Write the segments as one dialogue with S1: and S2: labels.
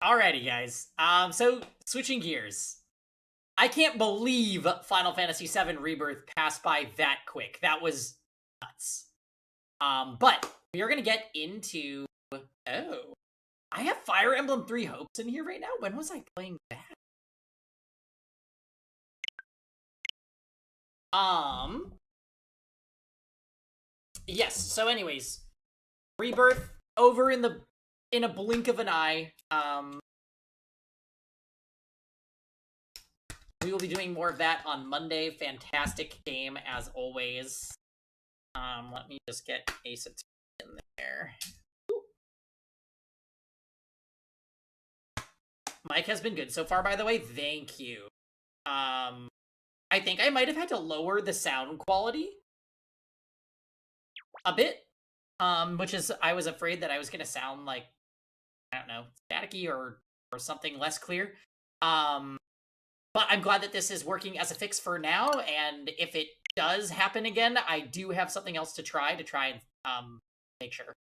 S1: Alrighty, guys. So switching gears. I can't believe Final Fantasy VII Rebirth passed by that quick. That was nuts. But we are gonna get into. Oh, I have Fire Emblem Three Hopes in here right now. When was I playing that? Yes. So, anyways, Rebirth over in a blink of an eye. We will be doing more of that on Monday. Fantastic game as always. Let me just get Ace Attorney in there. Ooh. Mike has been good so far, by the way. Thank you. I think I might have had to lower the sound quality a bit. Which is, I was afraid that I was going to sound like, I don't know, staticky or something less clear. But I'm glad that this is working as a fix for now, and if it does happen again, I do have something else to try and make sure.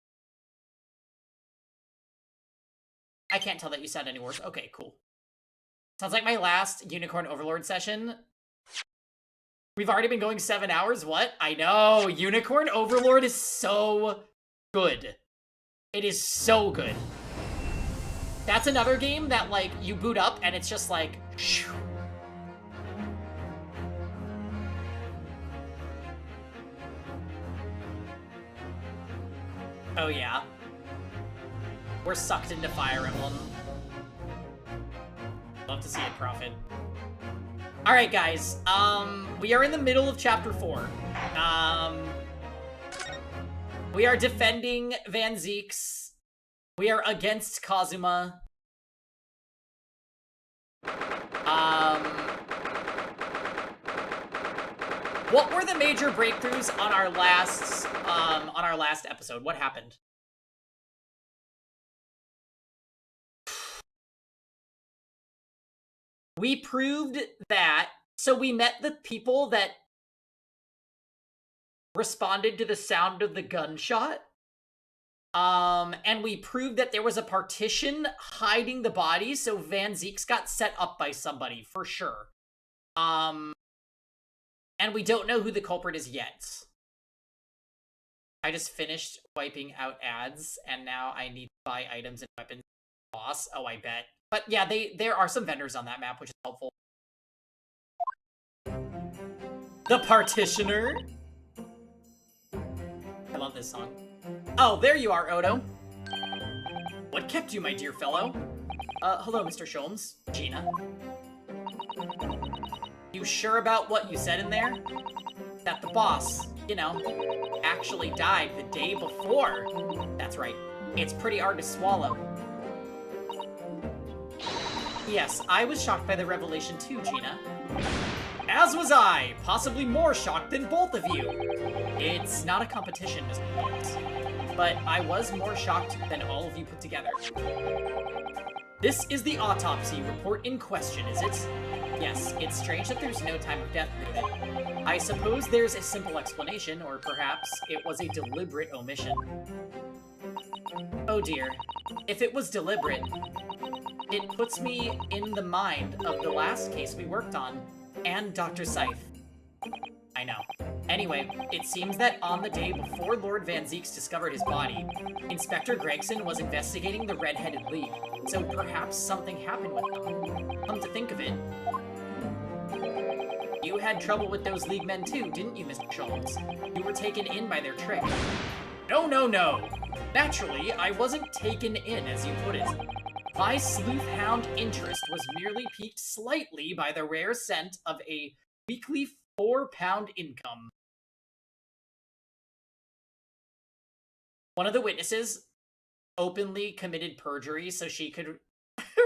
S1: I can't tell that you sound any worse. Okay, cool. Sounds like my last Unicorn Overlord session. We've already been going 7 hours? What? I know! Unicorn Overlord is so good. It is so good. That's another game that, like, you boot up and it's just like... Shoo. Oh, yeah. We're sucked into Fire Emblem. Love to see it profit. Alright, guys. We are in the middle of Chapter 4. We are defending Van Zeeks. We are against Kazuma. What were the major breakthroughs on our last episode? What happened? We proved that, so we met the people that responded to the sound of the gunshot. And we proved that there was a partition hiding the body, so Van Zeeks got set up by somebody, for sure. And we don't know who the culprit is yet. I just finished wiping out ads, and now I need to buy items and weapons. Boss? Oh, I bet. But yeah, there are some vendors on that map, which is helpful. The Partitioner. I love this song. Oh, there you are, Odo. What kept you, my dear fellow? Hello, Mr. Sholmes. Gina. You sure about what you said in there? That the boss, you know, actually died the day before. That's right. It's pretty hard to swallow. Yes, I was shocked by the revelation too, Gina. As was I, possibly more shocked than both of you. It's not a competition, Mr. Holmes, but I was more shocked than all of you put together. This is the autopsy report in question, is it? Yes, it's strange that there's no time of death noted. I suppose there's a simple explanation, or perhaps it was a deliberate omission. Oh dear. If it was deliberate, it puts me in the mind of the last case we worked on, and Dr. Scythe. I know. Anyway, it seems that on the day before Lord Van Zeeks discovered his body, Inspector Gregson was investigating the Red-Headed League, so perhaps something happened with them. Come to think of it, you had trouble with those League men too, didn't you, Mr. Sholmes? You were taken in by their trick. No, no, no! Naturally, I wasn't taken in, as you put it. My sleuth-hound interest was merely piqued slightly by the rare scent of a weekly 4-pound income. One of the witnesses openly committed perjury so she could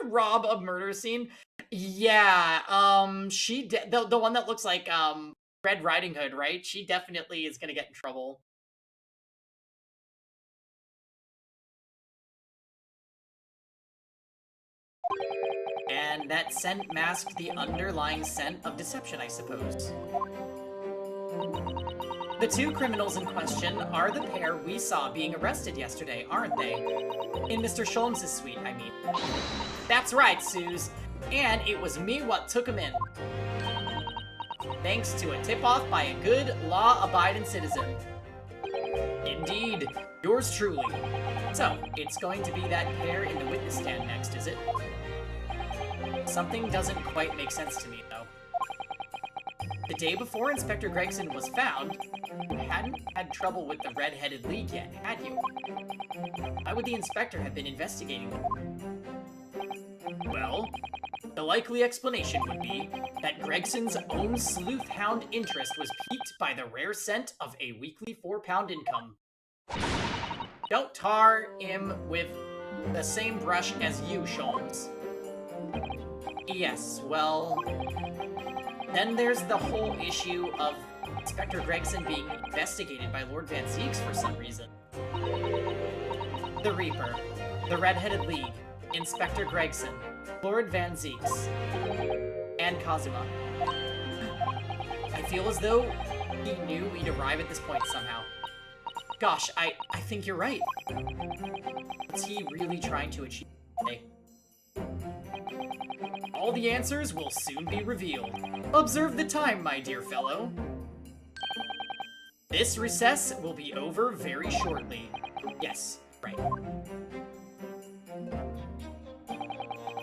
S1: rob a murder scene. Yeah, the one that looks like Red Riding Hood, right? She definitely is gonna get in trouble. And that scent masked the underlying scent of deception, I suppose. The two criminals in question are the pair we saw being arrested yesterday, aren't they? In Mr. Sholmes' suite, I mean. That's right, Suze. And it was me what took him in. Thanks to a tip-off by a good, law-abiding citizen. Indeed, yours truly. So, it's going to be that pair in the witness stand next, is it? Something doesn't quite make sense to me, though. The day before Inspector Gregson was found, you hadn't had trouble with the Red-Headed League yet, had you? Why would the Inspector have been investigating them? Well, the likely explanation would be that Gregson's own sleuth hound interest was piqued by the rare scent of a weekly 4-pound income. Don't tar him with the same brush as you, Sholmes. Yes, well... Then there's the whole issue of Inspector Gregson being investigated by Lord Van Zieks for some reason. The Reaper, the Red-Headed League, Inspector Gregson, Lord Van Zieks, and Kazuma. I feel as though he knew we'd arrive at this point somehow. Gosh, I think you're right. What's he really trying to achieve today? All the answers will soon be revealed. Observe the time, my dear fellow. This recess will be over very shortly. Yes, right.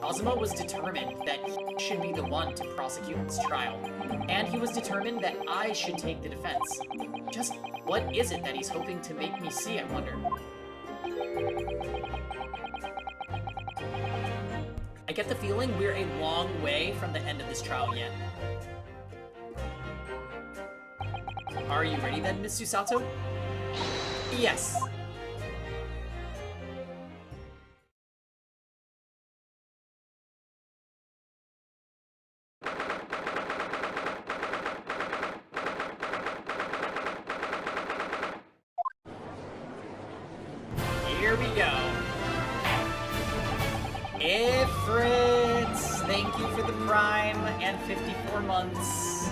S1: Kazuma was determined that he should be the one to prosecute this trial, and he was determined that I should take the defense. Just what is it that he's hoping to make me see, I wonder? I get the feeling we're a long way from the end of this trial yet. Are you ready then, Miss Susato? Yes. Here we go. Ifrit, thank you for the Prime and 54 months.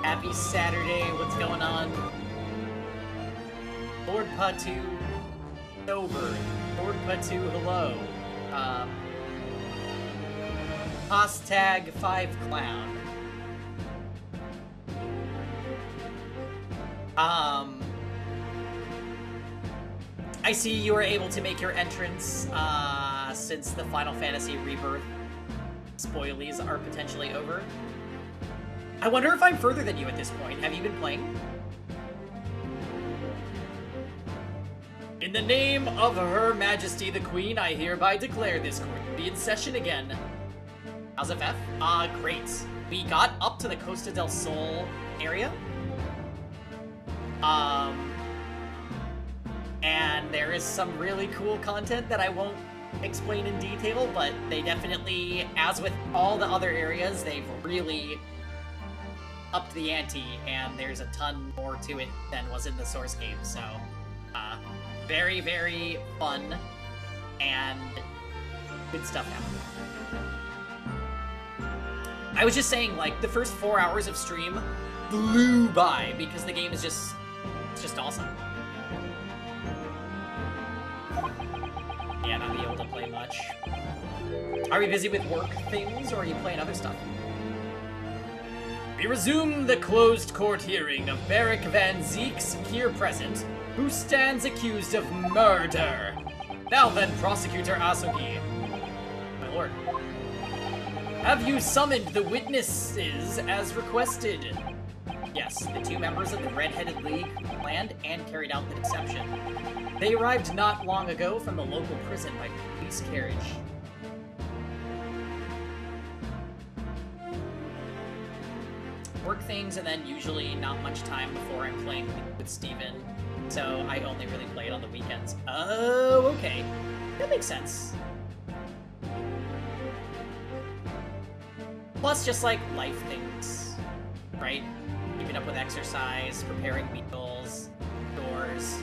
S1: Happy Saturday, what's going on? Lord Patu, over. Lord Patu, hello. Hashtag 5Clown. I see you were able to make your entrance, since the Final Fantasy Rebirth spoilies are potentially over. I wonder if I'm further than you at this point. Have you been playing? In the name of Her Majesty the Queen, I hereby declare this court to be in session again. How's FF? Great. We got up to the Costa del Sol area. And there is some really cool content that I won't explain in detail, but they definitely, as with all the other areas, they've really upped the ante, and there's a ton more to it than was in the source game, so very, very fun, and good stuff happening. I was just saying, like, the first 4 hours of stream flew by, because the game is just, it's just awesome. Yeah, not be able to play much. Are we busy with work things, or are you playing other stuff? We resume the closed court hearing of Beric Van Zieks, here present, who stands accused of murder. Now then, Prosecutor Asugi. My lord. Have you summoned the witnesses as requested? Yes, the 2 members of the Red-Headed League who planned and carried out the deception. They arrived not long ago from the local prison by police carriage. Work things, and then usually not much time before I'm playing with Steven, so I only really play it on the weekends. Oh, okay. That makes sense. Plus, just like life things, right? Keeping up with exercise, preparing meals, chores.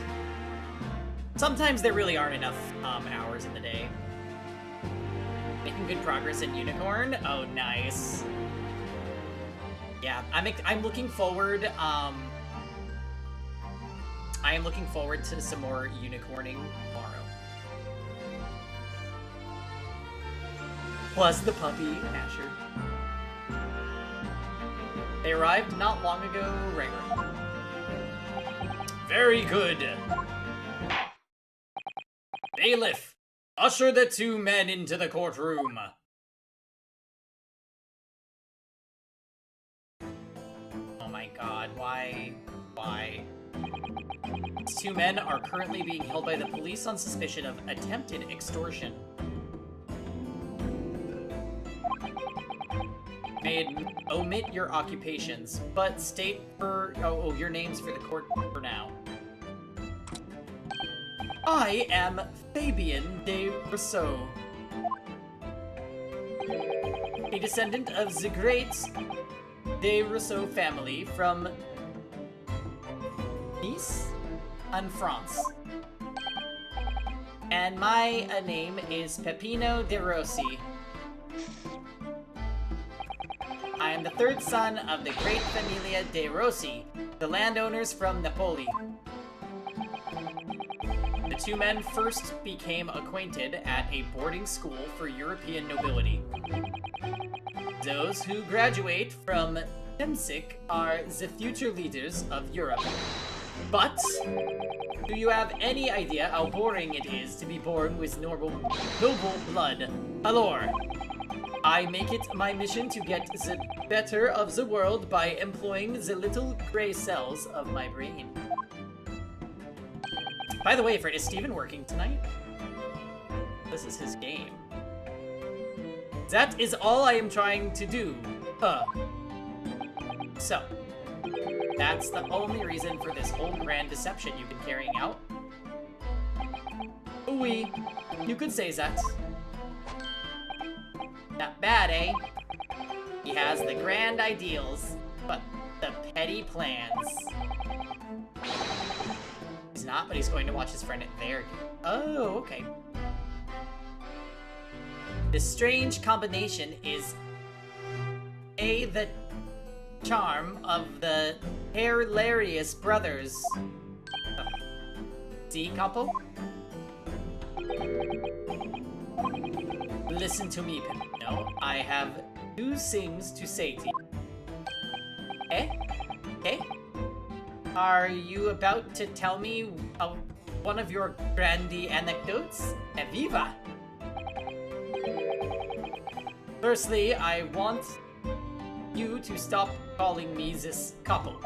S1: Sometimes there really aren't enough hours in the day. Making good progress in Unicorn? Oh, nice. Yeah, I'm looking forward, I am looking forward to some more unicorning tomorrow. Plus the puppy, Asher. They arrived not long ago, Ranger. Very good. Bailiff, usher the two men into the courtroom. Oh my god, why? Why? These two men are currently being held by the police on suspicion of attempted extortion. Omit your occupations, but state for your names for the court for now. I am Fabien de Rousseau, a descendant of the Great de Rousseau family from Nice and France. And my name is Peppino de Rossi. I am the third son of the great Familia de Rossi, the landowners from Napoli. The two men first became acquainted at a boarding school for European nobility. Those who graduate from Temsic are the future leaders of Europe. But, do you have any idea how boring it is to be born with noble blood? Alors, I make it my mission to get the better of the world by employing the little gray cells of my brain. By the way, Fred, is Steven working tonight? This is his game. That is all I am trying to do. So, that's the only reason for this whole grand deception you've been carrying out. Oui, you could say that. Not bad, eh? He has the grand ideals, but the petty plans. He's not, but he's going to watch his friend there. Oh, okay. This strange combination is the charm of the hilarious brothers. See, couple? Listen to me, Peppino. I have two things to say to you. Eh? Eh? Are you about to tell me one of your grandi anecdotes? Evviva! Firstly, I want you to stop calling me this couple.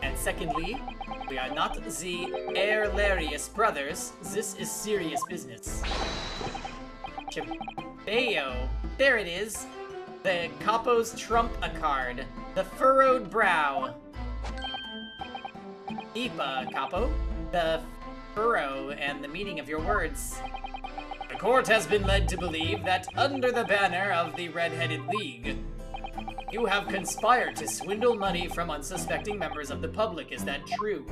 S1: And secondly, we are not the hilarious brothers. This is serious business. Chibeo. There it is. The capo's trump a card. The furrowed brow. Ipa, capo. The furrow and the meaning of your words. The court has been led to believe that under the banner of the Red-Headed League, you have conspired to swindle money from unsuspecting members of the public. Is that true?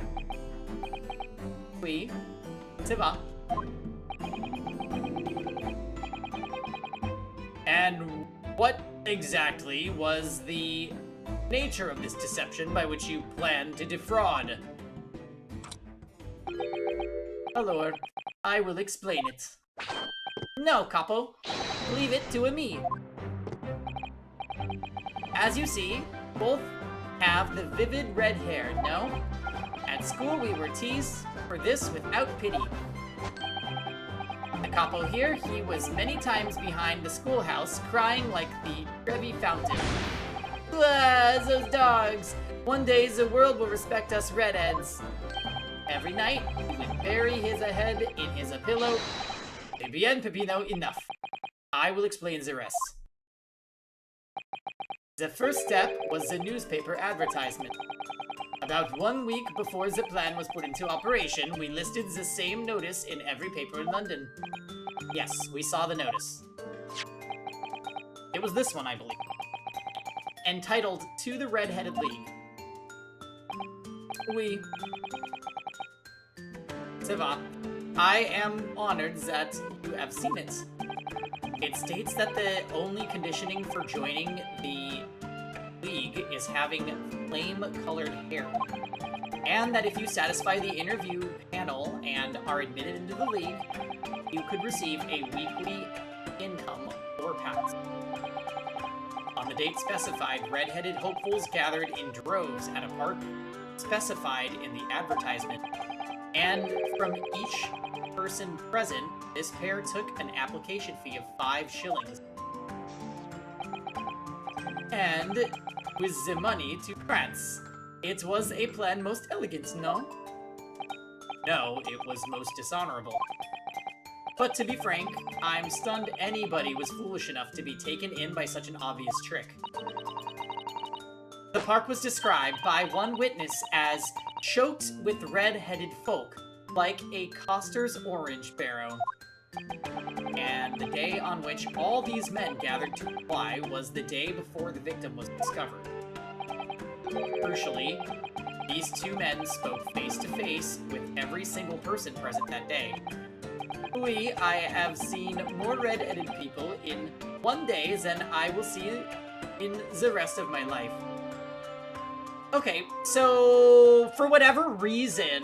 S1: Oui. C'est va. And what exactly was the nature of this deception by which you planned to defraud? Lord, I will explain it. No, capo. Leave it to me. As you see, both have the vivid red hair, no? At school we were teased for this without pity. The capo here, he was many times behind the schoolhouse, crying like the Trevi fountain. Ah, those dogs! One day the world will respect us redheads. Every night, he would bury his head in his pillow. Bien, Peppino, enough. I will explain the rest. The first step was the newspaper advertisement. About 1 week before the plan was put into operation, we listed the same notice in every paper in London. Yes, we saw the notice. It was this one, I believe. Entitled, To the Red-Headed League. Oui. Ça va. I am honored that you have seen it. It states that the only conditioning for joining the league is having flame-colored hair. And that if you satisfy the interview panel and are admitted into the league, you could receive a weekly income or paths. On the date specified, red-headed hopefuls gathered in droves at a park specified in the advertisement, and from each person present, this pair took an application fee of 5 shillings. And with the money to France. It was a plan most elegant, no? No, it was most dishonorable. But to be frank, I'm stunned anybody was foolish enough to be taken in by such an obvious trick. The park was described by one witness as choked with red-headed folk, like a coster's orange barrow. And the day on which all these men gathered to apply was the day before the victim was discovered. Crucially, these 2 men spoke face-to-face with every single person present that day. I have seen more red-headed people in one day than I will see in the rest of my life. Okay, so for whatever reason,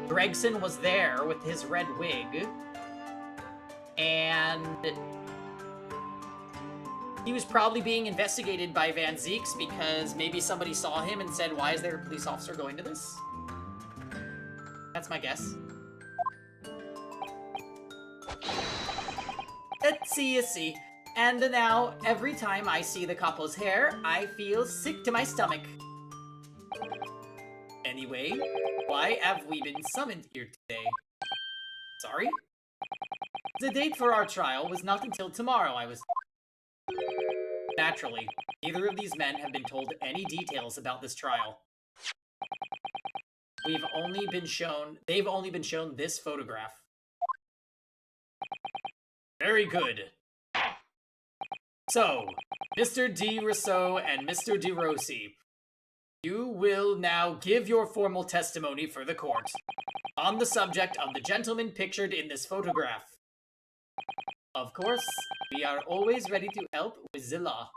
S1: Gregson was there with his red wig, and he was probably being investigated by Van Zeeks because maybe somebody saw him and said, why is there a police officer going to this? That's my guess. Let's see. And now, every time I see the couple's hair, I feel sick to my stomach. Anyway, why have we been summoned here today? Sorry? The date for our trial was not until tomorrow, I was... Naturally, neither of these men have been told any details about this trial. They've only been shown this photograph. Very good. So, Mr. D. Rousseau and Mr. De Rossi, you will now give your formal testimony for the court on the subject of the gentleman pictured in this photograph. Of course, we are always ready to help with the law.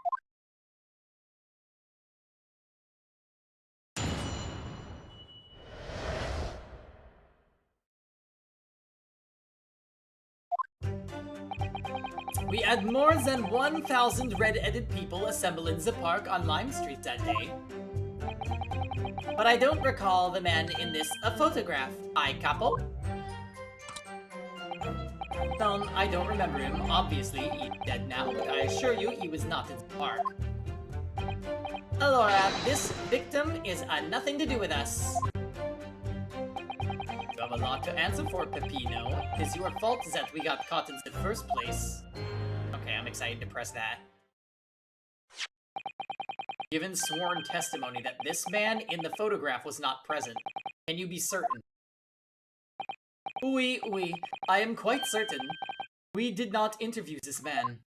S1: We had more than 1,000 red-headed people assemble in the park on Lime Street that day. But I don't recall the man in this photograph. I capo? No, I don't remember him. Obviously, he's dead now, but I assure you he was not in the park. Alora, this victim is nothing to do with us. You have a lot to answer for, Peppino. It's your fault that we got caught in the first place. Okay, I'm excited to press that. Given sworn testimony that this man in the photograph was not present, can you be certain? Oui, I am quite certain. We did not interview this man.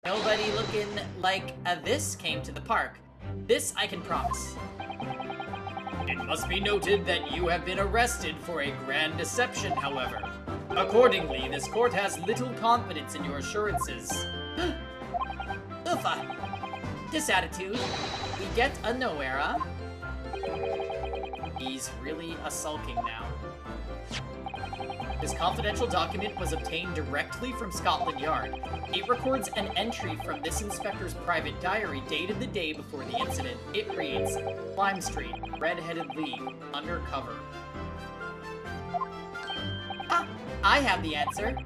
S1: Nobody looking like this came to the park. This I can promise. It must be noted that you have been arrested for a grand deception, however. Accordingly, this court has little confidence in your assurances. Uffa. This attitude, we get a nowhere, huh? He's really sulking now. This confidential document was obtained directly from Scotland Yard. It records an entry from this inspector's private diary dated the day before the incident. It reads, Lime Street, Red-Headed League, undercover. Ah, I have the answer.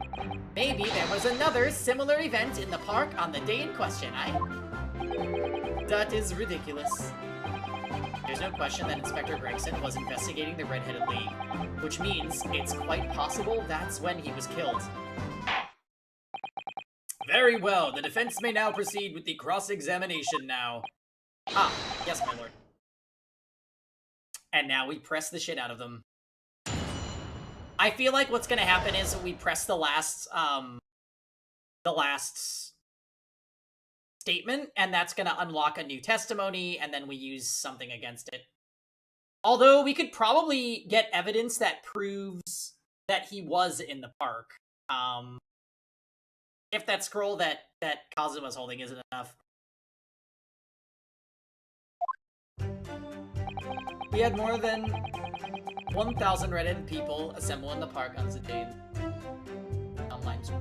S1: Maybe there was another similar event in the park on the day in question, That is ridiculous. There's no question that Inspector Gregson was investigating the Red-Headed League, which means it's quite possible that's when he was killed. Very well, the defense may now proceed with the cross-examination now. Ah, yes, my lord. And now we press the shit out of them. I feel like what's gonna happen is we press the last statement, and that's gonna unlock a new testimony, and then we use something against it. Although we could probably get evidence that proves that he was in the park. If that scroll that Kazuma's holding isn't enough. We had more than 1,000 red-headed people assemble in the park on the day. On Lime Street.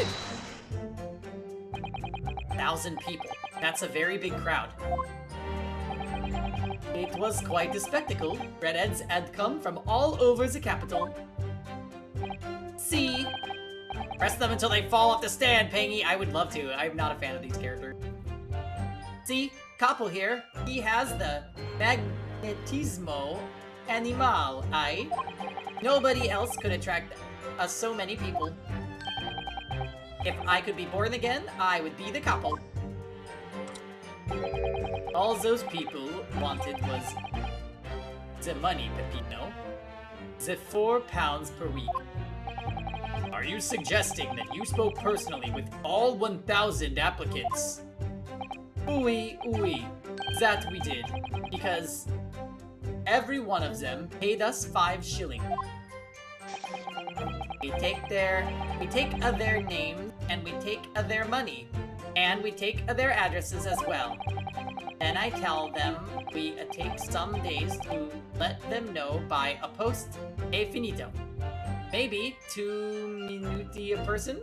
S1: Hold it! 1,000 people. That's a very big crowd. It was quite a spectacle. Redheads had come from all over the capital. See? Press them until they fall off the stand, Pangy. I would love to. I'm not a fan of these characters. See? Capo here. He has the magnetismo animal, aye? Nobody else could attract so many people. If I could be born again, I would be the capo. All those people wanted was the money, Peppino. The £4 per week. Are you suggesting that you spoke personally with all 1,000 applicants? Oui, that we did, because every one of them paid us 5 shillings. We take their names, and we take their money, and we take their addresses as well. Then I tell them we take some days to let them know by a post e finito. Maybe 2 minuti a person.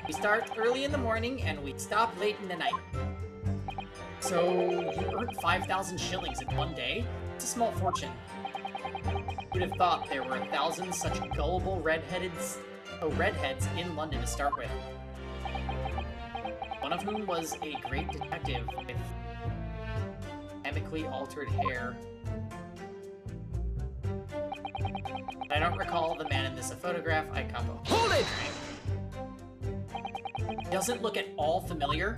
S1: We start early in the morning and we stop late in the night. So you earned 5,000 shillings in one day? It's a small fortune. Who'd have thought there were 1,000 such gullible redheads in London to start with. One of whom was a great detective with chemically altered hair. I don't recall the man in this photograph. I capo. Hold it! Doesn't look at all familiar.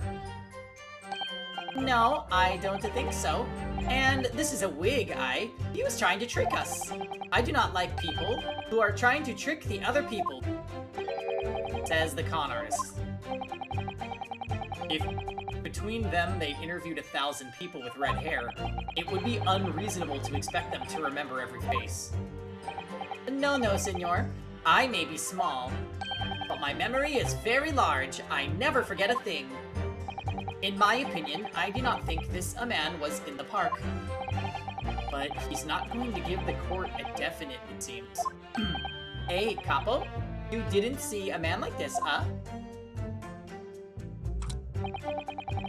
S1: No, I don't think so. And this is a wig, He was trying to trick us. I do not like people who are trying to trick the other people, says the con artist. If between them they interviewed 1,000 people with red hair, it would be unreasonable to expect them to remember every face. No, senor. I may be small, but my memory is very large. I never forget a thing. In my opinion, I do not think this man was in the park. But he's not going to give the court a definite, it seems. Hey, capo? You didn't see a man like this, huh?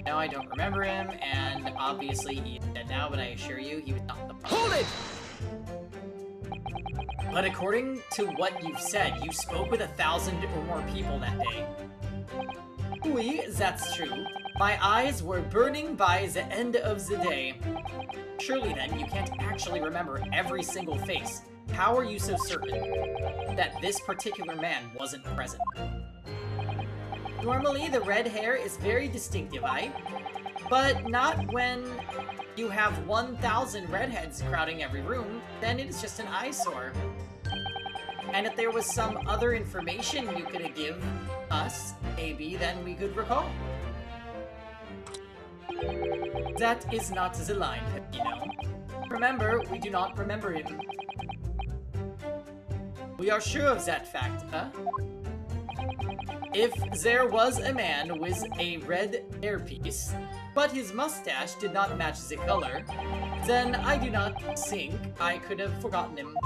S1: No, I don't remember him, and obviously he is dead now, but I assure you, he was not in the park. Hold it! But according to what you've said, you spoke with 1,000 or more people that day. Oui, that's true. My eyes were burning by the end of the day. Surely then, you can't actually remember every single face. How are you so certain that this particular man wasn't present? Normally, the red hair is very distinctive, but not when you have 1,000 redheads crowding every room, then it is just an eyesore. And if there was some other information you could give us, maybe then we could recall. That is not the line, Peppino. Remember, we do not remember him. We are sure of that fact, huh? If there was a man with a red hairpiece, but his mustache did not match the color, then I do not think I could have forgotten him.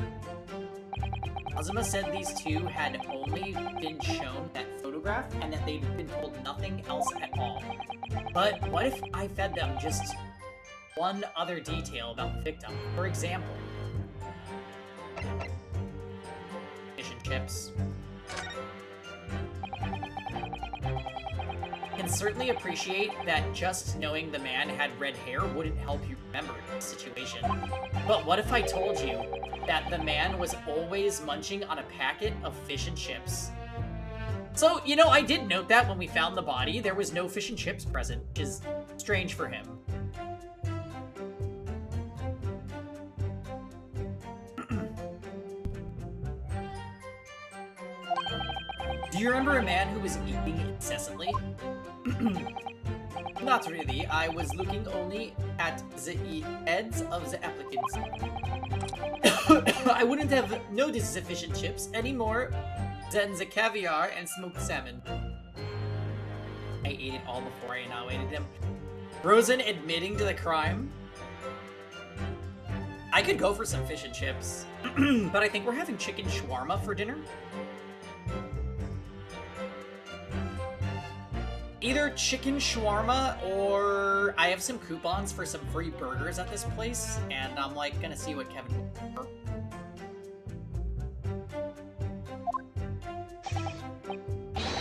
S1: Azuma said these two had only been shown that photograph and that they'd been told nothing else at all. But what if I fed them just one other detail about the victim? For example, fish and chips. I can certainly appreciate that just knowing the man had red hair wouldn't help you remember the situation. But what if I told you that the man was always munching on a packet of fish and chips? So, you know, I did note that when we found the body, there was no fish and chips present, which is strange for him. Do you remember a man who was eating incessantly? Not really. I was looking only at the heads of the applicants. I wouldn't have noticed the fish and chips any more than the caviar and smoked salmon. I ate it all before I annihilated him. Rosen admitting to the crime? I could go for some fish and chips, but I think we're having chicken shawarma for dinner. Either chicken shawarma or I have some coupons for some free burgers at this place, and I'm like gonna see what Kevin will prefer.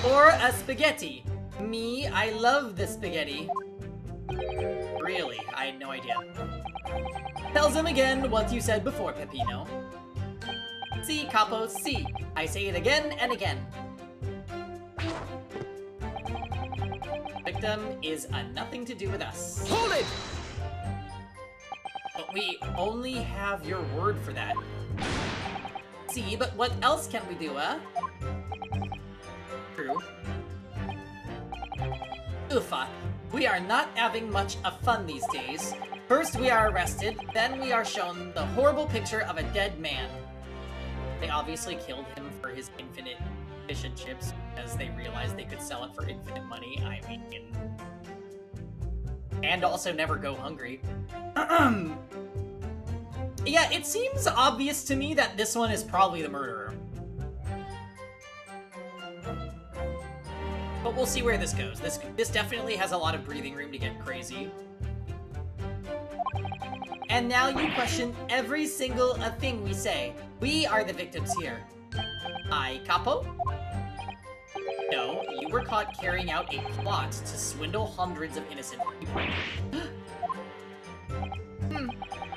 S1: Or a spaghetti. Me, I love the spaghetti. Really? I had no idea. Tells him again what you said before, Peppino. Si, capo, si. I say it again and again. Victim is nothing to do with us.
S2: Hold it!
S1: But we only have your word for that. See, but what else can we do, huh? True. Uffa, we are not having much of fun these days. First we are arrested, then we are shown the horrible picture of a dead man. They obviously killed him for his infinite fish and chips because they realized they could sell it for infinite money. I mean... And also never go hungry. Yeah, it seems obvious to me that this one is probably the murderer. But we'll see where this goes. This definitely has a lot of breathing room to get crazy. And now you question every single thing we say. We are the victims here. I, capo? No, you were caught carrying out a plot to swindle hundreds of innocent people.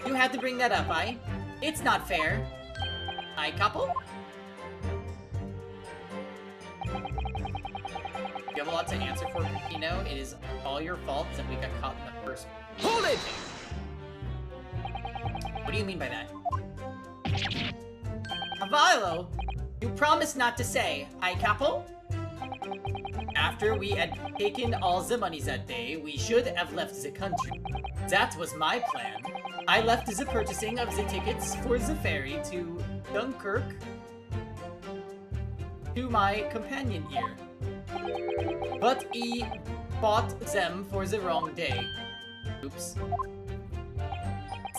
S1: You had to bring that up, I? It's not fair. I, capo? You have a lot to answer for, Pino. It is all your fault that we got caught in the first...
S2: Hold it!
S1: What do you mean by that? Avalo, you promised not to say, I, capo? After we had taken all the money that day, we should have left the country. That was my plan. I left the purchasing of the tickets for the ferry to Dunkirk to my companion here. But he bought them for the wrong day. Oops.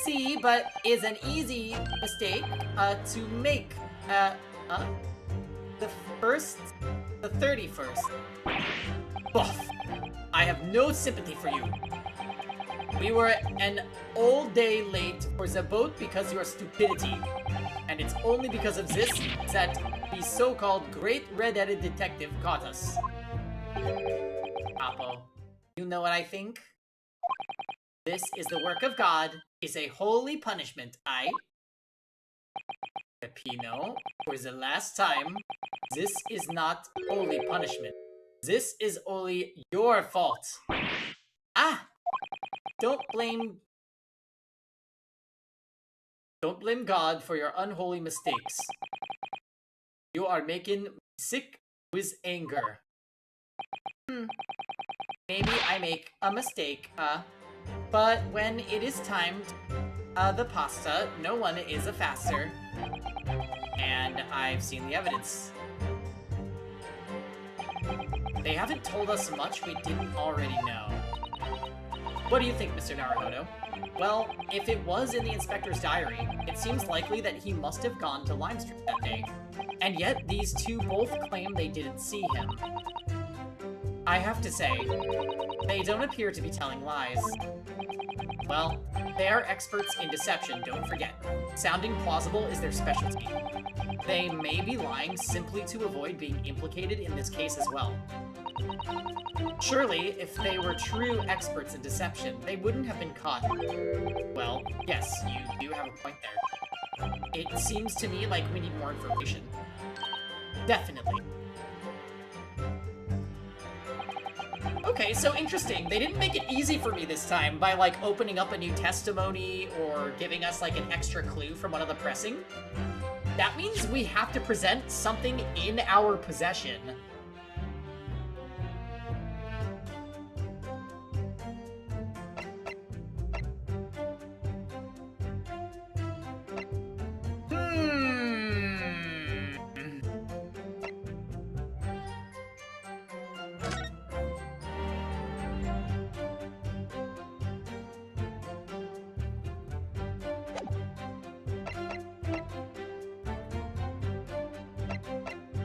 S1: See, but is an easy mistake to make. The 31st. Buff. I have no sympathy for you. We were an all day late for the boat because of your stupidity. And it's only because of this that the so-called great red-headed detective caught us. Capo, you know what I think? This is the work of God, is a holy punishment, I... Peppino, for the last time, this is not holy punishment. This is only your fault. Ah! Don't blame God for your unholy mistakes. You are making me sick with anger. Maybe I make a mistake, but when it is time the pasta, no one is a faster. And I've seen the evidence. They haven't told us much we didn't already know. What do you think, Mr. Naruhodo? Well, if it was in the inspector's diary, it seems likely that he must have gone to Lime Street that day. And yet, these two both claim they didn't see him. I have to say, they don't appear to be telling lies. Well, they are experts in deception, don't forget. Sounding plausible is their specialty. They may be lying simply to avoid being implicated in this case as well. Surely, if they were true experts in deception, they wouldn't have been caught. Well, yes, you do have a point there. It seems to me like we need more information. Definitely. Okay, so interesting. They didn't make it easy for me this time by, like, opening up a new testimony or giving us, like, an extra clue from one of the pressing. That means we have to present something in our possession.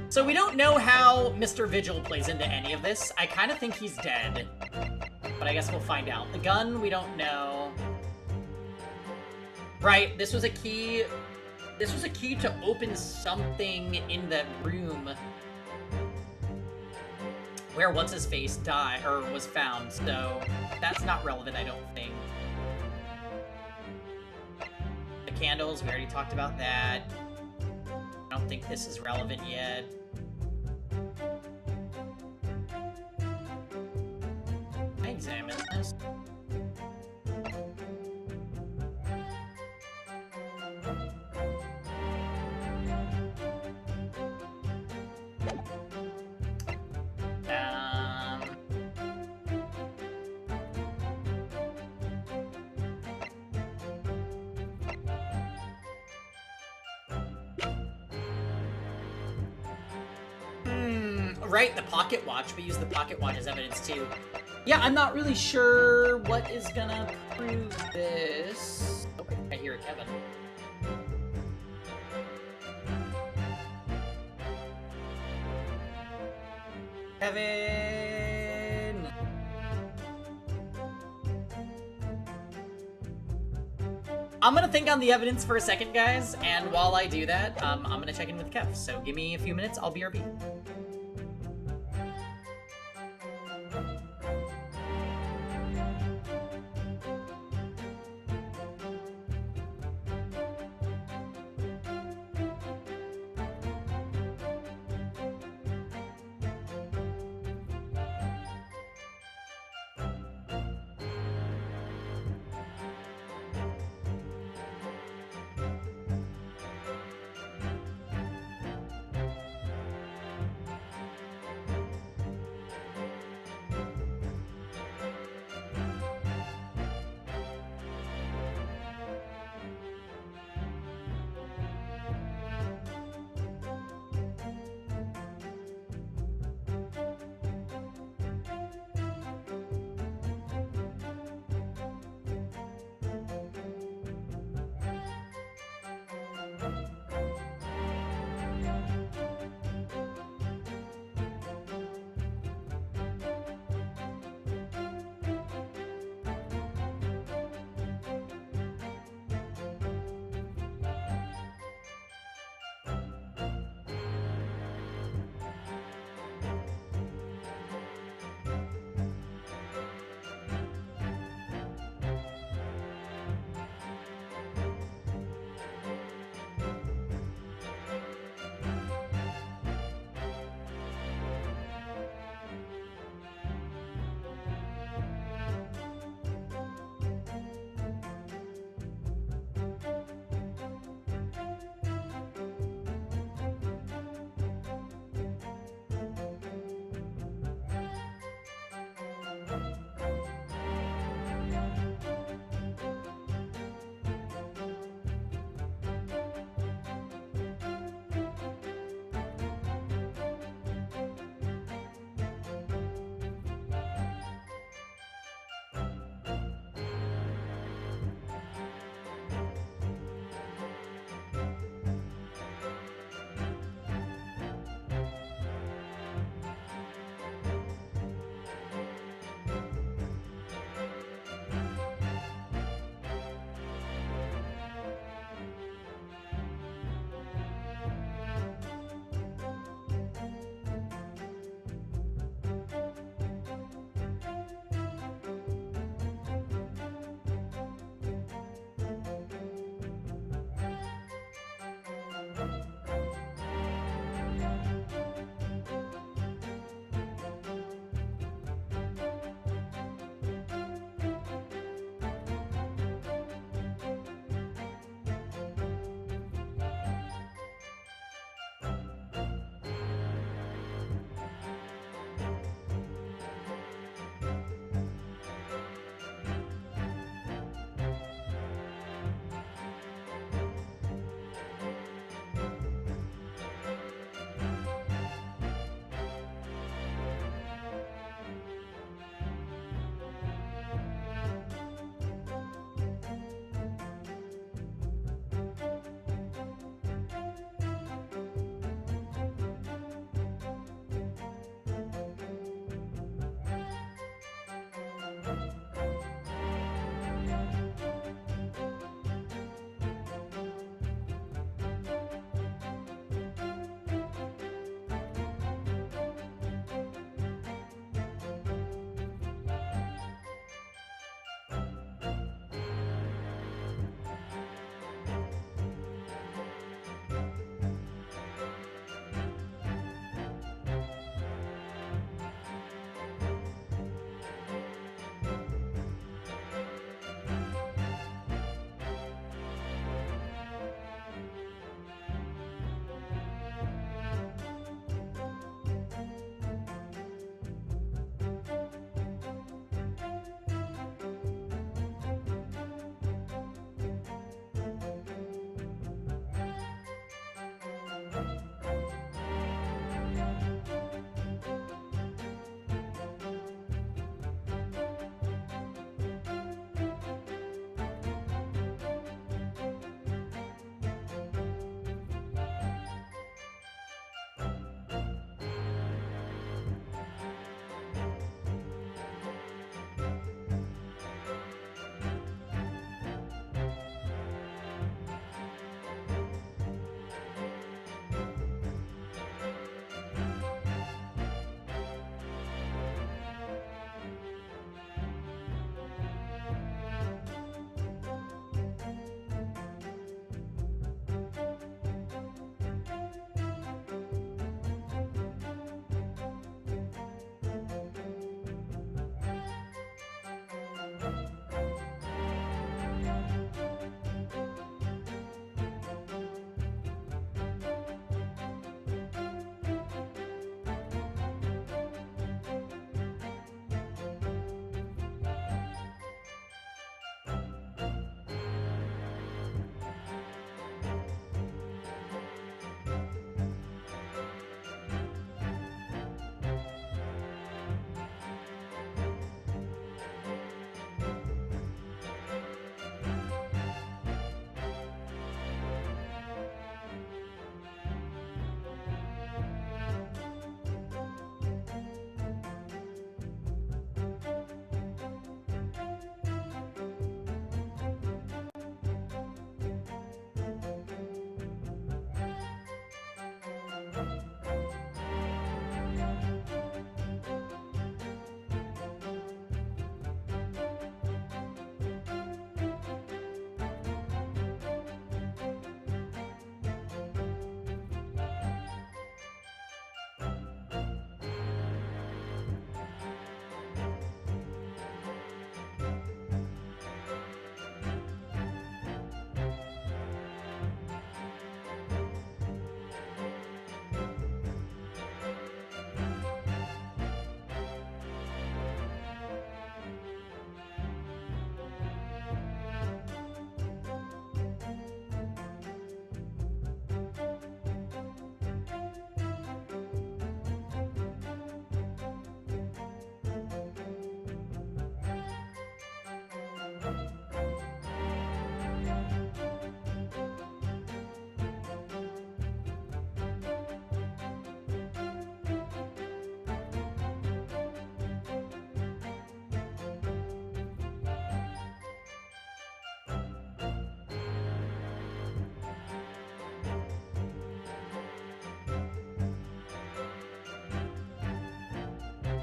S1: So we don't know how Mr. Vigil plays into any of this. I kind of think he's dead. But I guess we'll find out. The gun, we don't know. Right, this was a key... This was a key to open something in that room where what's-his-face died, or was found, so that's not relevant, I don't think. The candles, we already talked about that. I don't think this is relevant yet. I examine this. Right, the pocket watch. We use the pocket watch as evidence too. Yeah, I'm not really sure what is gonna prove this. Oh, I hear a Kevin. Kevin! I'm gonna think on the evidence for a second, guys, and while I do that, I'm gonna check in with Kev. So give me a few minutes, I'll BRB.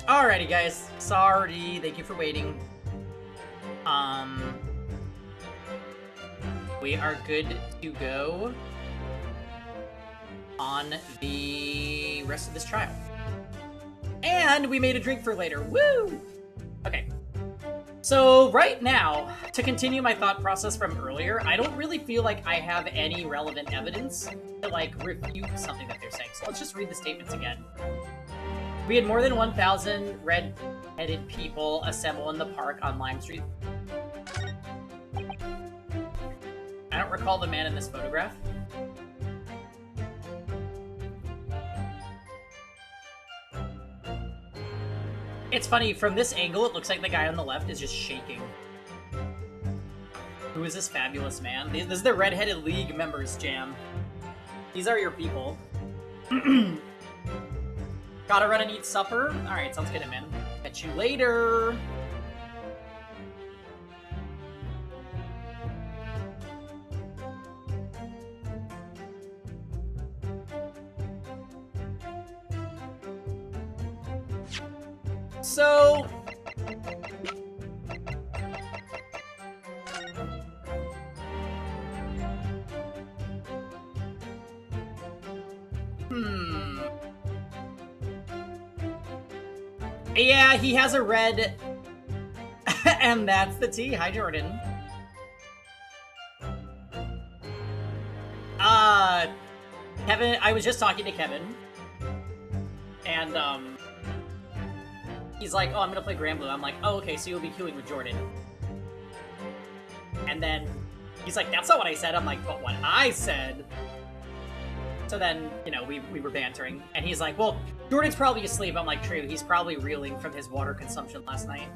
S1: Alrighty, guys. Sorry. Thank you for waiting. We are good to go on the rest of this trial. And we made a drink for later. Woo! Okay. So right now, to continue my thought process from earlier, I don't really feel like I have any relevant evidence to, like, refute something that they're saying. So let's just read the statements again. We had more than 1,000 red-headed people assemble in the park on Lime Street. I don't recall the man in this photograph. It's funny, from this angle, it looks like the guy on the left is just shaking. Who is this fabulous man? This is the Red-Headed League members, Jam. These are your people. Gotta run and eat supper? Alright, sounds good, man. Catch you later! So... Yeah, he has a red... and that's the T. Hi, Jordan. Kevin, I was just talking to Kevin. And, he's like, oh, I'm gonna play Granblue. I'm like, oh, okay, so you'll be queuing with Jordan. And then he's like, that's not what I said. I'm like, but what I said... So then, you know, we were bantering, and he's like, well, Jordan's probably asleep. I'm like, true, he's probably reeling from his water consumption last night.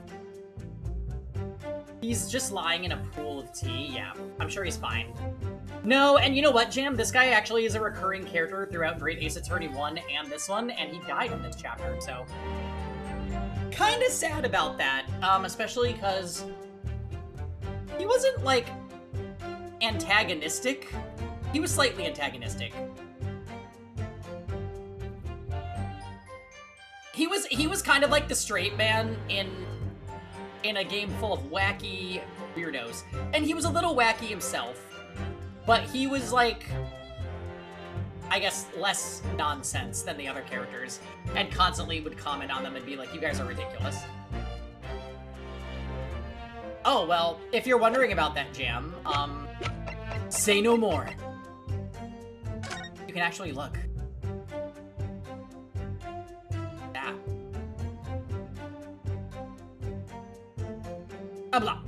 S1: He's just lying in a pool of tea. Yeah, I'm sure he's fine. No, and you know what, Jam? This guy actually is a recurring character throughout Great Ace Attorney 1 and this one, and he died in this chapter, so... Kinda sad about that, especially because... He wasn't, like, antagonistic. He was slightly antagonistic. He was kind of like the straight man in a game full of wacky weirdos. And he was a little wacky himself. But he was like, I guess, less nonsense than the other characters. And constantly would comment on them and be like, you guys are ridiculous. Oh, well, if you're wondering about that, Jam, say no more. You can actually look. Yeah. Blah.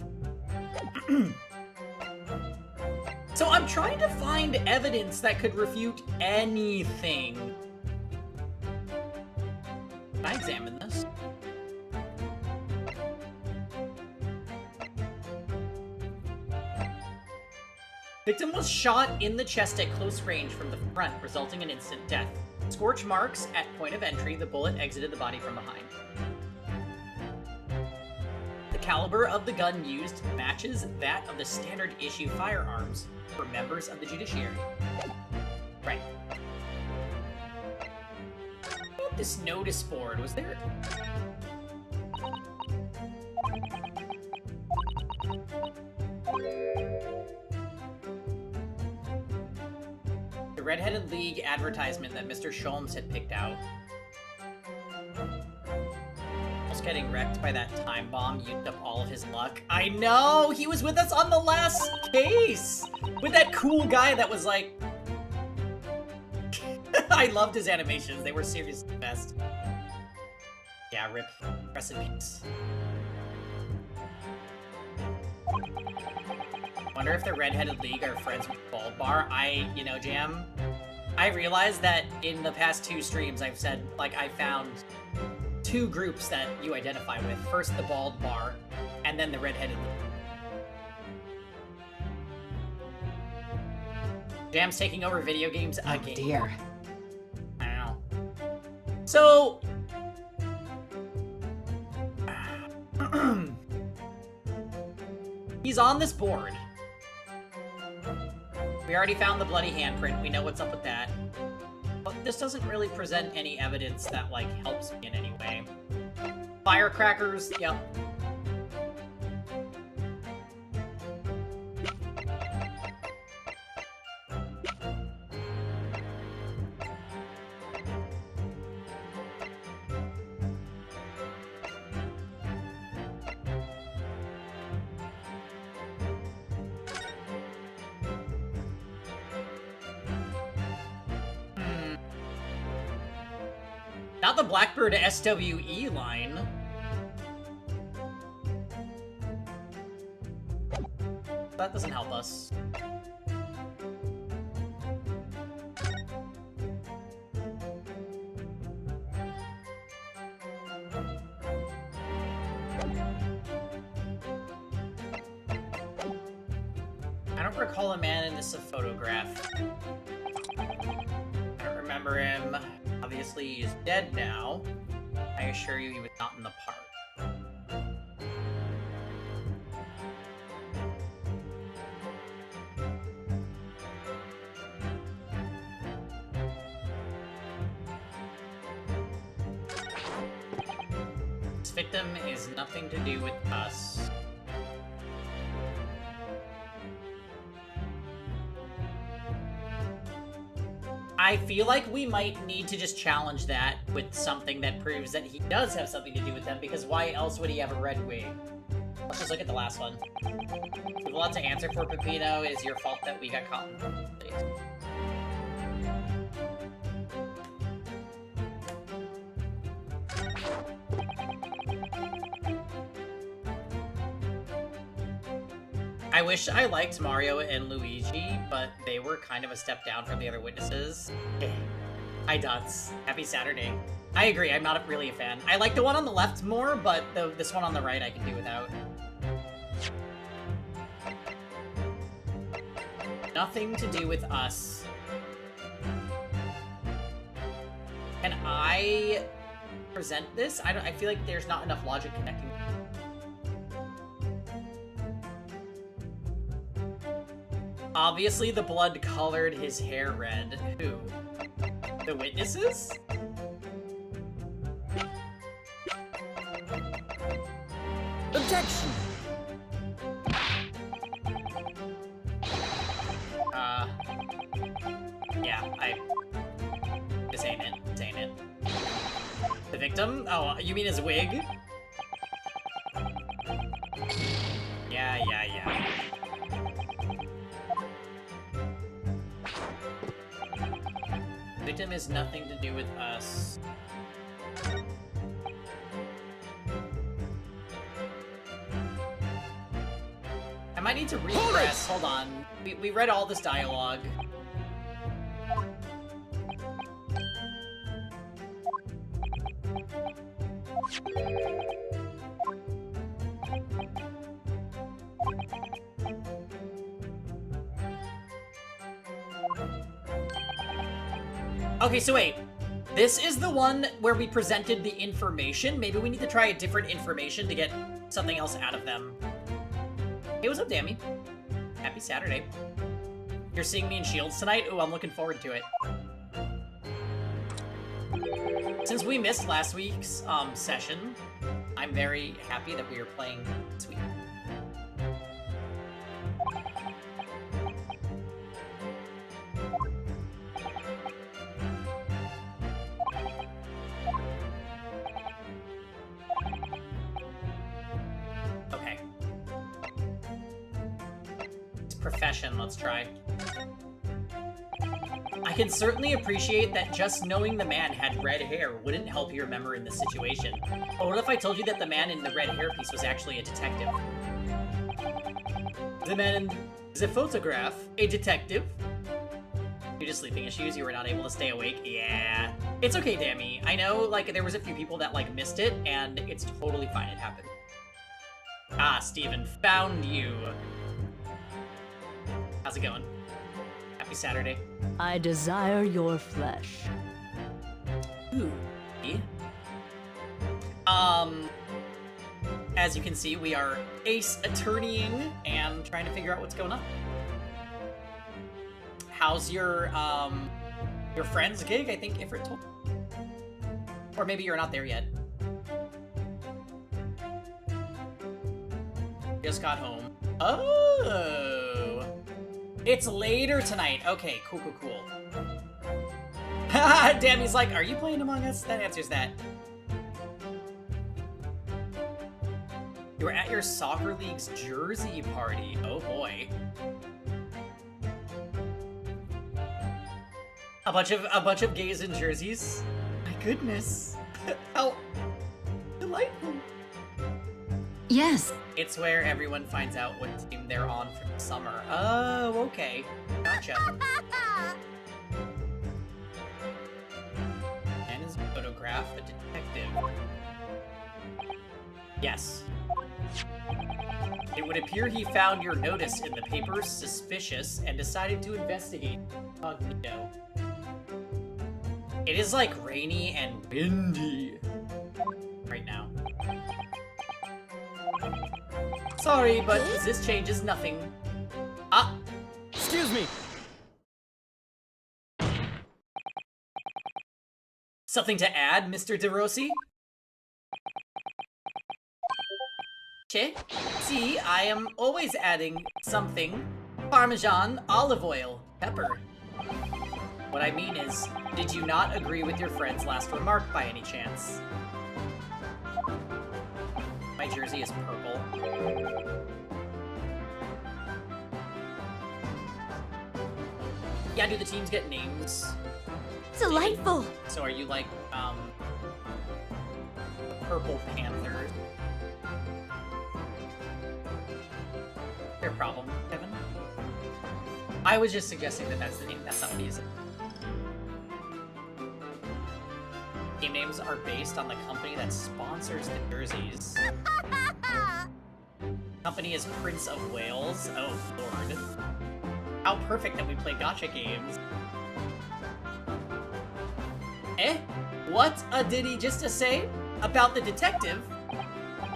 S1: So I'm trying to find evidence that could refute anything. Can I examine this? Victim was shot in the chest at close range from the front, resulting in instant death. Scorch marks at point of entry, the bullet exited the body from behind. The caliber of the gun used matches that of the standard issue firearms for members of the judiciary. Right. This notice board, was there... The Red-Headed League advertisement that Mr. Sholmes had picked out. Almost getting wrecked by that time bomb used up all of his luck. I know! He was with us on the last case! With that cool guy that was like... I loved his animations. They were seriously the best. Yeah, rip. Rest in peace. Wonder if the Red-Headed League are friends with Bald Bar. You know, Jam, I realized that in the past 2 streams I've said, like, I found 2 groups that you identify with. First the Bald Bar, and then the Red-Headed League. Jam's taking over video games again.
S2: Oh dear.
S1: I don't know. So... he's on this board. We already found the bloody handprint. We know what's up with that. But this doesn't really present any evidence that, like, helps me in any way. Firecrackers, yep. Not the Blackbird SWE line. That doesn't help us. I don't recall a man in this photograph. I don't remember him. Obviously, he's dead now. I assure you he was not in the park. This victim is nothing to do with us. I feel like we might need to just challenge that with something that proves that he does have something to do with them, because why else would he have a red wig? Let's just look at the last one. We have a lot to answer for, Pepino. It is your fault that we got caught in place. I wish I liked Mario and Luigi, but they were kind of a step down from the other witnesses. Hi, Dots. Happy Saturday. I agree, I'm not really a fan. I like the one on the left more, but this one on the right I can do without. Nothing to do with us. Can I present this? I feel like there's not enough logic connecting. Obviously, the blood colored his hair red. Who? The witnesses?
S2: Objection!
S1: Yeah, this ain't it. This ain't it. The victim? Oh, you mean his wig? Yeah. Victim is nothing to do with us. I might need to repress. Hold on. We read all this dialogue. Okay, so wait. This is the one where we presented the information. Maybe we need to try a different information to get something else out of them. Hey, what's up, Dammy? Happy Saturday. You're seeing me in Shields tonight? Ooh, I'm looking forward to it. Since we missed last week's session, I'm very happy that we are playing this week. Okay. Profession, let's try. I can certainly appreciate that just knowing the man had red hair wouldn't help you remember in this situation. But what if I told you that the man in the red hairpiece was actually a detective? The man in the photograph, a detective? Due to sleeping issues, you were not able to stay awake? Yeah. It's okay, Dammy. I know, like, there was a few people that, like, missed it, and it's totally fine. It happened. Ah, Steven, found you. How's it going? Happy Saturday.
S2: I desire your flesh.
S1: Ooh. As you can see, we are ace attorneying and trying to figure out what's going on. How's your friend's gig? I think Ifrit told. Or maybe you're not there yet. just got home. Oh. It's later tonight. Okay, cool. Haha, Dammy's like, are you playing Among Us? That answers that. You were at your soccer league's jersey party. Oh boy. A bunch of gays in jerseys. My goodness. How delightful.
S2: Yes.
S1: It's where everyone finds out what team they're on for the summer. Oh, okay. Gotcha. And his photograph, a detective. Yes. It would appear he found your notice in the paper suspicious and decided to investigate. Incognito. It is like rainy and windy right now. Sorry, but this changes nothing. Ah!
S3: Excuse me!
S1: Something to add, Mr. DeRossi? Che? See, I am always adding something. Parmesan, olive oil, pepper. What I mean is, did you not agree with your friend's last remark by any chance? My jersey is purple. Yeah, do the teams get names?
S2: Delightful.
S1: So are you like, Purple Panthers? Your problem, Kevin? I was just suggesting that that's the name. That's not what he is. Team names are based on the company that sponsors the jerseys. Company is Prince of Wales. Oh, Lord. How perfect that we play gacha games. Eh? What did he just say? About the detective?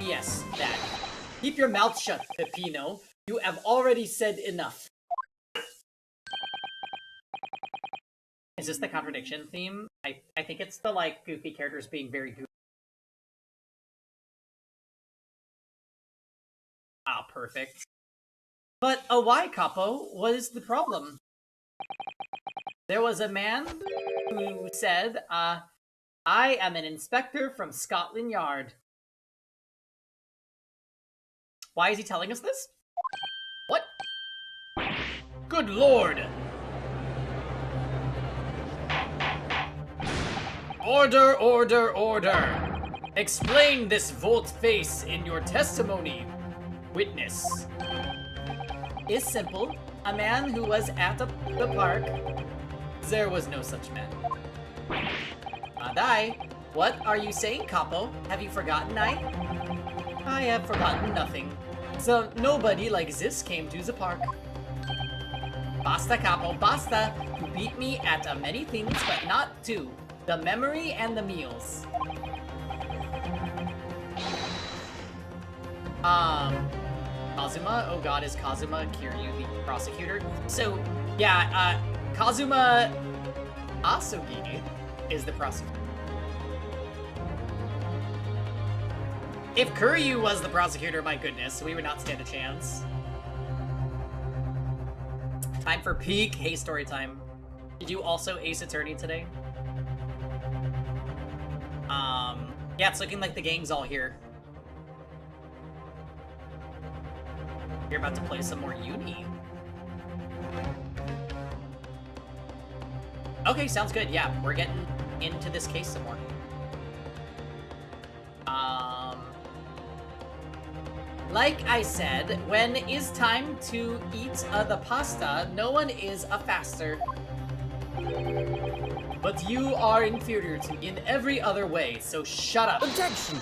S1: Yes, that. Keep your mouth shut, Peppino. You have already said enough. Is this the contradiction theme? I think it's the, like, goofy characters being very goofy. Ah, perfect. But why, Capo? What is the problem? There was a man who said, I am an inspector from Scotland Yard. Why is he telling us this? What? Good lord! Order, order, order! Explain this volte-face in your testimony. Witness. Is simple. A man who was at the park. There was no such man. Madai, what are you saying, Capo? Have you forgotten, I have forgotten nothing. So nobody like this came to the park. Basta, Capo, basta. You beat me at many things, but not two. The memory and the meals. Kazuma? Oh god, is Kazuma Kiryu the prosecutor? So, yeah, Kazuma Asugi is the prosecutor. If Kiryu was the prosecutor, my goodness, we would not stand a chance. Time for peak. Hey, story time. Did you also Ace Attorney today? Yeah, it's looking like the gang's all here. You're about to play some more Uni. Okay, sounds good. Yeah, we're getting into this case some more. Like I said, when it's time to eat the pasta, no one is a faster. But you are inferior to me in every other way, so shut up.
S3: Objection!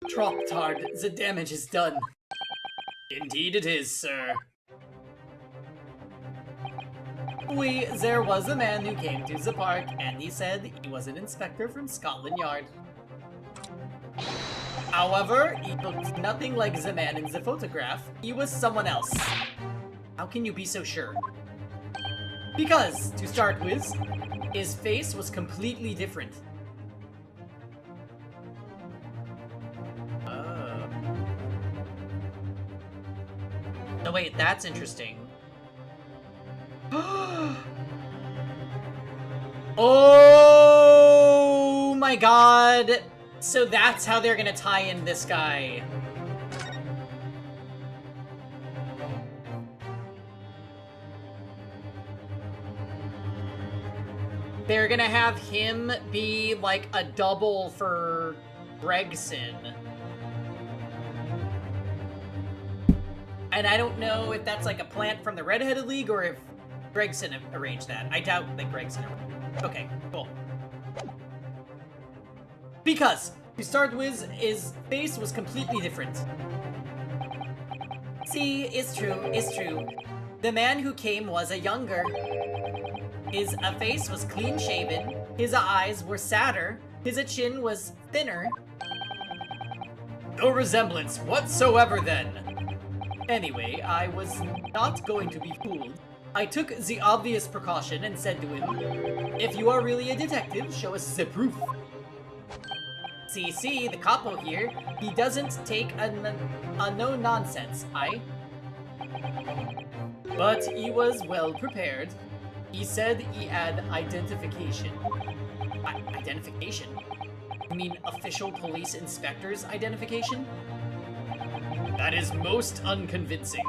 S1: Trop-tard, the damage is done. Indeed it is, sir. There was a man who came to the park, and he said he was an inspector from Scotland Yard. However, he looked nothing like the man in the photograph. He was someone else. How can you be so sure? Because, to start with, his face was completely different. Oh, wait, that's interesting. Oh my god! So that's how they're gonna tie in this guy. They're gonna have him be like a double for Gregson. And I don't know if that's like a plant from the Redheaded League or if Gregson arranged that. I doubt that Gregson arranged it. Okay, cool. Because, to start with, his face was completely different. See, it's true. The man who came was a younger. His face was clean-shaven, his eyes were sadder, his chin was thinner. No resemblance whatsoever then. Anyway, I was not going to be fooled. I took the obvious precaution and said to him, "If you are really a detective, show us the proof." See, the capo here, he doesn't take a no-nonsense, But he was well prepared. He said he had identification. Identification? You mean official police inspector's identification? That is most unconvincing.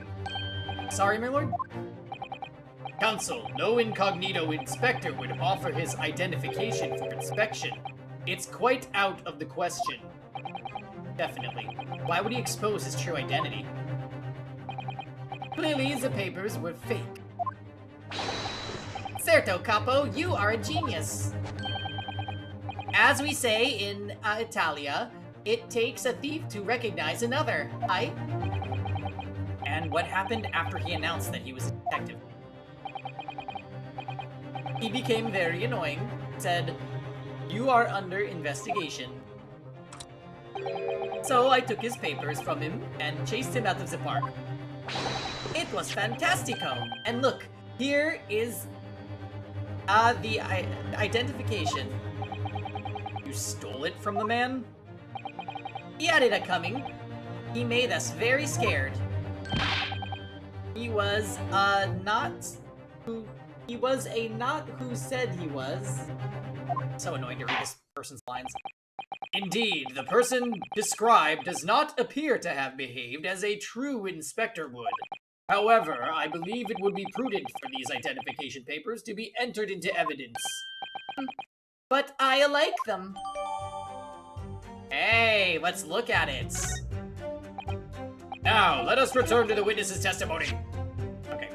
S1: Sorry, my lord? Counsel, no incognito inspector would offer his identification for inspection. It's quite out of the question. Definitely. Why would he expose his true identity? Clearly, the papers were fake. Certo, capo, you are a genius. As we say in Italia, it takes a thief to recognize another, And what happened after he announced that he was a detective? He became very annoying, said, "You are under investigation." So I took his papers from him and chased him out of the park. It was fantastico! And look, here is the identification. You stole it from the man? He had it a-coming. He made us very scared. He was not who said he was. So annoying to read this person's lines. Indeed, the person described does not appear to have behaved as a true inspector would. However, I believe it would be prudent for these identification papers to be entered into evidence. But I like them. Hey, let's look at it. Now, let us return to the witness's testimony. Okay.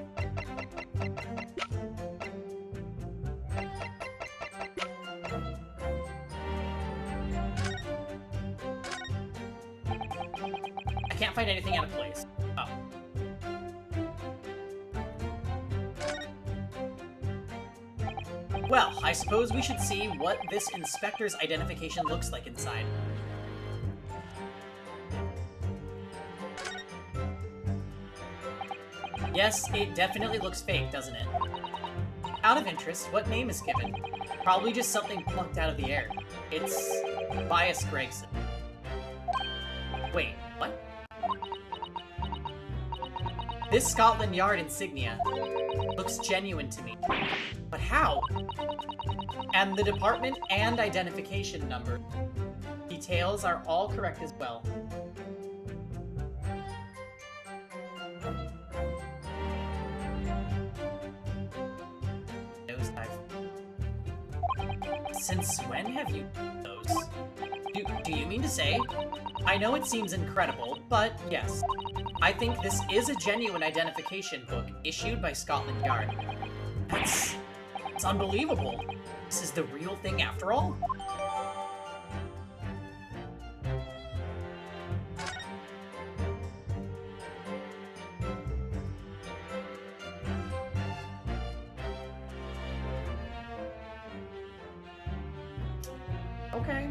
S1: I can't find anything out of place. Oh. Well, I suppose we should see what this inspector's identification looks like inside. Yes, it definitely looks fake, doesn't it? Out of interest, what name is given? Probably just something plucked out of the air. It's Bias Gregson. Wait, what? This Scotland Yard insignia looks genuine to me. But how? And the department and identification number. Details are all correct as well. Since when have you done those? Do you mean to say? I know it seems incredible, but yes. I think this is a genuine identification book issued by Scotland Yard. It's unbelievable. This is the real thing after all? Okay.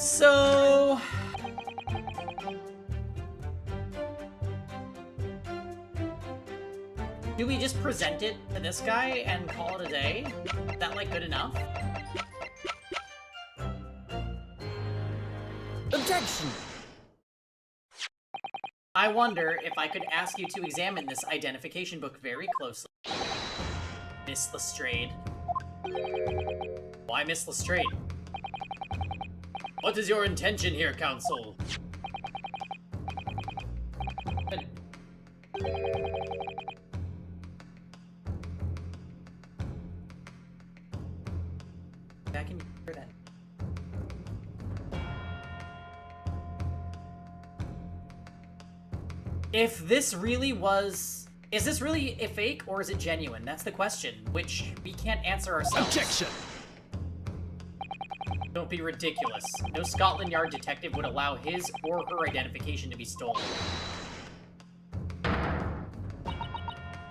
S1: So... do we just present it to this guy and call it a day? Is that, like, good enough?
S3: Objection!
S1: I wonder if I could ask you to examine this identification book very closely. Miss Lestrade. Why Miss Lestrade? What is your intention here, Counsel? Back in here then. If this really was... is this really a fake, or is it genuine? That's the question, which we can't answer ourselves.
S3: Objection!
S1: Don't be ridiculous. No Scotland Yard detective would allow his or her identification to be stolen.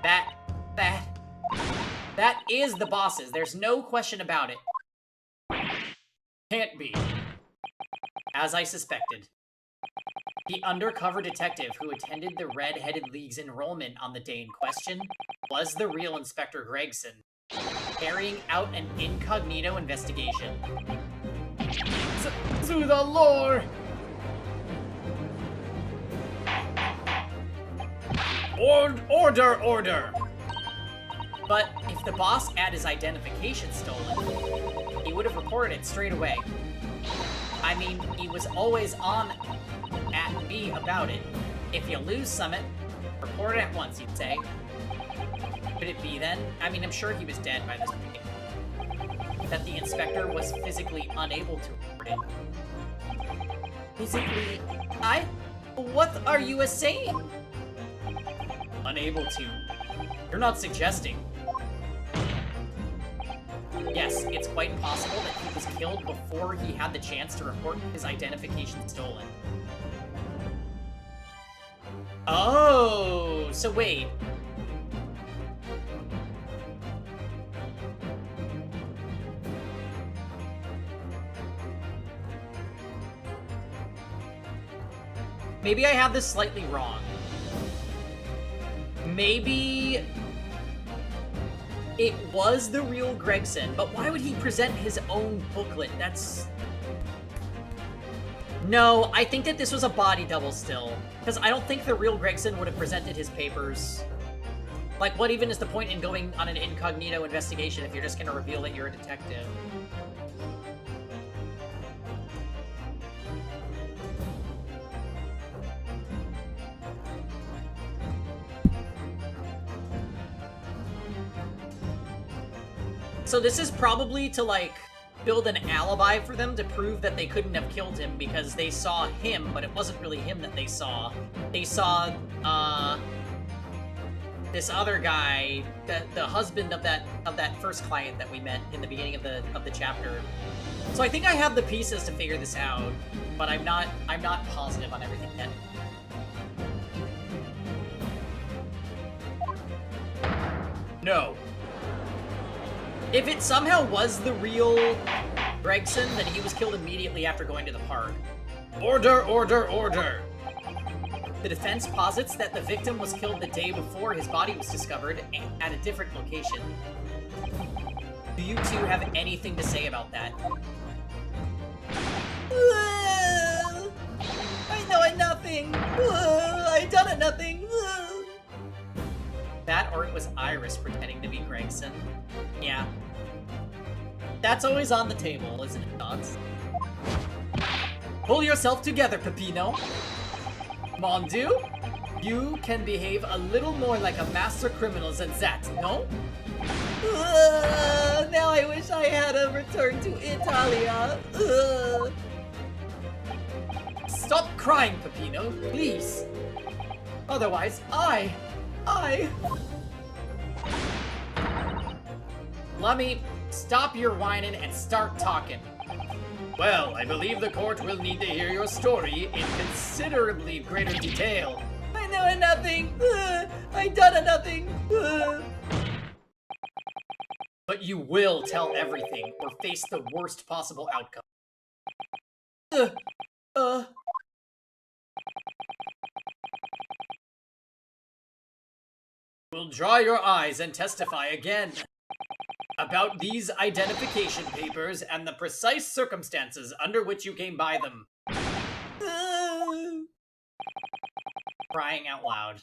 S1: That is the boss's. There's no question about it. Can't be. As I suspected. The undercover detective who attended the Red-Headed League's enrollment on the day in question was the real Inspector Gregson, carrying out an incognito investigation. To the lore! Order! But if the boss had his identification stolen, he would have reported it straight away. I mean, he was always on at me about it. If you lose summit, report it at once, he'd say. Could it be then? I mean, I'm sure he was dead by this point. That the inspector was physically unable to report it. Physically? What are you saying? Unable to. You're not suggesting. Yes, it's quite possible that he was killed before he had the chance to report his identification stolen. Oh, so wait. Maybe I have this slightly wrong. Maybe it was the real Gregson, but why would he present his own booklet? That's... No, I think that this was a body double still. Because I don't think the real Gregson would have presented his papers. Like, what even is the point in going on an incognito investigation if you're just gonna reveal that you're a detective? So this is probably to, like, build an alibi for them to prove that they couldn't have killed him because they saw him, but it wasn't really him that they saw. They saw, this other guy, the husband of that first client that we met in the beginning of the chapter. So I think I have the pieces to figure this out, but I'm not positive on everything yet. No. If it somehow was the real Gregson, then he was killed immediately after going to the park. Order! The defense posits that the victim was killed the day before his body was discovered at a different location. Do you two have anything to say about that? I know nothing! I done nothing! That, or it was Iris pretending to be Gregson. Yeah. That's always on the table, isn't it, dogs? Pull yourself together, Peppino. Mondu, you can behave a little more like a master criminal than that, no? Now I wish I had a return to Italia. Stop crying, Peppino, please. Otherwise, Lummy, stop your whining and start talking. Well, I believe the court will need to hear your story in considerably greater detail. I know nothing. I done nothing. But you will tell everything or face the worst possible outcome. Will dry your eyes and testify again about these identification papers and the precise circumstances under which you came by them. Crying out loud.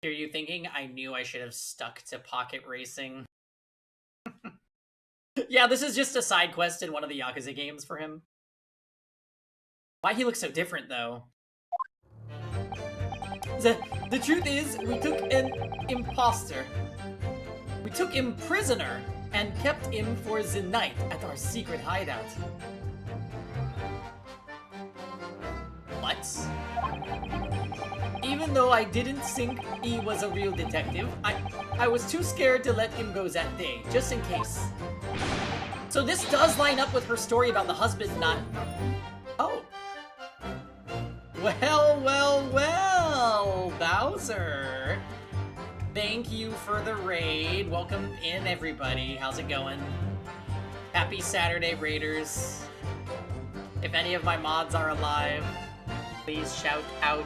S1: Are you thinking I knew I should have stuck to pocket racing? Yeah, this is just a side quest in one of the Yakuza games for him. Why he looks so different, though? The truth is, we took an imposter. We took him prisoner and kept him for the night at our secret hideout. What? Even though I didn't think he was a real detective, I was too scared to let him go that day, just in case. So this does line up with her story about the husband not... Oh. Well, Bowser. Thank you for the raid. Welcome in, everybody. How's it going? Happy Saturday, Raiders. If any of my mods are alive, please shout out.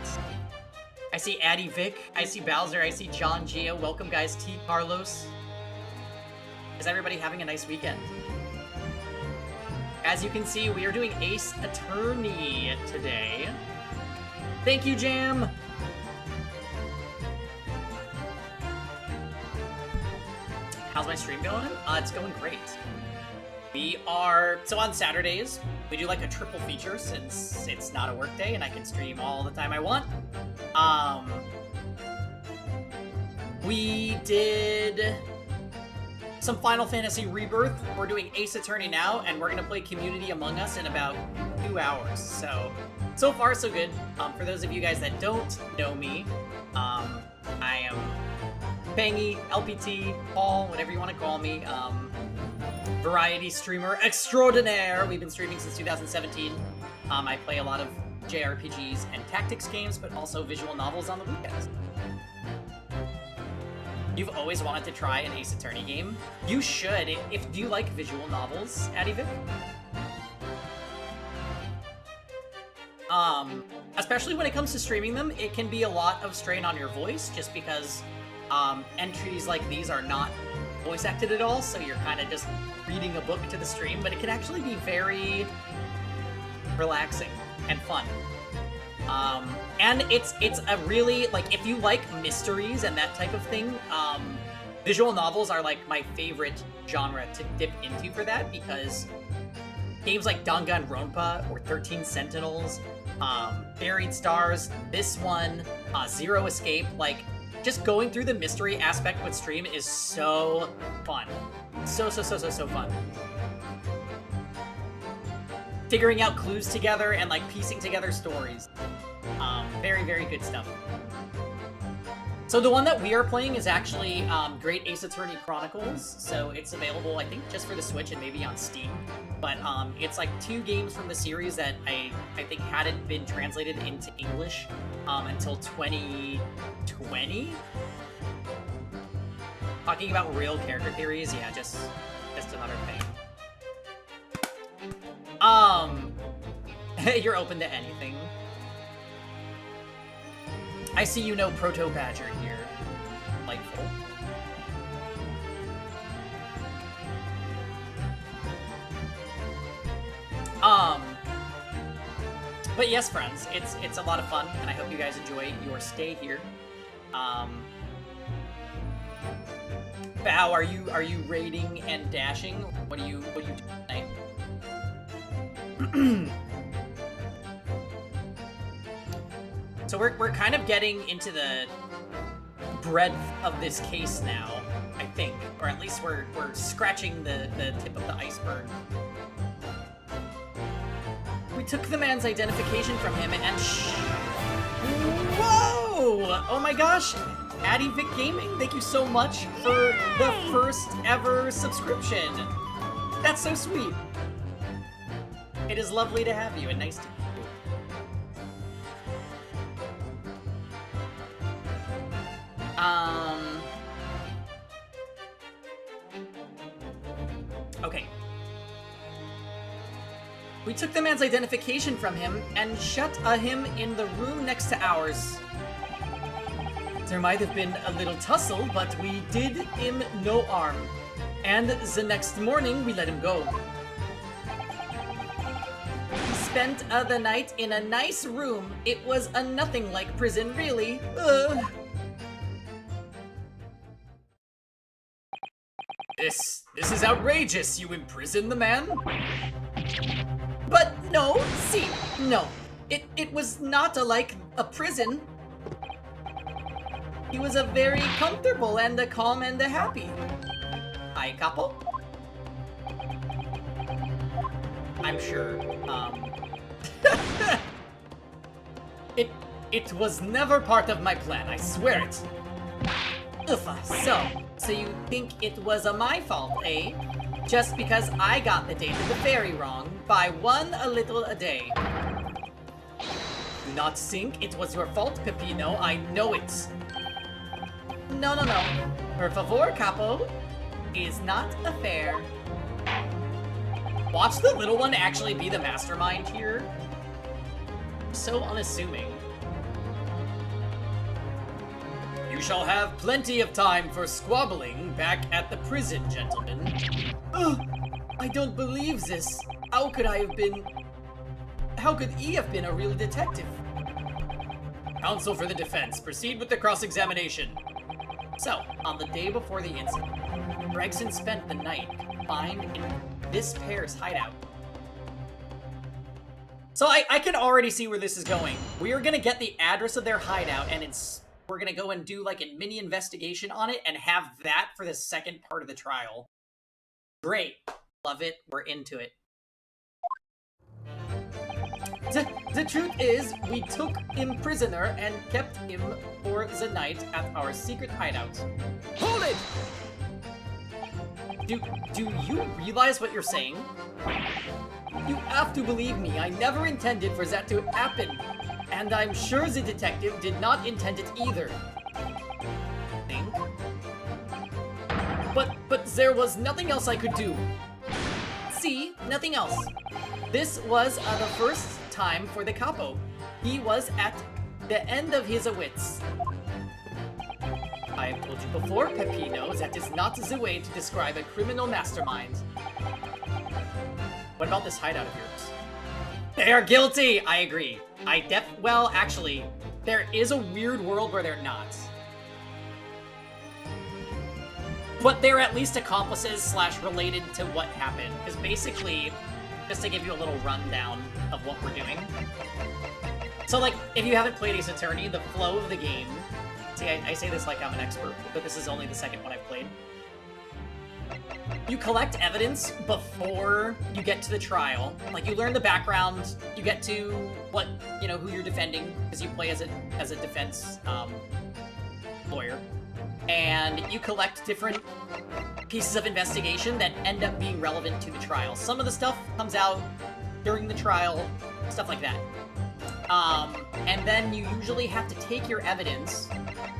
S1: I see Addy Vic, I see Bowser, I see John Gio. Welcome, guys. T. Carlos. Is everybody having a nice weekend? As you can see, we are doing Ace Attorney today. Thank you, Jam! How's my stream going? It's going great. So on Saturdays, we do like a triple feature since it's not a work day and I can stream all the time I want. We did some Final Fantasy Rebirth. We're doing Ace Attorney now, and we're gonna play Community Among Us in about 2 hours. So far so good. For those of you guys that don't know me, I am Bangy, LPT, Paul, whatever you want to call me. Variety streamer extraordinaire. We've been streaming since 2017. I play a lot of JRPGs and tactics games, but also visual novels on the weekends. You've always wanted to try an Ace Attorney game? You should. Do you like visual novels, Adivik? Especially when it comes to streaming them, it can be a lot of strain on your voice, just because entries like these are not voice acted at all, so you're kind of just reading a book to the stream, but it can actually be very relaxing and fun. And it's a really, like, if you like mysteries and that type of thing, visual novels are like my favorite genre to dip into for that, because games like Danganronpa or 13 Sentinels, Buried Stars, this one, Zero Escape, like, just going through the mystery aspect with stream is so fun. So fun. Figuring out clues together and, like, piecing together stories. Very good stuff. So the one that we are playing is actually Great Ace Attorney Chronicles, so it's available, I think, just for the Switch and maybe on Steam. But it's like 2 games from the series that I think hadn't been translated into English until 2020. Talking about real character theories, yeah, just another thing. You're open to anything. I see you know Proto Badger here. Delightful. But yes, friends, it's a lot of fun, and I hope you guys enjoy your stay here. Bow, are you raiding and dashing? What do you do tonight? So we're kind of getting into the breadth of this case now, I think, or at least we're scratching the tip of the iceberg. We took the man's identification from him and whoa! Oh my gosh! Addy Vic Gaming, thank you so much for the first ever subscription. That's so sweet. It is lovely to have you and nice to meet you. Okay. We took the man's identification from him and shut him in the room next to ours. There might have been a little tussle, but we did him no harm. And the next morning, we let him go. He spent the night in a nice room. It was a nothing like prison, really. This is outrageous. You imprison the man? But no, see, no. It was not like a prison. He was a very comfortable and a calm and a happy. Hi, couple. I'm sure, It was never part of my plan, I swear it. Uffa, so you think it was my fault, eh? Just because I got the date of the ferry wrong by a little a day. Do not think it was your fault, Peppino, I know it. No. Per favor, capo. Is not fair. Watch the little one actually be the mastermind here. So unassuming. You shall have plenty of time for squabbling back at the prison, gentlemen. Ugh, I don't believe this. How could he have been a real detective? Counsel for the defense, proceed with the cross-examination. So, on the day before the incident, Gregson spent the night confined in this pair's hideout. So I can already see where this is going. We are gonna get the address of their hideout, and we're gonna go and do like a mini investigation on it and have that for the second part of the trial. Great. Love it. We're into it. The truth is, we took him prisoner and kept him for the night at our secret hideout.
S3: Hold it!
S1: Do you realize what you're saying? You have to believe me, I never intended for that to happen. And I'm sure the detective did not intend it either. Think? But there was nothing else I could do. See? Nothing else. This was the first time for the capo. He was at the end of his wits. I have told you before, Peppino, that is not the way to describe a criminal mastermind. What about this hideout of yours? They are guilty! I agree. Well, actually, there is a weird world where they're not. But they're at least accomplices / related to what happened. Because basically, just to give you a little rundown of what we're doing. So, like, if you haven't played Ace Attorney, the flow of the game... See, I say this like I'm an expert, but this is only the second one I've played. You collect evidence before you get to the trial. Like, you learn the background, you get to who you're defending, because you play as a defense lawyer. And you collect different pieces of investigation that end up being relevant to the trial. Some of the stuff comes out during the trial, stuff like that. And then you usually have to take your evidence,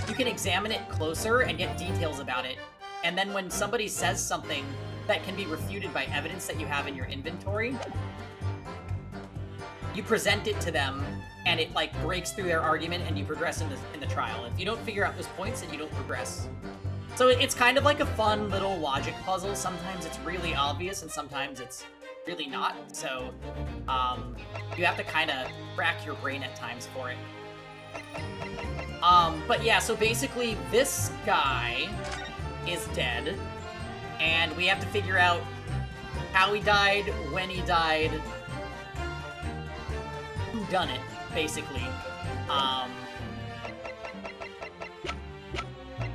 S1: you can examine it closer and get details about it. And then when somebody says something that can be refuted by evidence that you have in your inventory, you present it to them, and it, like, breaks through their argument, and you progress in the trial. If you don't figure out those points, then you don't progress. So it's kind of like a fun little logic puzzle. Sometimes it's really obvious, and sometimes it's really not. So, you have to kind of rack your brain at times for it. But yeah, so basically, this guy is dead, and we have to figure out how he died, when he died, who done it, basically.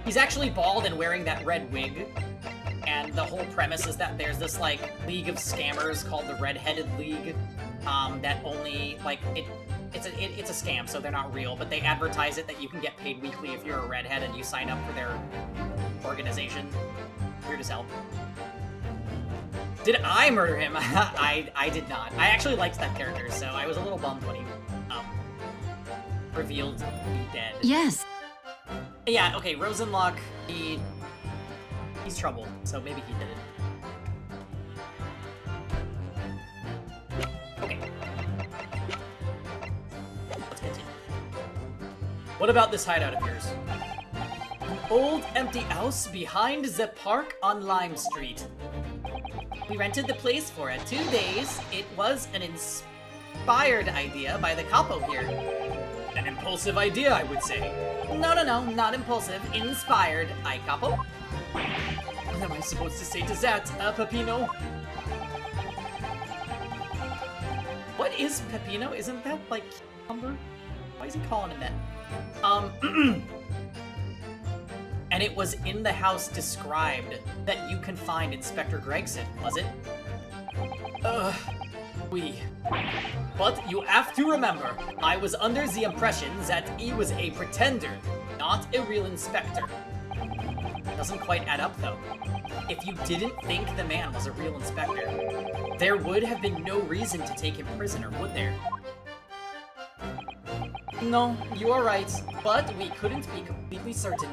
S1: He's actually bald and wearing that red wig, and the whole premise is that there's this, like, league of scammers called the Red-Headed League, that only, like, it's a scam, so they're not real, but they advertise it that you can get paid weekly if you're a redhead and you sign up for their organization. Weird as hell. Did I murder him? I did not. I actually liked that character, so I was a little bummed when he revealed to be dead.
S2: Yes.
S1: Yeah, okay, Rosenlock, he's trouble, so maybe he did it. Okay. Let's continue. What about this hideout of yours? Old empty house behind the park on Lime Street. We rented the place for 2 days. It was an inspired idea by the capo here. An impulsive idea, I would say. No, not impulsive. Inspired, I capo. What am I supposed to say to that, Peppino? What is Peppino? Isn't that, like, cucumber? Why is he calling him that? And it was in the house described that you can find Inspector Gregson, was it? But you have to remember, I was under the impression that he was a pretender, not a real inspector. Doesn't quite add up, though. If you didn't think the man was a real inspector, there would have been no reason to take him prisoner, would there? No, you are right, but we couldn't be completely certain.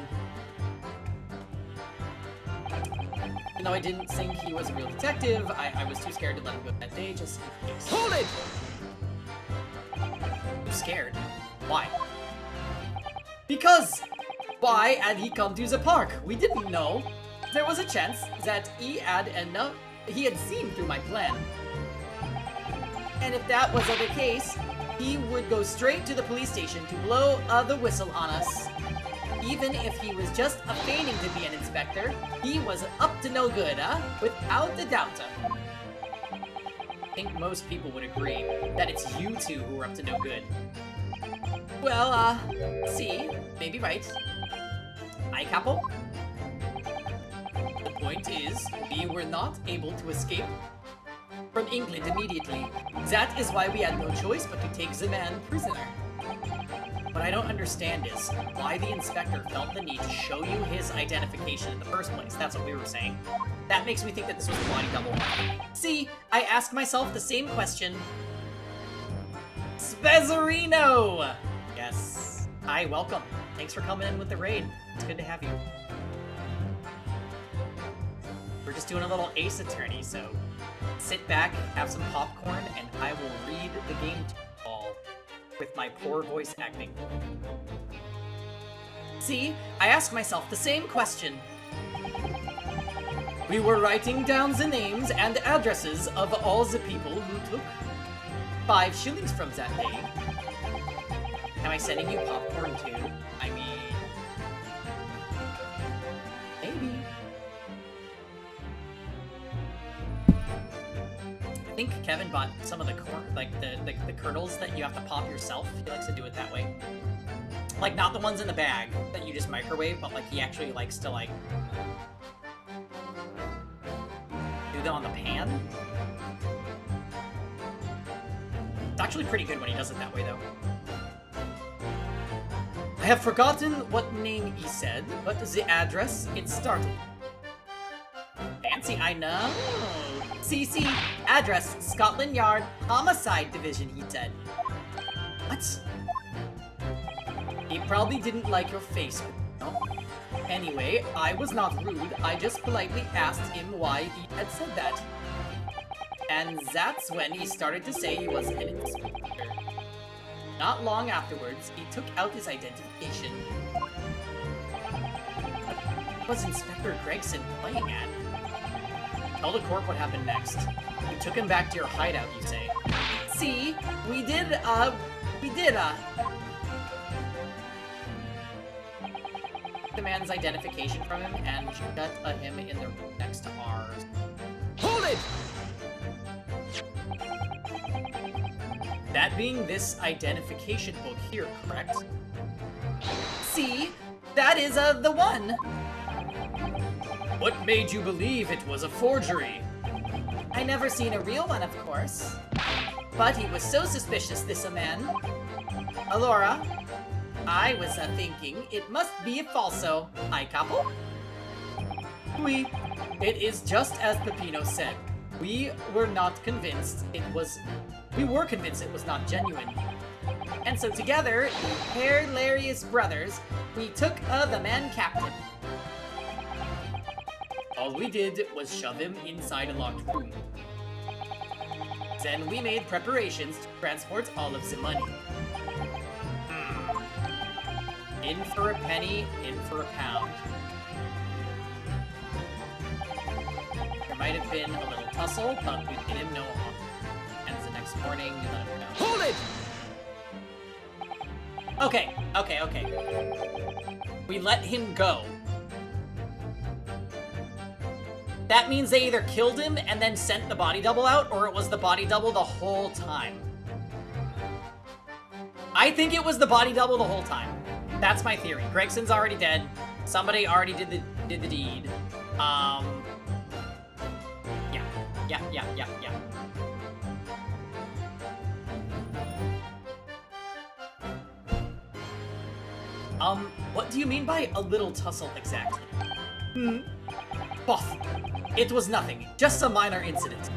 S1: Even though I didn't think he was a real detective, I was too scared to let him go that day, just in case. Hold it! Too scared? Why? Because! Why had he come to the park? We didn't know. There was a chance that he had seen through my plan. And if that was the case, he would go straight to the police station to blow the whistle on us. Even if he was just feigning to be an inspector, he was up to no good, without a doubt. I think most people would agree that it's you two who are up to no good. Well, see, maybe right. Aye, capo? The point is, we were not able to escape from England immediately. That is why we had no choice but to take the man prisoner. What I don't understand is why the inspector felt the need to show you his identification in the first place. That's what we were saying. That makes me think that this was a body double. See, I asked myself the same question. Spezzarino! Yes. Hi, welcome. Thanks for coming in with the raid. It's good to have you. We're just doing a little Ace Attorney, so sit back, have some popcorn, and I will read the game to you all with my poor voice acting. See, I asked myself the same question. We were writing down the names and addresses of all the people who took 5 shillings from that day. Am I sending you popcorn too? I mean, maybe. I think Kevin bought some of the the kernels that you have to pop yourself. He likes to do it that way. Like, not the ones in the bag that you just microwave, but like he actually likes to like do them on the pan. It's actually pretty good when he does it that way, though. I have forgotten what name he said, but the address it started. Fancy, I know. CC, address, Scotland Yard, Homicide Division, he said. What? He probably didn't like your face, no? Anyway, I was not rude, I just politely asked him why he had said that. And that's when he started to say he was an inspector. Not long afterwards, he took out his identification. What was Inspector Gregson playing at? Tell the court what happened next. You took him back to your hideout, you say. See, we did the man's identification from him and shut him in the room next to ours. Hold it! That being this identification book here, correct? See, that is the one. What made you believe it was a forgery? I never seen a real one, of course. But he was so suspicious, this man. Alora, I was thinking it must be a falso. I capo? Oui, it is just as Peppino said. We were convinced it was not genuine. And so together, the hilarious brothers, we took the man captain. All we did was shove him inside a locked room. Then we made preparations to transport all of the money. In for a penny, in for a pound. There might have been a little tussle, but we did him no harm. And the next morning, we let him go.
S3: Hold it!
S1: Okay. We let him go. That means they either killed him and then sent the body double out, or it was the body double the whole time. I think it was the body double the whole time. That's my theory. Gregson's already dead. Somebody already did the deed. Yeah. What do you mean by a little tussle exactly? Boff. It was nothing, just a minor incident.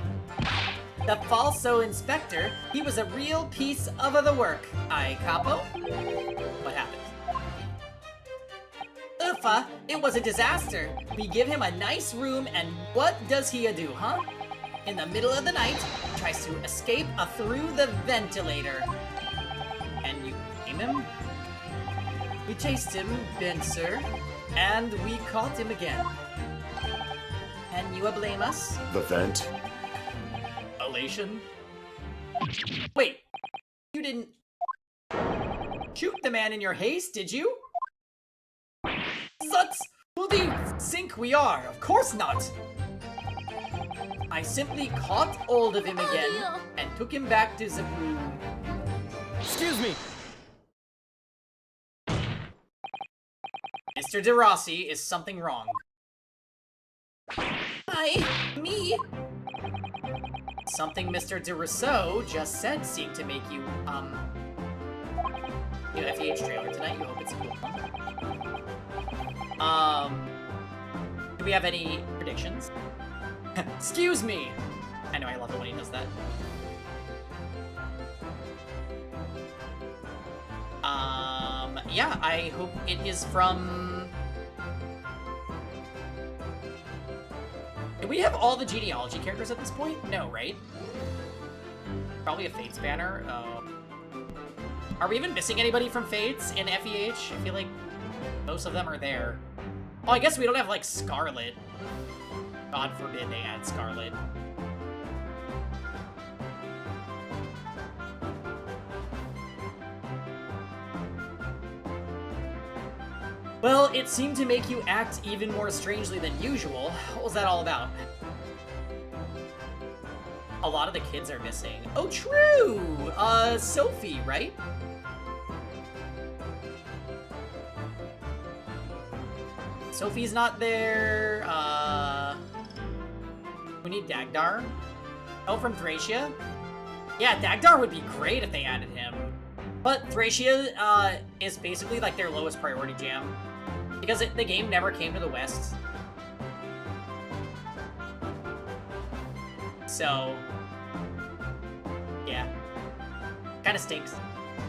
S1: The falso inspector, he was a real piece of the work. I capo? What happened? Uffa, it was a disaster. We give him a nice room, and what does he do, huh? In the middle of the night, he tries to escape through the ventilator. And you blame him? We chased him, Ben sir, and we caught him again. And you blame us?
S3: The vent?
S1: Elation? Wait, you didn't shoot the man in your haste, did you? Such who do you think we are? Of course not! I simply caught hold of him again and took him back to the room.
S3: Excuse me!
S1: Mr. De Rossi, is something wrong? Me? Something Mr. De Rousseau just said seemed to make you, FEH trailer tonight. You hope it's a cool one. Do we have any predictions? Excuse me! I know, I love it when he does that. Yeah, I hope it is from... Do we have all the genealogy characters at this point? No, right? Probably a Fates banner. Are we even missing anybody from Fates in FEH? I feel like most of them are there. Oh, I guess we don't have, like, Scarlet. God forbid they add Scarlet. Well, it seemed to make you act even more strangely than usual. What was that all about? A lot of the kids are missing. Oh, true! Sophie, right? Sophie's not there. We need Dagdar. Oh, from Thracia? Yeah, Dagdar would be great if they added him. But Thracia, is basically like their lowest priority jam. Because the game never came to the West. So, yeah. Kinda stinks.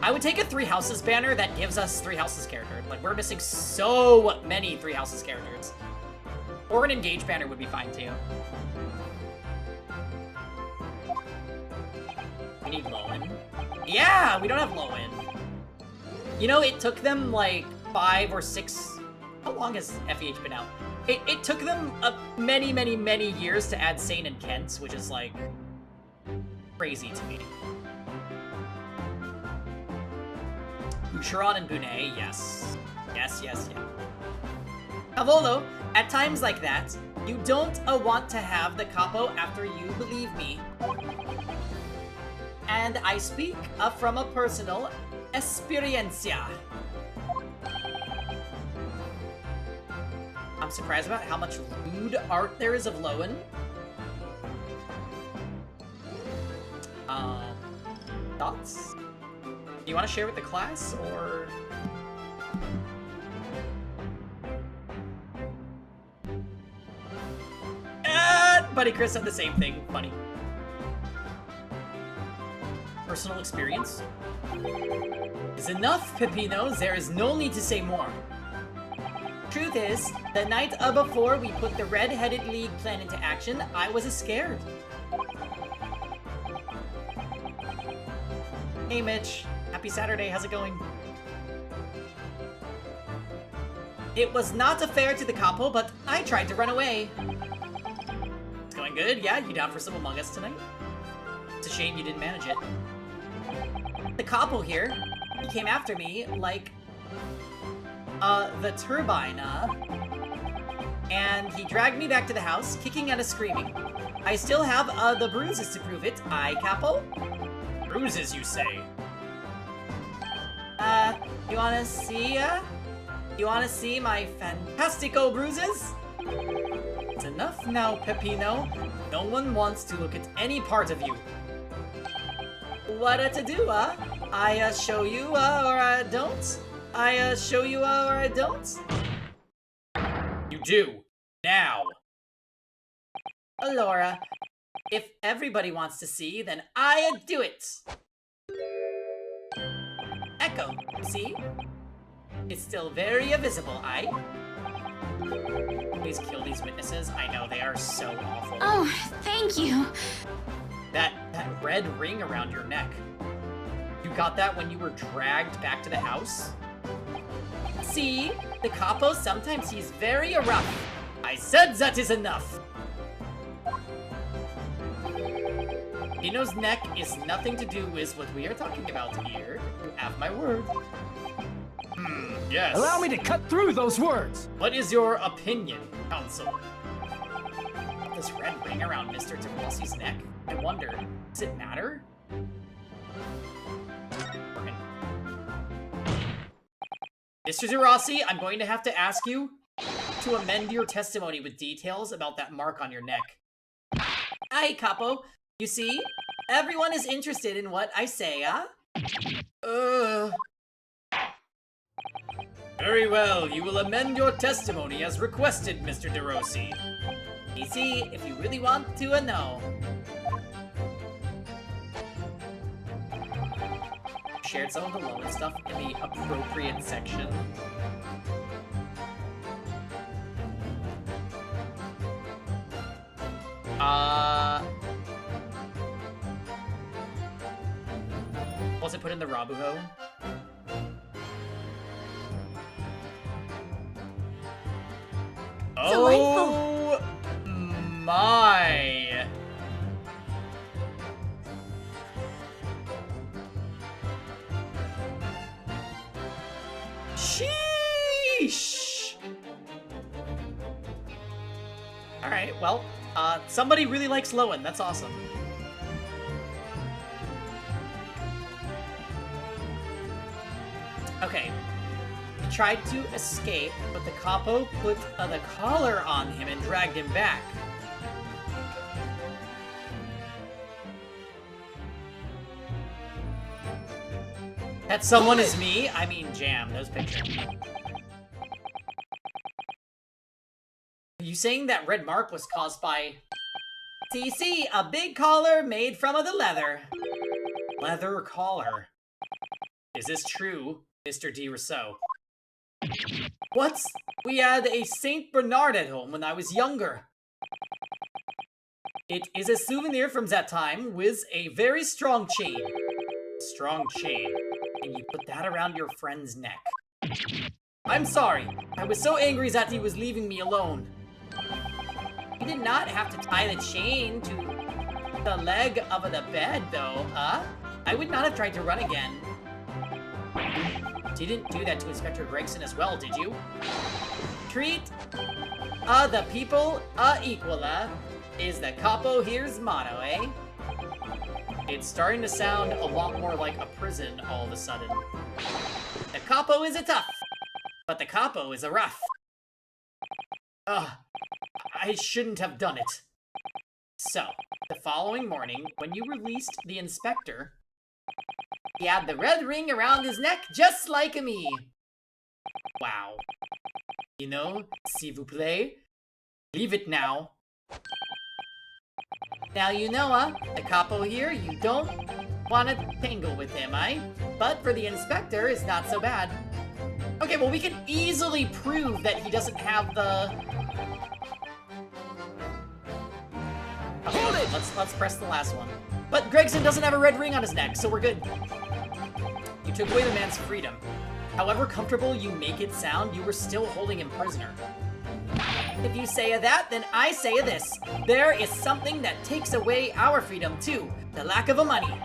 S1: I would take a Three Houses banner that gives us Three Houses characters. Like, we're missing so many Three Houses characters. Or an Engage banner would be fine, too. We need Lowen. Yeah, we don't have Lowen. You know, it took them, like, 5 or 6... How long has FEH been out? It took them many, many, many years to add Sane and Kent, which is, like, crazy to me. Boucheron and Bunet, yes. Yes. Cavolo, at times like that, you don't want to have the capo after you believe me. And I speak from a personal experiencia. I'm surprised about how much lewd art there is of Lowen. Thoughts? Do you want to share with the class, or... Buddy Chris said the same thing. Funny. Personal experience? Is enough, Pepinos. There is no need to say more. Truth is, the night before we put the Red-Headed League plan into action, I was scared. Hey, Mitch. Happy Saturday. How's it going? It was not fair to the capo, but I tried to run away. It's going good. Yeah, you down for some Among Us tonight? It's a shame you didn't manage it. The capo here, he came after me like, the turbine, and he dragged me back to the house, kicking and screaming. I still have, the bruises to prove it. Aye, capo? Bruises, you say? You wanna see, You wanna see my fantastico bruises? It's enough now, Peppino. No one wants to look at any part of you. What to do, I show you, or I don't? I show you, or I don't? You do. Now. Laura, if everybody wants to see, then I do it. Echo, see? It's still very visible, Please kill these witnesses. I know, they are so awful.
S2: Oh, thank you.
S1: That red ring around your neck. You got that when you were dragged back to the house? See? The capo sometimes he's very rough. I said that is enough. Dino's neck is nothing to do with what we are talking about here. You have my word. Yes.
S3: Allow me to cut through those words!
S1: What is your opinion, counsel? This red ring around Mr. DeRossi's neck? I wonder, does it matter? Mr. DeRossi, I'm going to have to ask you to amend your testimony with details about that mark on your neck. Aye, capo. You see, everyone is interested in what I say, Very well, you will amend your testimony as requested, Mr. DeRossi. Easy, if you really want to know. Shared some of the loan stuff in the appropriate section. Was it put in the Rabuho? Oh my! Sheesh! Alright, well, somebody really likes Lowen, that's awesome. Okay. He tried to escape, but the capo put the collar on him and dragged him back. That someone is me? I mean, Jam, those pictures. Are you saying that red mark was caused by... TC, a big collar made from the leather. Leather collar. Is this true, Mr. D. Rousseau? What? We had a Saint Bernard at home when I was younger. It is a souvenir from that time with a very strong chain. Strong chain. And you put that around your friend's neck. I'm sorry. I was so angry that he was leaving me alone. You did not have to tie the chain to the leg of the bed, though, I would not have tried to run again. Didn't do that to Inspector Gregson as well, did you? Treat the people equal, is the capo here's motto, eh? It's starting to sound a lot more like a prison all of a sudden. The capo is a tough, but the capo is a rough. I shouldn't have done it. So, the following morning, when you released the inspector, He had the red ring around his neck just like me. Wow. You know, s'il vous plaît, leave it now. Now you know, the capo here, you don't want to tangle with him, But for the inspector, it's not so bad. Okay, well, we can easily prove that he doesn't have the... Okay, let's press the last one. But Gregson doesn't have a red ring on his neck, so we're good. You took away the man's freedom. However comfortable you make it sound, you were still holding him prisoner. If you say that, then I say this. There is something that takes away our freedom too. The lack of money.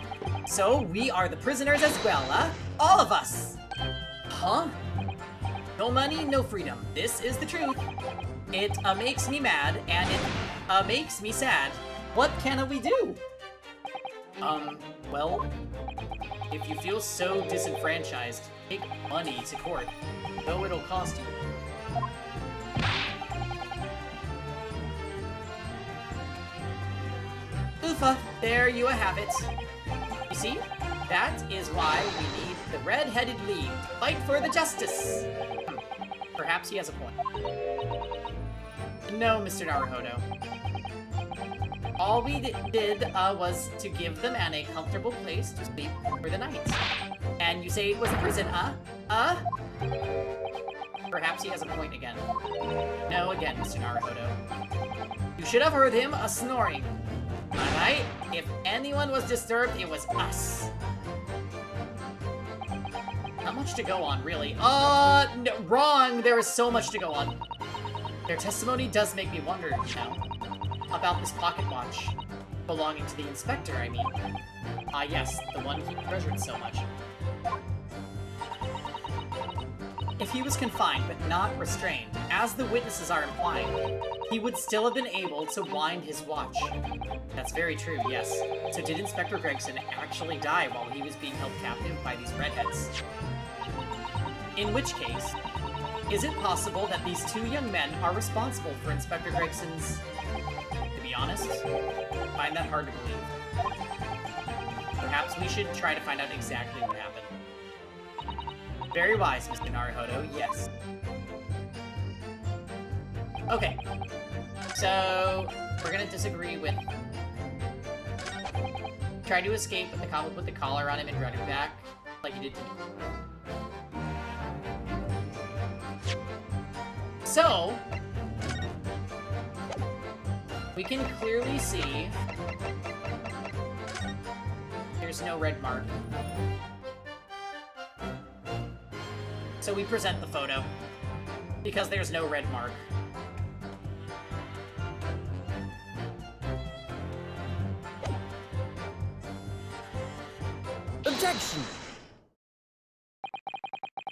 S1: So we are the prisoners as well, All of us. Huh? No money, no freedom. This is the truth. It makes me mad, and it makes me sad. What can we do? Well, if you feel so disenfranchised, take money to court, though it'll cost you. Oofa, there you have it. You see, that is why we need the Red-Headed League to fight for the justice. Perhaps he has a point. No, Mr. Naruhodo. All we did was to give the man a comfortable place to sleep for the night. And you say it was a prison, Perhaps he has a point again. No, again, Mr. Naruhodo. You should have heard him snoring. Alright? If anyone was disturbed, it was us. Not much to go on, really. No, wrong! There is so much to go on. Their testimony does make me wonder, about this pocket watch. Belonging to the inspector, I mean. Yes, the one he treasured so much. If he was confined, but not restrained, as the witnesses are implying, he would still have been able to wind his watch. That's very true, yes. So did Inspector Gregson actually die while he was being held captive by these redheads? In which case, is it possible that these two young men are responsible for Inspector Gregson's... To be honest, I find that hard to believe. Perhaps we should try to find out exactly what happened. Very wise, Mr. Naruhodo, yes. Okay. So, we're gonna disagree with... Try to escape, but the cop will put the collar on him and run him back, like he did to me. So... we can clearly see... there's no red mark. So we present the photo, because there's no red mark.
S3: Objection!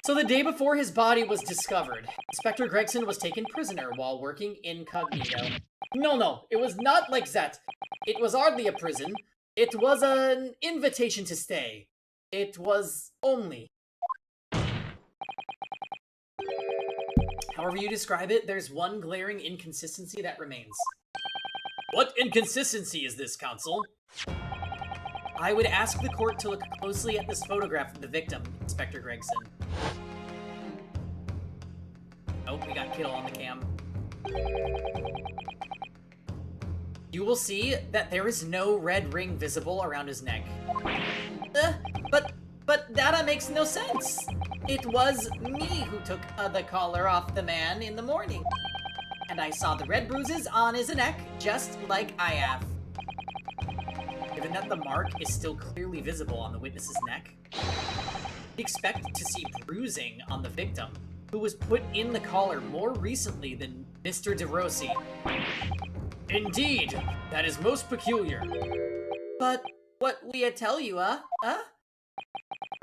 S1: So the day before his body was discovered, Inspector Gregson was taken prisoner while working incognito. No, it was not like that. It was hardly a prison. It was an invitation to stay. It was only... However you describe it, there's one glaring inconsistency that remains. What inconsistency is this, counsel? I would ask the court to look closely at this photograph of the victim, Inspector Gregson. Oh, we got Kittle on the cam. You will see that there is no red ring visible around his neck. But that makes no sense. It was me who took the collar off the man in the morning. And I saw the red bruises on his neck, just like I have. Given that the mark is still clearly visible on the witness's neck, we expect to see bruising on the victim, who was put in the collar more recently than Mr. DeRossi. Indeed, that is most peculiar. But what we tell you,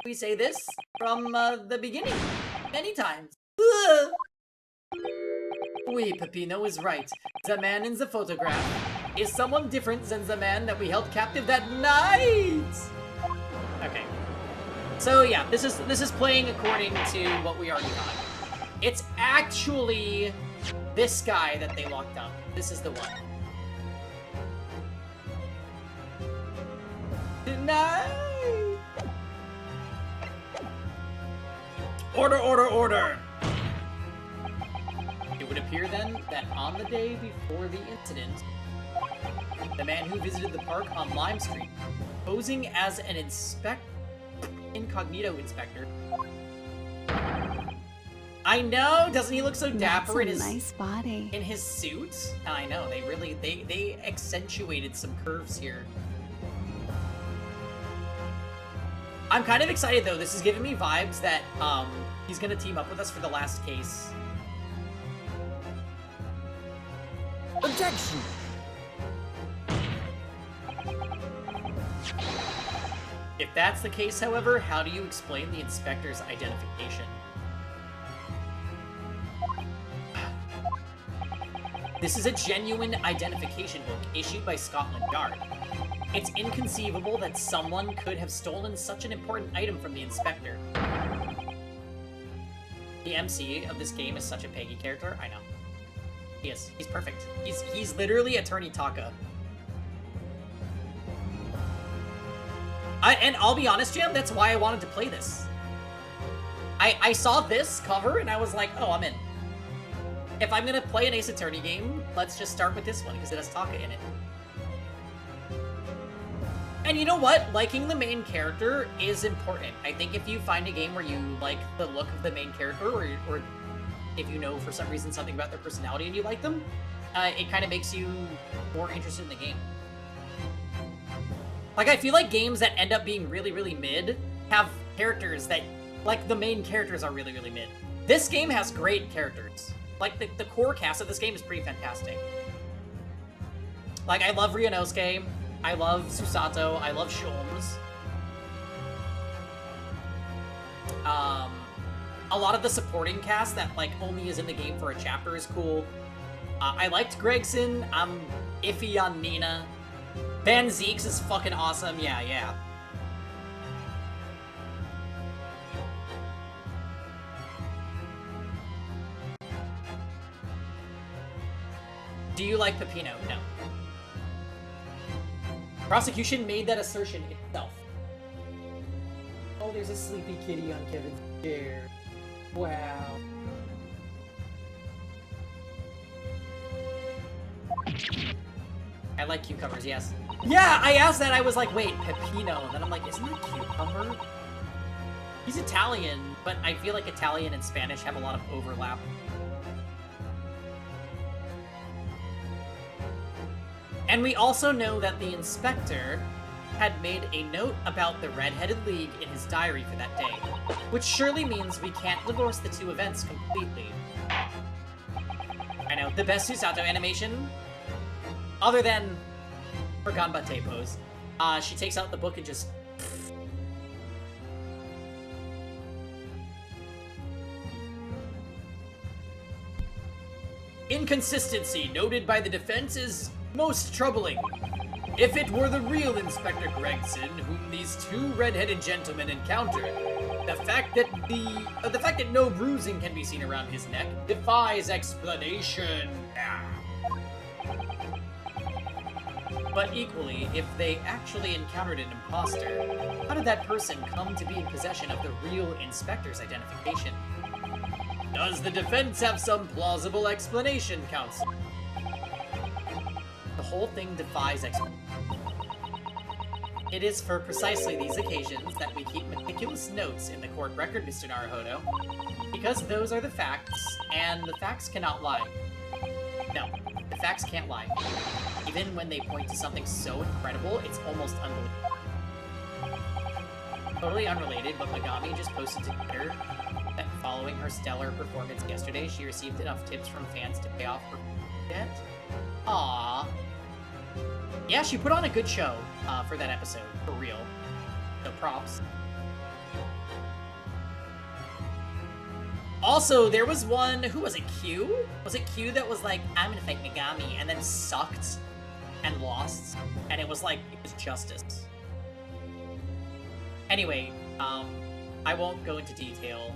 S1: We say this from the beginning, many times. Oui, Peppino is right. The man in the photograph is someone different than the man that we held captive that night! Okay. So yeah, this is playing according to what we already got. It's actually this guy that they locked up. This is the one. Tonight! Order, order, order! It would appear then that on the day before the incident, the man who visited the park on Lime Street, posing as an incognito inspector. I know, doesn't he look so dapper in his
S2: nice body.
S1: In his suit? And I know, they accentuated some curves here. I'm kind of excited though. This is giving me vibes that he's gonna team up with us for the last case.
S3: Objection!
S1: If that's the case, however, how do you explain the inspector's identification? This is a genuine identification book issued by Scotland Yard. It's inconceivable that someone could have stolen such an important item from the inspector. The MC of this game is such a Peggy character. I know. He is. He's perfect. He's literally Attorney Taka. And I'll be honest, Jam, that's why I wanted to play this. I saw this cover and I was like, oh, I'm in. If I'm gonna play an Ace Attorney game, let's just start with this one because it has Taka in it. And you know what? Liking the main character is important. I think if you find a game where you like the look of the main character, or if you know for some reason something about their personality and you like them, it kind of makes you more interested in the game. Like, I feel like games that end up being really, really mid have characters that, like, the main characters are really, really mid. This game has great characters. Like, the core cast of this game is pretty fantastic. Like, I love Ryunosuke. I love Susato. I love Sholmes. A lot of the supporting cast that, like, only is in the game for a chapter is cool. I liked Gregson. I'm iffy on Nina. Van Zeeks is fucking awesome. Yeah. Do you like Peppino? No. Prosecution made that assertion itself. Oh, there's a sleepy kitty on Kevin's chair. Wow. I like cucumbers, yes. Yeah, I asked that, I was like, wait, Peppino. And then I'm like, isn't that cucumber? He's Italian, but I feel like Italian and Spanish have a lot of overlap. And we also know that the inspector had made a note about the Red-Headed League in his diary for that day, which surely means we can't divorce the two events completely. I know, the best Susato animation, other than her Ganbate pose, she takes out the book and just... Inconsistency noted by the defense is most troubling. If it were the real Inspector Gregson whom these two red-headed gentlemen encountered, the fact that no bruising can be seen around his neck defies explanation. But equally, if they actually encountered an imposter, how did that person come to be in possession of the real Inspector's identification? Does the defense have some plausible explanation, counsel? The whole thing defies explanation. It is for precisely these occasions that we keep meticulous notes in the court record, Mr. Naruhodo, because those are the facts, and the facts cannot lie. No, the facts can't lie. Even when they point to something so incredible, it's almost unbelievable. Totally unrelated, but Megami just posted to Twitter that following her stellar performance yesterday, she received enough tips from fans to pay off her debt. Aww. Yeah, she put on a good show for that episode, for real. So props. Also, there was one, who was it, Q? Was it Q that was like, I'm gonna fight Megami, and then sucked and lost? And it was like, it was justice. Anyway, I won't go into detail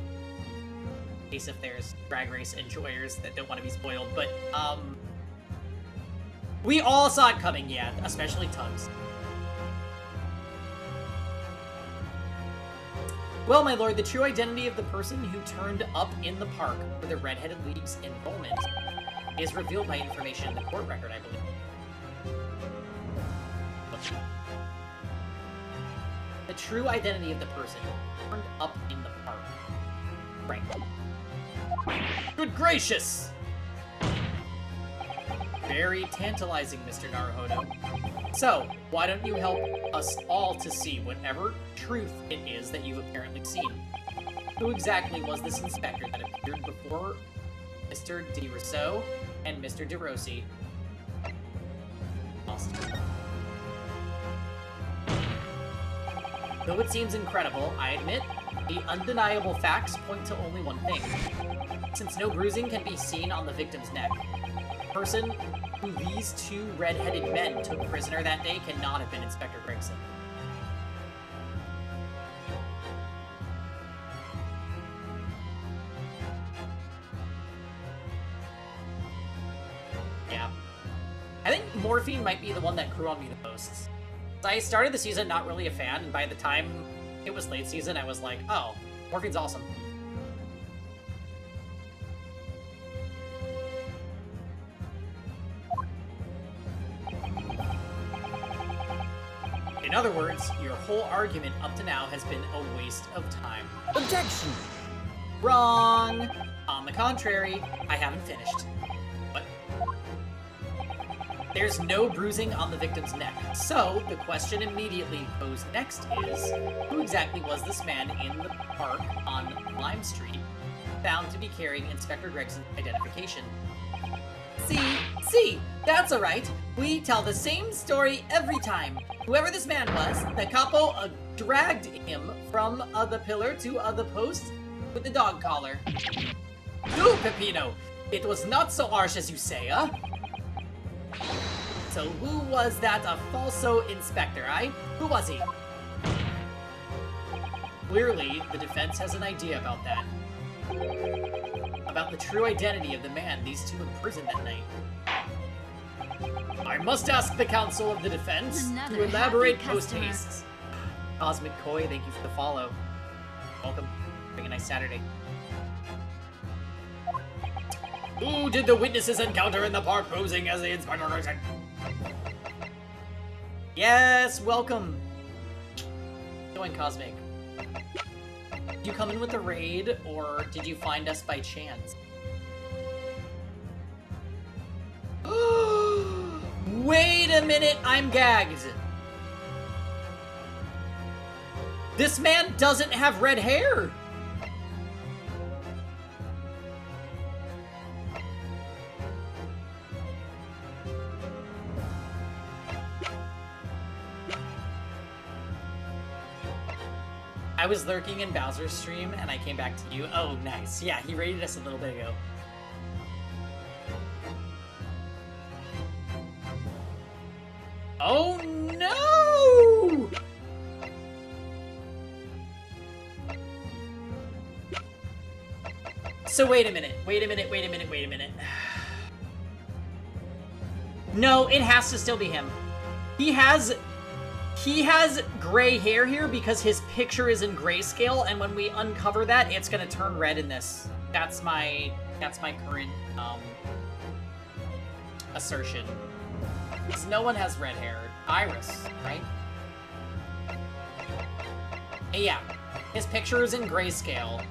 S1: in case if there's Drag Race enjoyers that don't want to be spoiled, but, we all saw it coming, yeah, especially Tugs. Well, my lord, the true identity of the person who turned up in the park for the Red-Headed League's enrollment is revealed by information in the court record, I believe. The true identity of the person who turned up in the park. Right. Good gracious! Very tantalizing, Mr. Naruhodo. So, why don't you help us all to see whatever truth it is that you've apparently seen? Who exactly was this inspector that appeared before Mr. De Rousseau and Mr. De Rossi? Lost. Though it seems incredible, I admit, the undeniable facts point to only one thing. Since no bruising can be seen on the victim's neck, the person who these two red-headed men took prisoner that day cannot have been Inspector Gregson. Yeah. I think Morphine might be the one that grew on me the most. I started the season not really a fan, and by the time it was late season, I was like, oh, Morphine's awesome. In other words, your whole argument up to now has been a waste of time.
S3: Objection!
S1: Wrong! On the contrary, I haven't finished. What? There's no bruising on the victim's neck. So, the question immediately posed next is, who exactly was this man in the park on Lime Street found to be carrying Inspector Gregson's identification? See, that's alright. We tell the same story every time. Whoever this man was, the capo dragged him from the pillar to the post with the dog collar. No, Peppino! It was not so harsh as you say, huh? So who was that falso inspector, eh? Who was he? Clearly, the defense has an idea about that. About the true identity of the man these two imprisoned that night. I must ask the counsel of the defense to elaborate post-haste. Cosmic Koi, thank you for the follow. Welcome. Having a nice Saturday. Who did the witnesses encounter in the park posing as the Inspector Gregson? Yes, welcome. Join Cosmic. Did you come in with a raid, or did you find us by chance? Wait a minute, I'm gagged. This man doesn't have red hair. I was lurking in Bowser's stream, and I came back to you. Oh, nice. Yeah, he raided us a little bit ago. Oh, no! So wait a minute. No, it has to still be him. He has gray hair here because his picture is in grayscale, and when we uncover that, it's gonna turn red in this. That's my current assertion. Because no one has red hair. Iris, right? And yeah, his picture is in grayscale.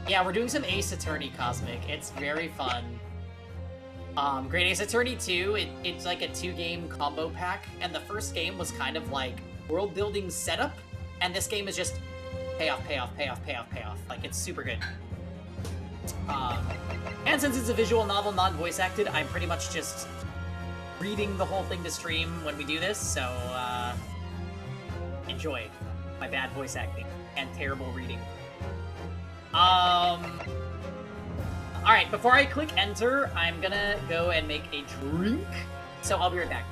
S1: Yeah, we're doing some Ace Attorney Cosmic. It's very fun. Great Ace Attorney 2, it's like a 2-game combo pack, and the first game was kind of like world-building setup, and this game is just payoff. Like, it's super good. And since it's a visual novel, not voice acted, I'm pretty much just reading the whole thing to stream when we do this, so, enjoy my bad voice acting and terrible reading. Alright, before I click enter, I'm gonna go and make a drink, so I'll be right back.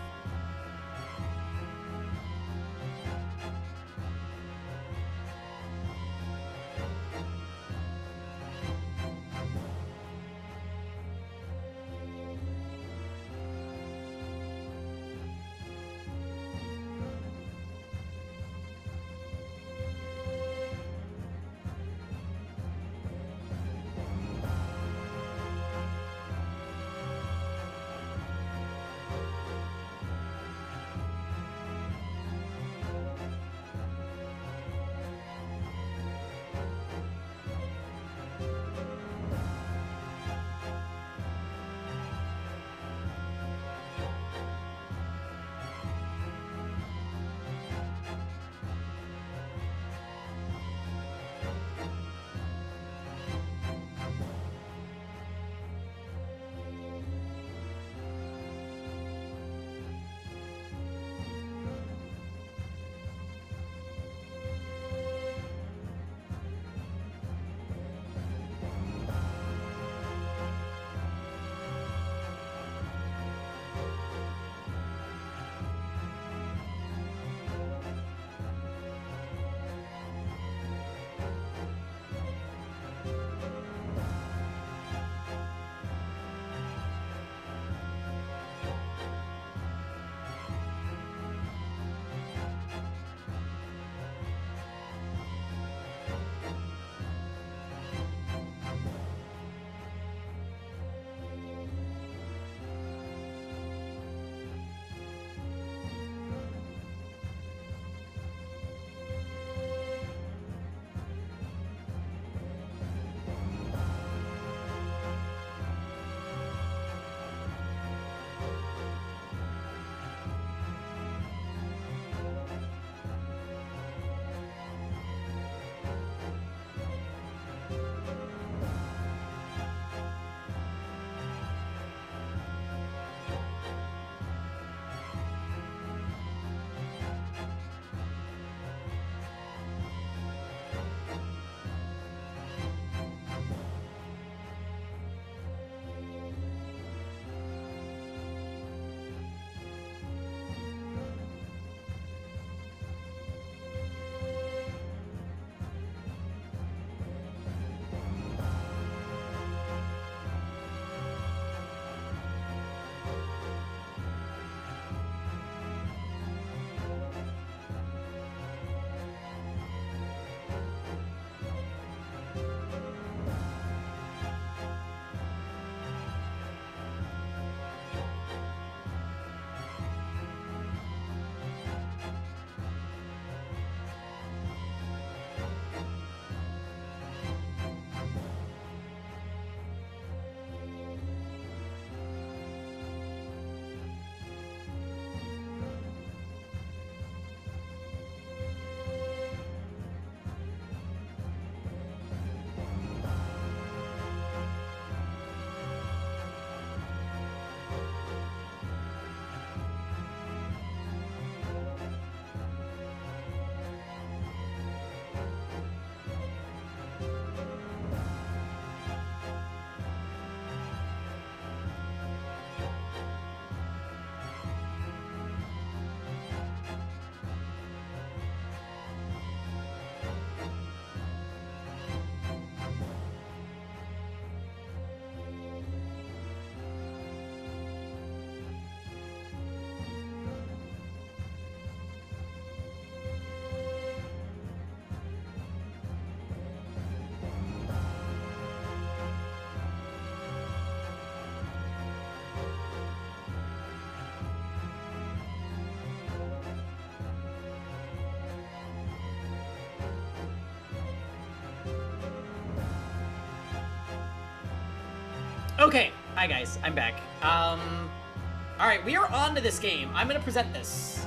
S1: Okay, hi guys, I'm back. Alright, we are on to this game. I'm gonna present this.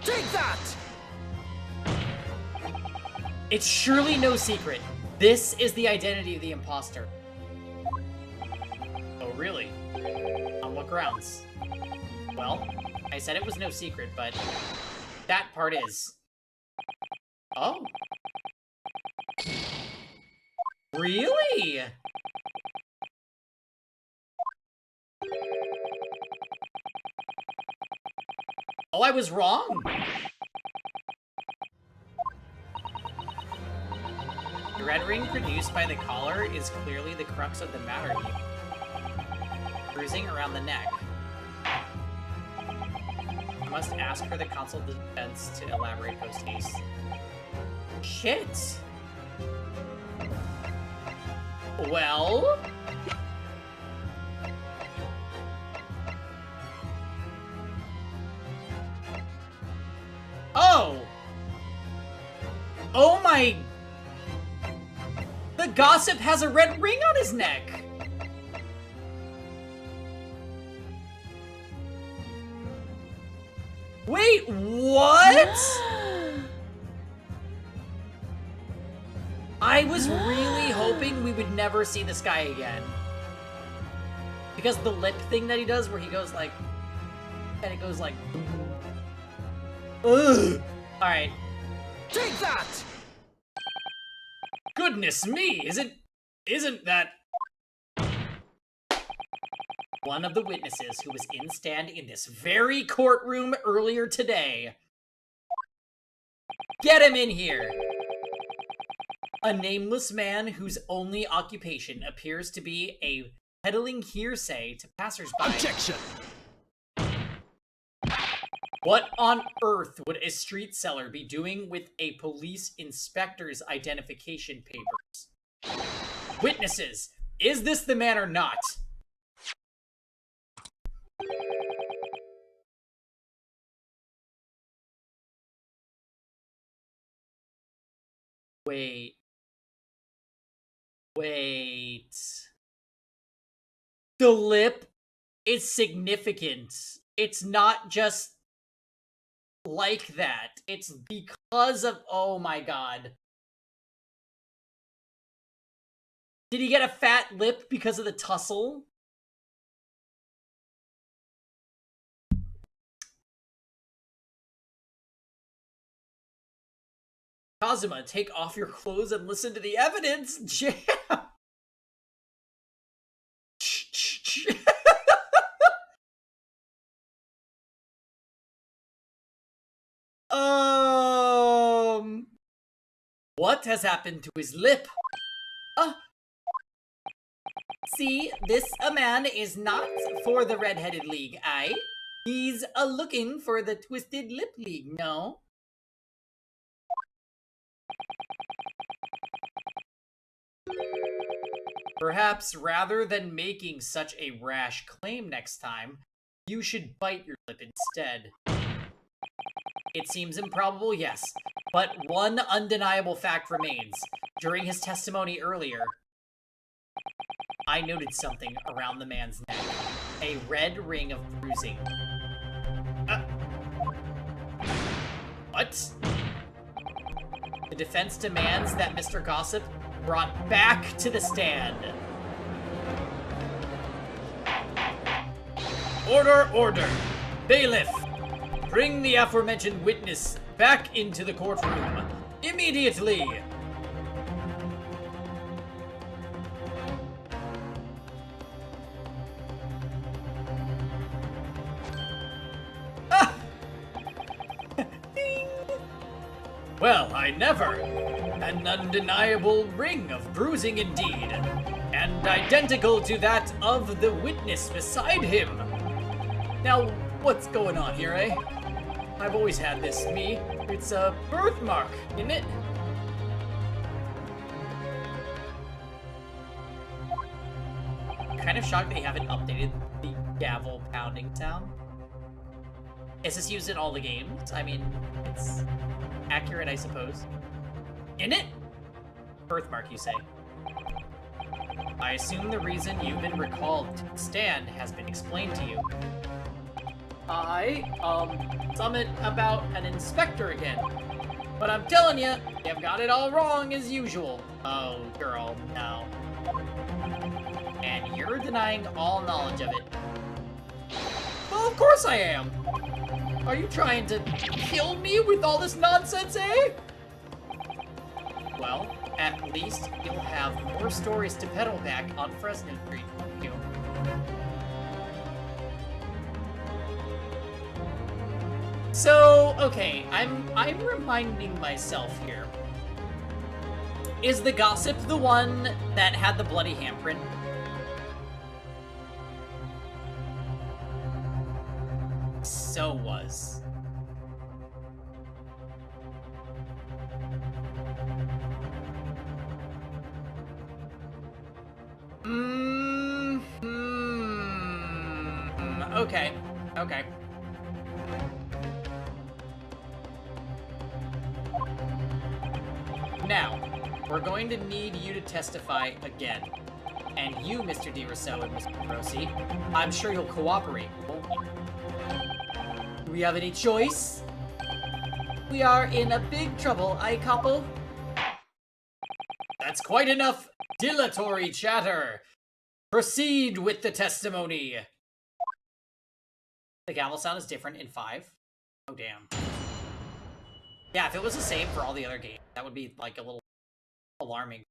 S3: Take that!
S1: It's surely no secret. This is the identity of the imposter. Oh, really? On what grounds? Well, I said it was no secret, but that part is. Oh. Really? Oh, I was wrong. The red ring produced by the collar is clearly the crux of the matter here. Bruising around the neck. I must ask for the counsel of defense to elaborate post haste. Shit. Well? Oh! Oh my... The gossip has a red ring on his neck! Wait, what? I was really hoping we would never see this guy again. Because the lip thing that he does where he goes like... And it goes like... Ugh! Alright.
S3: Take that!
S1: Goodness me, isn't that... One of the witnesses who was in stand in this very courtroom earlier today. Get him in here! A nameless man whose only occupation appears to be a peddling hearsay to passersby.
S3: Objection!
S1: What on earth would a street seller be doing with a police inspector's identification papers? Witnesses, is this the man or not? Wait. The lip is significant. It's not just like that. It's because of... Oh my god. Did he get a fat lip because of the tussle? Kazuma, take off your clothes and listen to the evidence. Jam. What has happened to his lip? See, this a man is not for the Red-Headed League, aye? He's looking for the Twisted Lip League, no? Perhaps rather than making such a rash claim next time, you should bite your lip instead. It seems improbable, yes, but one undeniable fact remains. During his testimony earlier, I noted something around the man's neck. A red ring of bruising. What? The defense demands that Mr. Gossip brought back to the stand. Order, order! Bailiff! Bring the aforementioned witness back into the courtroom. Immediately! Well, I never. An undeniable ring of bruising indeed. And identical to that of the witness beside him. Now, what's going on here, eh? I've always had this, me. It's a birthmark, isn't it? Kind of shocked they haven't updated the gavel pounding sound. Is this used in all the games? I mean, it's accurate, I suppose. In it? Birthmark, you say? I assume the reason you've been recalled to the stand has been explained to you. Something about an inspector again. But I'm telling you, you've got it all wrong as usual. Oh, girl, no. And you're denying all knowledge of it. Well, of course I am. Are you trying to kill me with all this nonsense, eh? Well, at least you'll have more stories to peddle back on Fresno Street. You. So, okay, I'm reminding myself here. Is the gossip the one that had the bloody handprint? So was. Okay. Okay. Now, we're going to need you to testify again. And you, Mr. DeRousseau and Mr. Rossi, I'm sure you'll cooperate, won't you? Do we have any choice? We are in a big trouble, aye, couple? That's quite enough dilatory chatter. Proceed with the testimony. The gavel sound is different in 5. Oh, damn. Yeah, if it was the same for all the other games, that would be, like, a little alarming.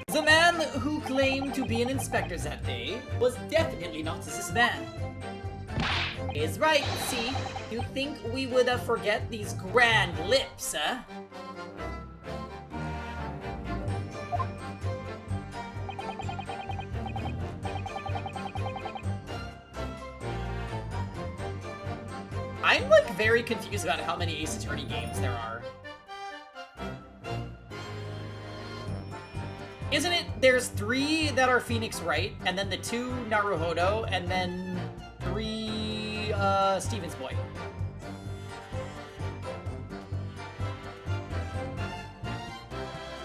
S1: The man who claimed to be an inspector that day was definitely not this man. Is right, see? You think we would forget these grand lips, huh? I'm, like, very confused about how many Ace Attorney games there are. Isn't it, there's 3 that are Phoenix Wright, and then the 2 Naruhodo, and then 3, Stevens Boy.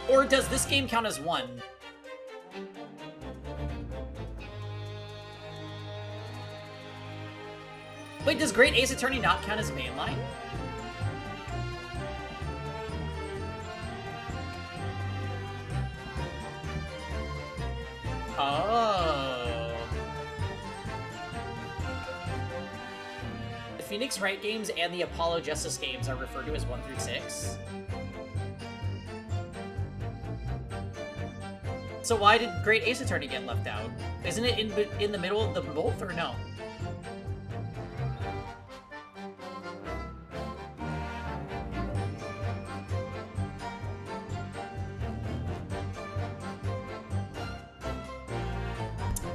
S1: Or does this game count as 1? Wait, does Great Ace Attorney not count as mainline? Oh. The Phoenix Wright games and the Apollo Justice games are referred to as 1 through 6. So why did Great Ace Attorney get left out? Isn't it in the middle of them both, or no?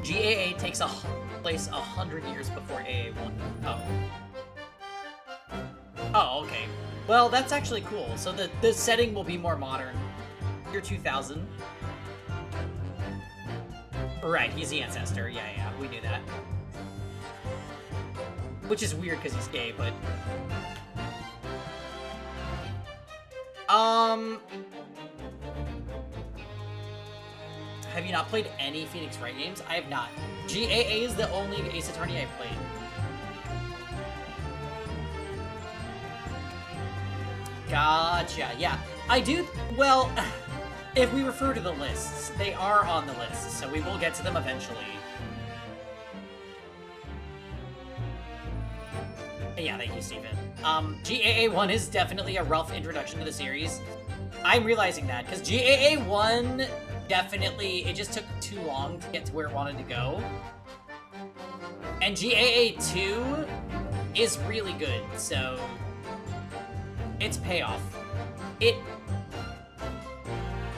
S1: GAA takes place 100 years before AA1. Oh. Oh, okay. Well, that's actually cool. So the setting will be more modern. Year 2000. Right, he's the ancestor. Yeah, we knew that. Which is weird because he's gay, but... Have you not played any Phoenix Wright games? I have not. GAA is the only Ace Attorney I've played. Gotcha, yeah. I do, well, if we refer to the lists, they are on the list, so we will get to them eventually. Yeah, thank you, Steven. GAA 1 is definitely a rough introduction to the series. I'm realizing that, because GAA 1... definitely, it just took too long to get to where it wanted to go. And GAA 2 is really good, so it's payoff.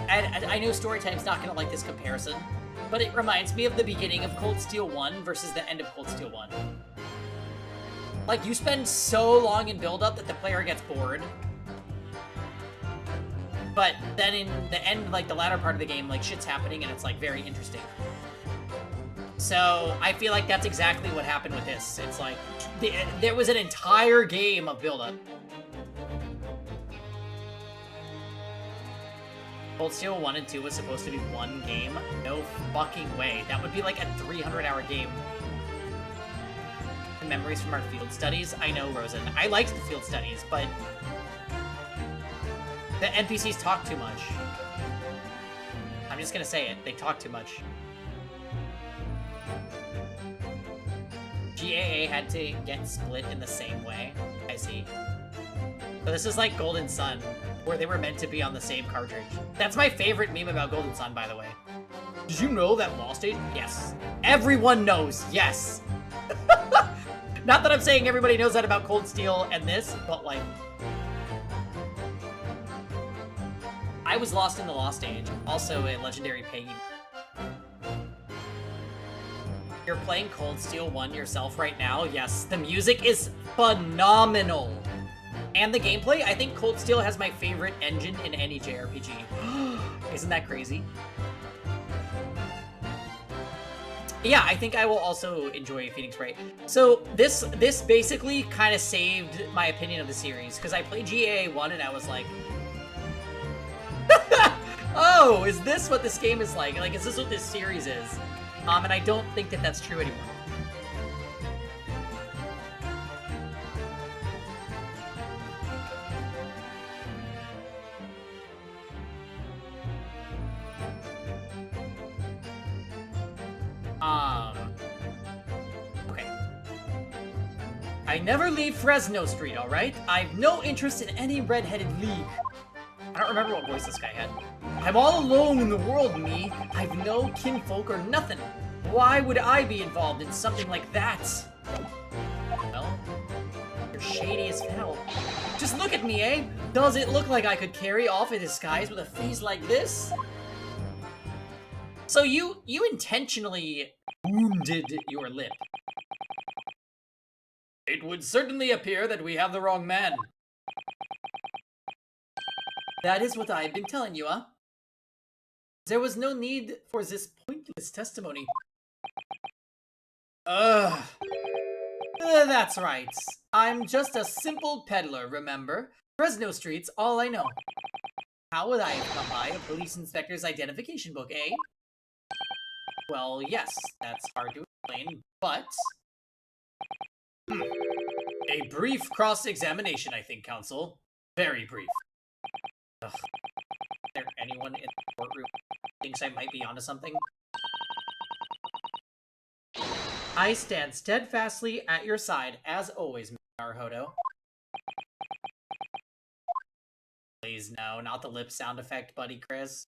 S1: And I know Storytime's not gonna like this comparison, but it reminds me of the beginning of Cold Steel 1 versus the end of Cold Steel 1. Like, you spend so long in build-up that the player gets bored. But then in the end, like, the latter part of the game, like, shit's happening and it's, like, very interesting. So, I feel like that's exactly what happened with this. It's like, there was an entire game of build-up. Cold Steel 1 and 2 was supposed to be one game? No fucking way. That would be like a 300-hour game. Memories from our field studies? I know, Rosen. I liked the field studies, but the NPCs talk too much. I'm just gonna say it. They talk too much. GAA had to get split in the same way. I see. So this is like Golden Sun, where they were meant to be on the same cartridge. That's my favorite meme about Golden Sun, by the way. Did you know that Lost Age? Yes. Everyone knows, yes. Not that I'm saying everybody knows that about Cold Steel and this, but like... I was lost in the Lost Age, also a legendary Peggy. You're playing Cold Steel 1 yourself right now? Yes, the music is phenomenal. And the gameplay, I think Cold Steel has my favorite engine in any JRPG. Isn't that crazy? Yeah, I think I will also enjoy Phoenix Wright. So this basically kind of saved my opinion of the series, because I played GAA 1 and I was like, oh, is this what this game is like? Like, is this what this series is? And I don't think that that's true anymore. Okay. I never leave Fresno Street, alright? I've no interest in any red-headed league. I don't remember what voice this guy had. I'm all alone in the world, me. I've no kinfolk or nothing. Why would I be involved in something like that? Well, you're shady as hell. Just look at me, eh? Does it look like I could carry off a disguise with a face like this? So you intentionally wounded your lip. It would certainly appear that we have the wrong man. That is what I've been telling you, huh? There was no need for this pointless testimony. That's right. I'm just a simple peddler, remember? Fresno Street's all I know. How would I have come by a police inspector's identification book, eh? Well, yes, that's hard to explain, but... A brief cross-examination, I think, Counsel. Very brief. Ugh. Is there anyone in the courtroom who thinks I might be onto something? I stand steadfastly at your side, as always, Mr. Naruhodo. Please, no, not the lip sound effect, buddy Chris.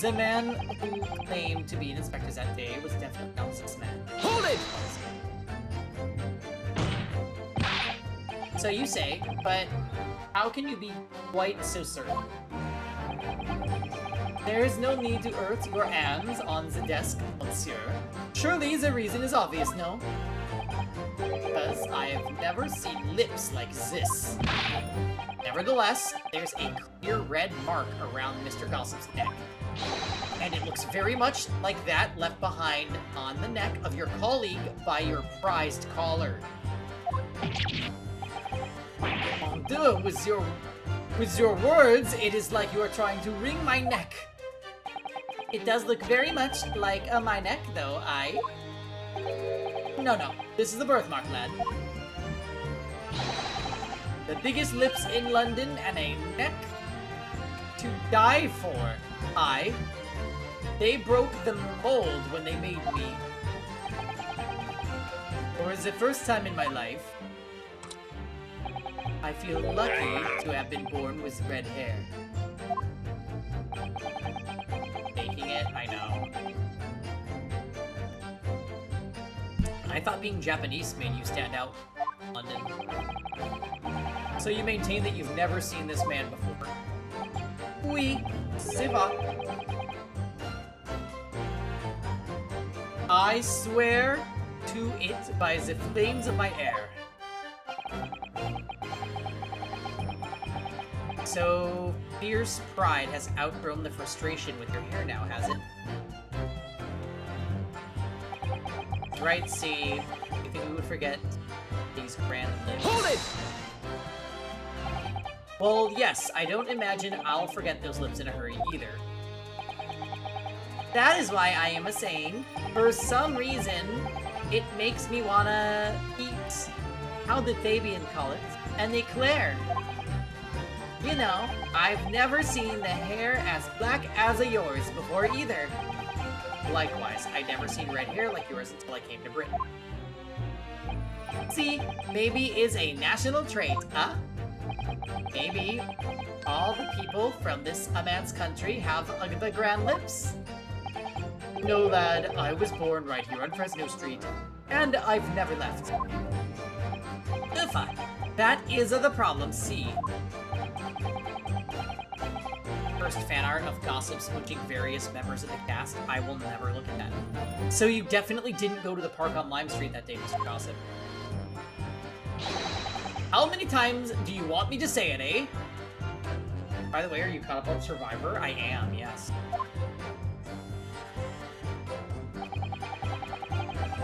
S1: The man who claimed to be an inspector that day was definitely not this man.
S3: Hold it!
S1: So you say, but how can you be quite so certain? There is no need to earth your hands on the desk, monsieur. Surely the reason is obvious, no? Because I have never seen lips like this. Nevertheless, there's a clear red mark around Mr. Gossip's neck. And it looks very much like that left behind on the neck of your colleague by your prized collar. Mon Dieu, with your words, it is like you are trying to wring my neck. It does look very much like my neck, though, No, this is the birthmark, lad. The biggest lips in London and a neck to die for. They broke the mold when they made me. For the first time in my life, I feel lucky to have been born with red hair. Faking it, I know. I thought being Japanese made you stand out in London. So you maintain that you've never seen this man before. Oui, c'est va. I swear to it by the flames of my hair. So, fierce pride has outgrown the frustration with your hair now, has it? Right, see, you think we would forget? these grand lips.
S3: Hold it!
S1: Well, yes, I don't imagine I'll forget those lips in a hurry either. That is why I am a saying, for some reason, it makes me wanna eat, how did Fabian call it? An eclair. You know, I've never seen the hair as black as yours before either. Likewise, I'd never seen red hair like yours until I came to Britain. See, maybe is a national trait, huh? Maybe all the people from this man's country have the grand lips? No, lad, I was born right here on Fresno Street, and I've never left. Fine. That is the problem, see. First fan art of Gossip smooching various members of the cast. I will never look at that. So you definitely didn't go to the park on Lime Street that day, Mr. Gossip. How many times do you want me to say it, eh? By the way, are you caught up on Survivor? I am, yes.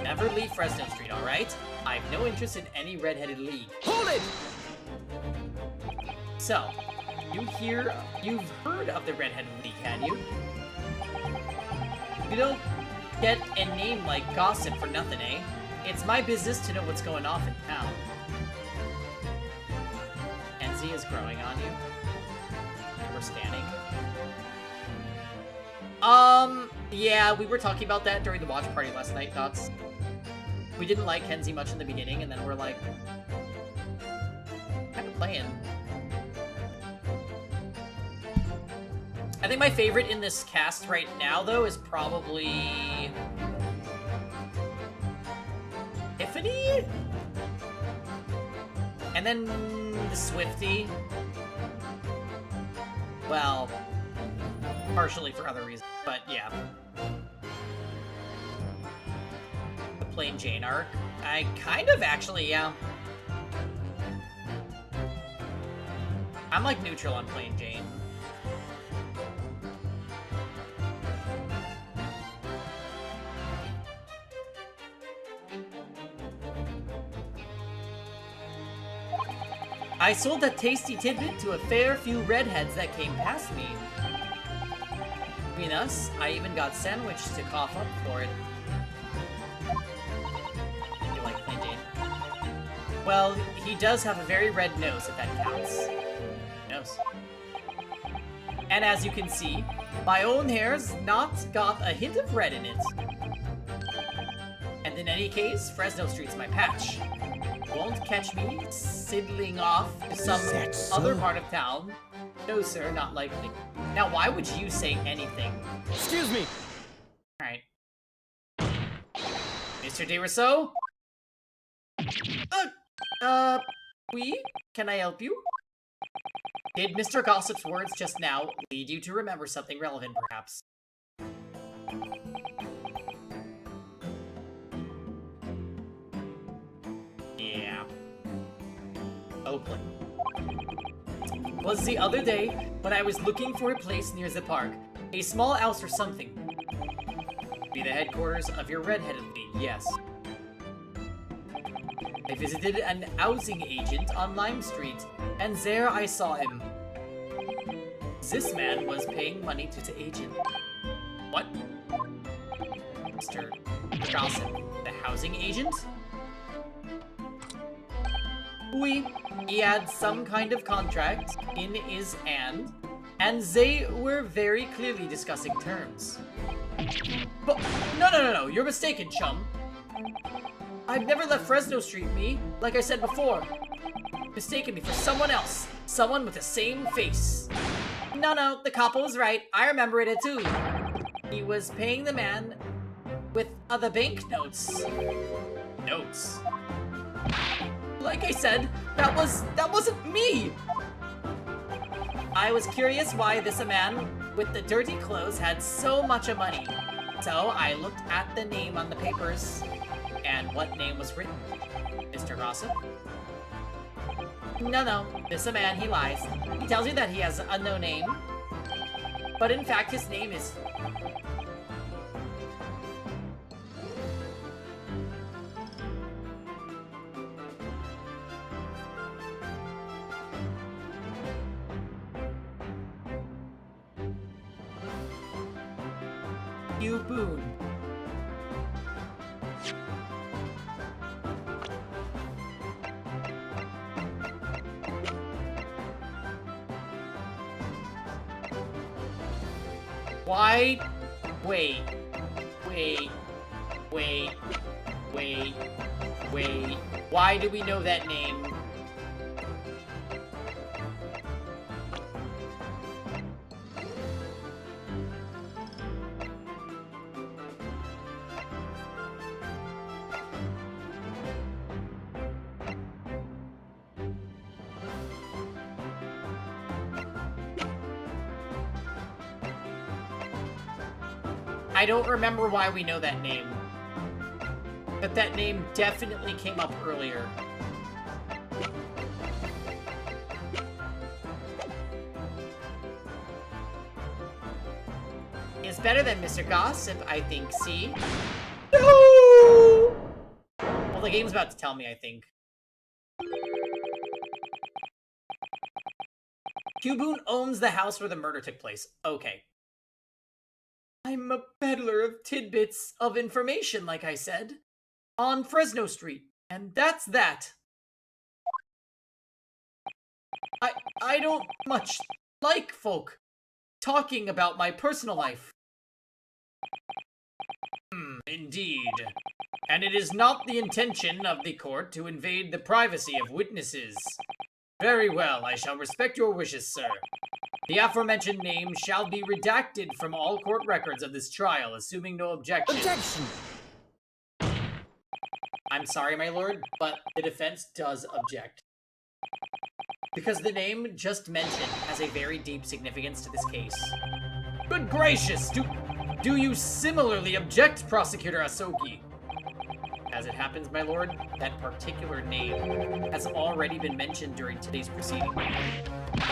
S1: Never leave Fresno Street, alright? I have no interest in any redheaded league.
S3: Hold it!
S1: So, you've heard of the redheaded league, had you? You don't get a name like Gossip for nothing, eh? It's my business to know what's going off in town. Enzy is growing on you. We're standing. Yeah, we were talking about that during the watch party last night, Dots. We didn't like Kenzie much in the beginning, and then we're like, kind of playing. I think my favorite in this cast right now, though, is probably Tiffany? And then the Swiftie. Well, partially for other reasons, but yeah. The Plain Jane arc. I kind of actually, yeah. I'm like neutral on Plain Jane. I sold that tasty tidbit to a fair few redheads that came past me. Between us, I even got sandwiched to cough up for it. You like Plain Jane? Well, he does have a very red nose, if that counts. Nose. And as you can see, my own hair's not got a hint of red in it. And in any case, Fresno Street's my patch. Won't catch me sidling off to some other part of town. No, sir, not likely. Now, why would you say anything?
S3: Excuse me!
S1: Alright. Mr. De Rousseau? Oui? Can I help you? Did Mr. Gossip's words just now lead you to remember something relevant, perhaps? Yeah. Oakland. Was the other day when I was looking for a place near the park. A small house or something. Be the headquarters of your redheaded league, yes. I visited an housing agent on Lime Street, and there I saw him. This man was paying money to the agent. What? Mr. Gossip, the housing agent? Oui, he had some kind of contract in his hand, and they were very clearly discussing terms. But, no, you're mistaken, chum. I've never left Fresno Street, me, like I said before. Mistaken me for someone else, someone with the same face. No, the capo was right, I remember it too. He was paying the man with other banknotes. Notes. Like I said, that wasn't me! I was curious why this man with the dirty clothes had so much money. So I looked at the name on the papers, and what name was written? Mr. Gossip? No, this man, he lies. He tells you that he has a no name, but in fact his name is... Hugh Boone. Why? Wait. Why do we know that name? I don't remember why we know that name. But that name definitely came up earlier. It's better than Mr. Gossip, I think, see? No! Well, the game's about to tell me, I think. Hugh Boone owns the house where the murder took place. Okay. I'm a peddler of tidbits of information, like I said, on Fresno Street, and that's that. I don't much like folk talking about my personal life. Indeed. And it is not the intention of the court to invade the privacy of witnesses. Very well, I shall respect your wishes, sir. The aforementioned name shall be redacted from all court records of this trial, assuming no objection.
S3: Objection!
S1: I'm sorry, my lord, but the defense does object. Because the name just mentioned has a very deep significance to this case. Good gracious! Do you similarly object, Prosecutor Asogi? As it happens, my lord, that particular name has already been mentioned during today's proceeding.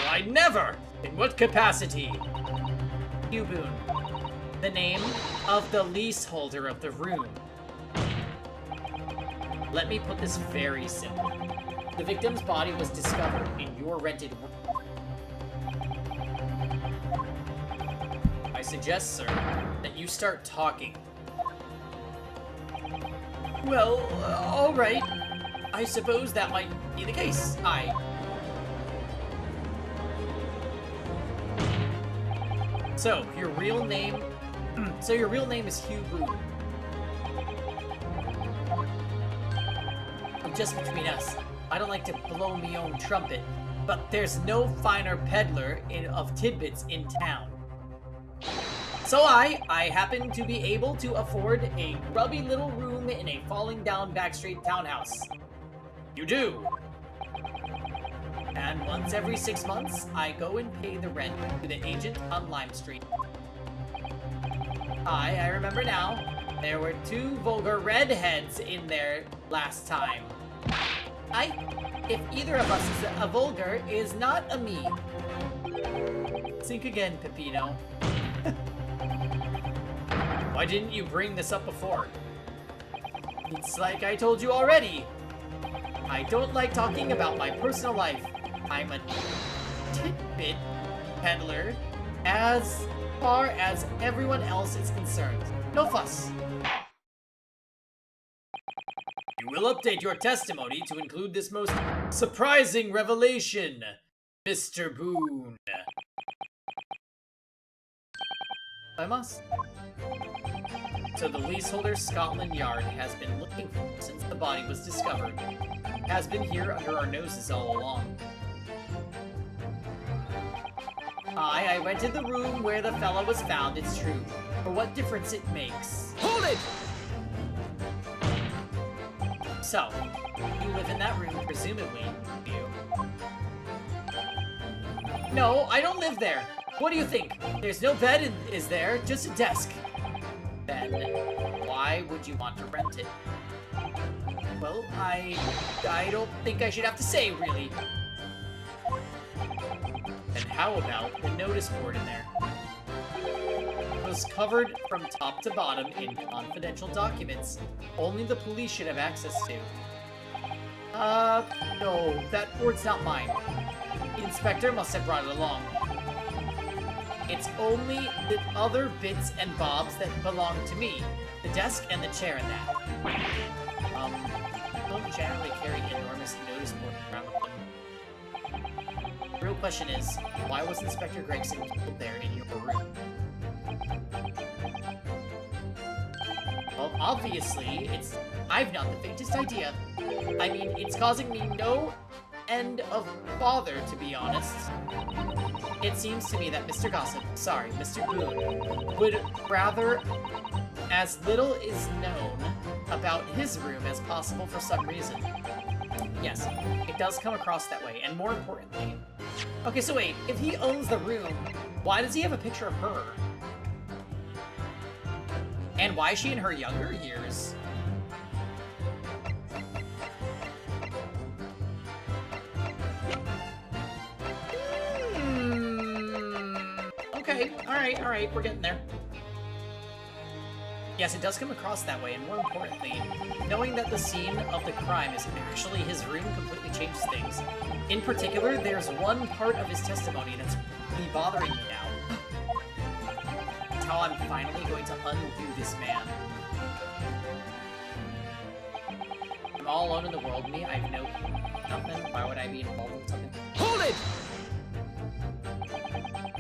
S1: I never! In what capacity? Hugh Boone. The name of the leaseholder of the room. Let me put this very simply. The victim's body was discovered in your rented room. I suggest, sir, that you start talking. Well, alright. I suppose that might be the case. So, your real name is Hugh Boone. Just between us, I don't like to blow me own trumpet, but there's no finer peddler of tidbits in town. So I happen to be able to afford a grubby little room in a falling down backstreet townhouse. You do. And once every 6 months, I go and pay the rent to the agent on Lime Street. I remember now. There were 2 vulgar redheads in there last time. If either of us is a vulgar, is not a me. Think again, Peppino. Why didn't you bring this up before? It's like I told you already. I don't like talking about my personal life. I'm a tidbit peddler as far as everyone else is concerned. No fuss. You will update your testimony to include this most surprising revelation, Mr. Boone. I must. So the leaseholder Scotland Yard has been looking for him since the body was discovered. Has been here under our noses all along. I went to the room where the fellow was found, it's true. For what difference it makes.
S3: Hold it!
S1: So, you live in that room, presumably, do you? No, I don't live there. What do you think? There's no bed, is there? Just a desk. Then, why would you want to rent it? Well, I don't think I should have to say, really. And how about the notice board in there? It was covered from top to bottom in confidential documents only the police should have access to. No, that board's not mine. The inspector must have brought it along. It's only the other bits and bobs that belong to me. The desk and the chair and that. Don't generally carry enormous notice boards around with them. The real question is, why was Inspector Gregson killed there in your room? Well, obviously, I've not the faintest idea. I mean, it's causing me no end of bother, to be honest. It seems to me that Mr. Boone, would rather as little is known about his room as possible for some reason. Yes, it does come across that way, and more importantly... Okay, so wait, if he owns the room, why does he have a picture of her? And why is she in her younger years? Okay, alright, we're getting there. Yes, it does come across that way, and more importantly, knowing that the scene of the crime is actually his room completely changes things. In particular, there's one part of his testimony that's really bothering me now. It's how I'm finally going to undo this man. I'm all alone in the world, me. I have nothing. Why would I be involved in something?
S3: Hold it!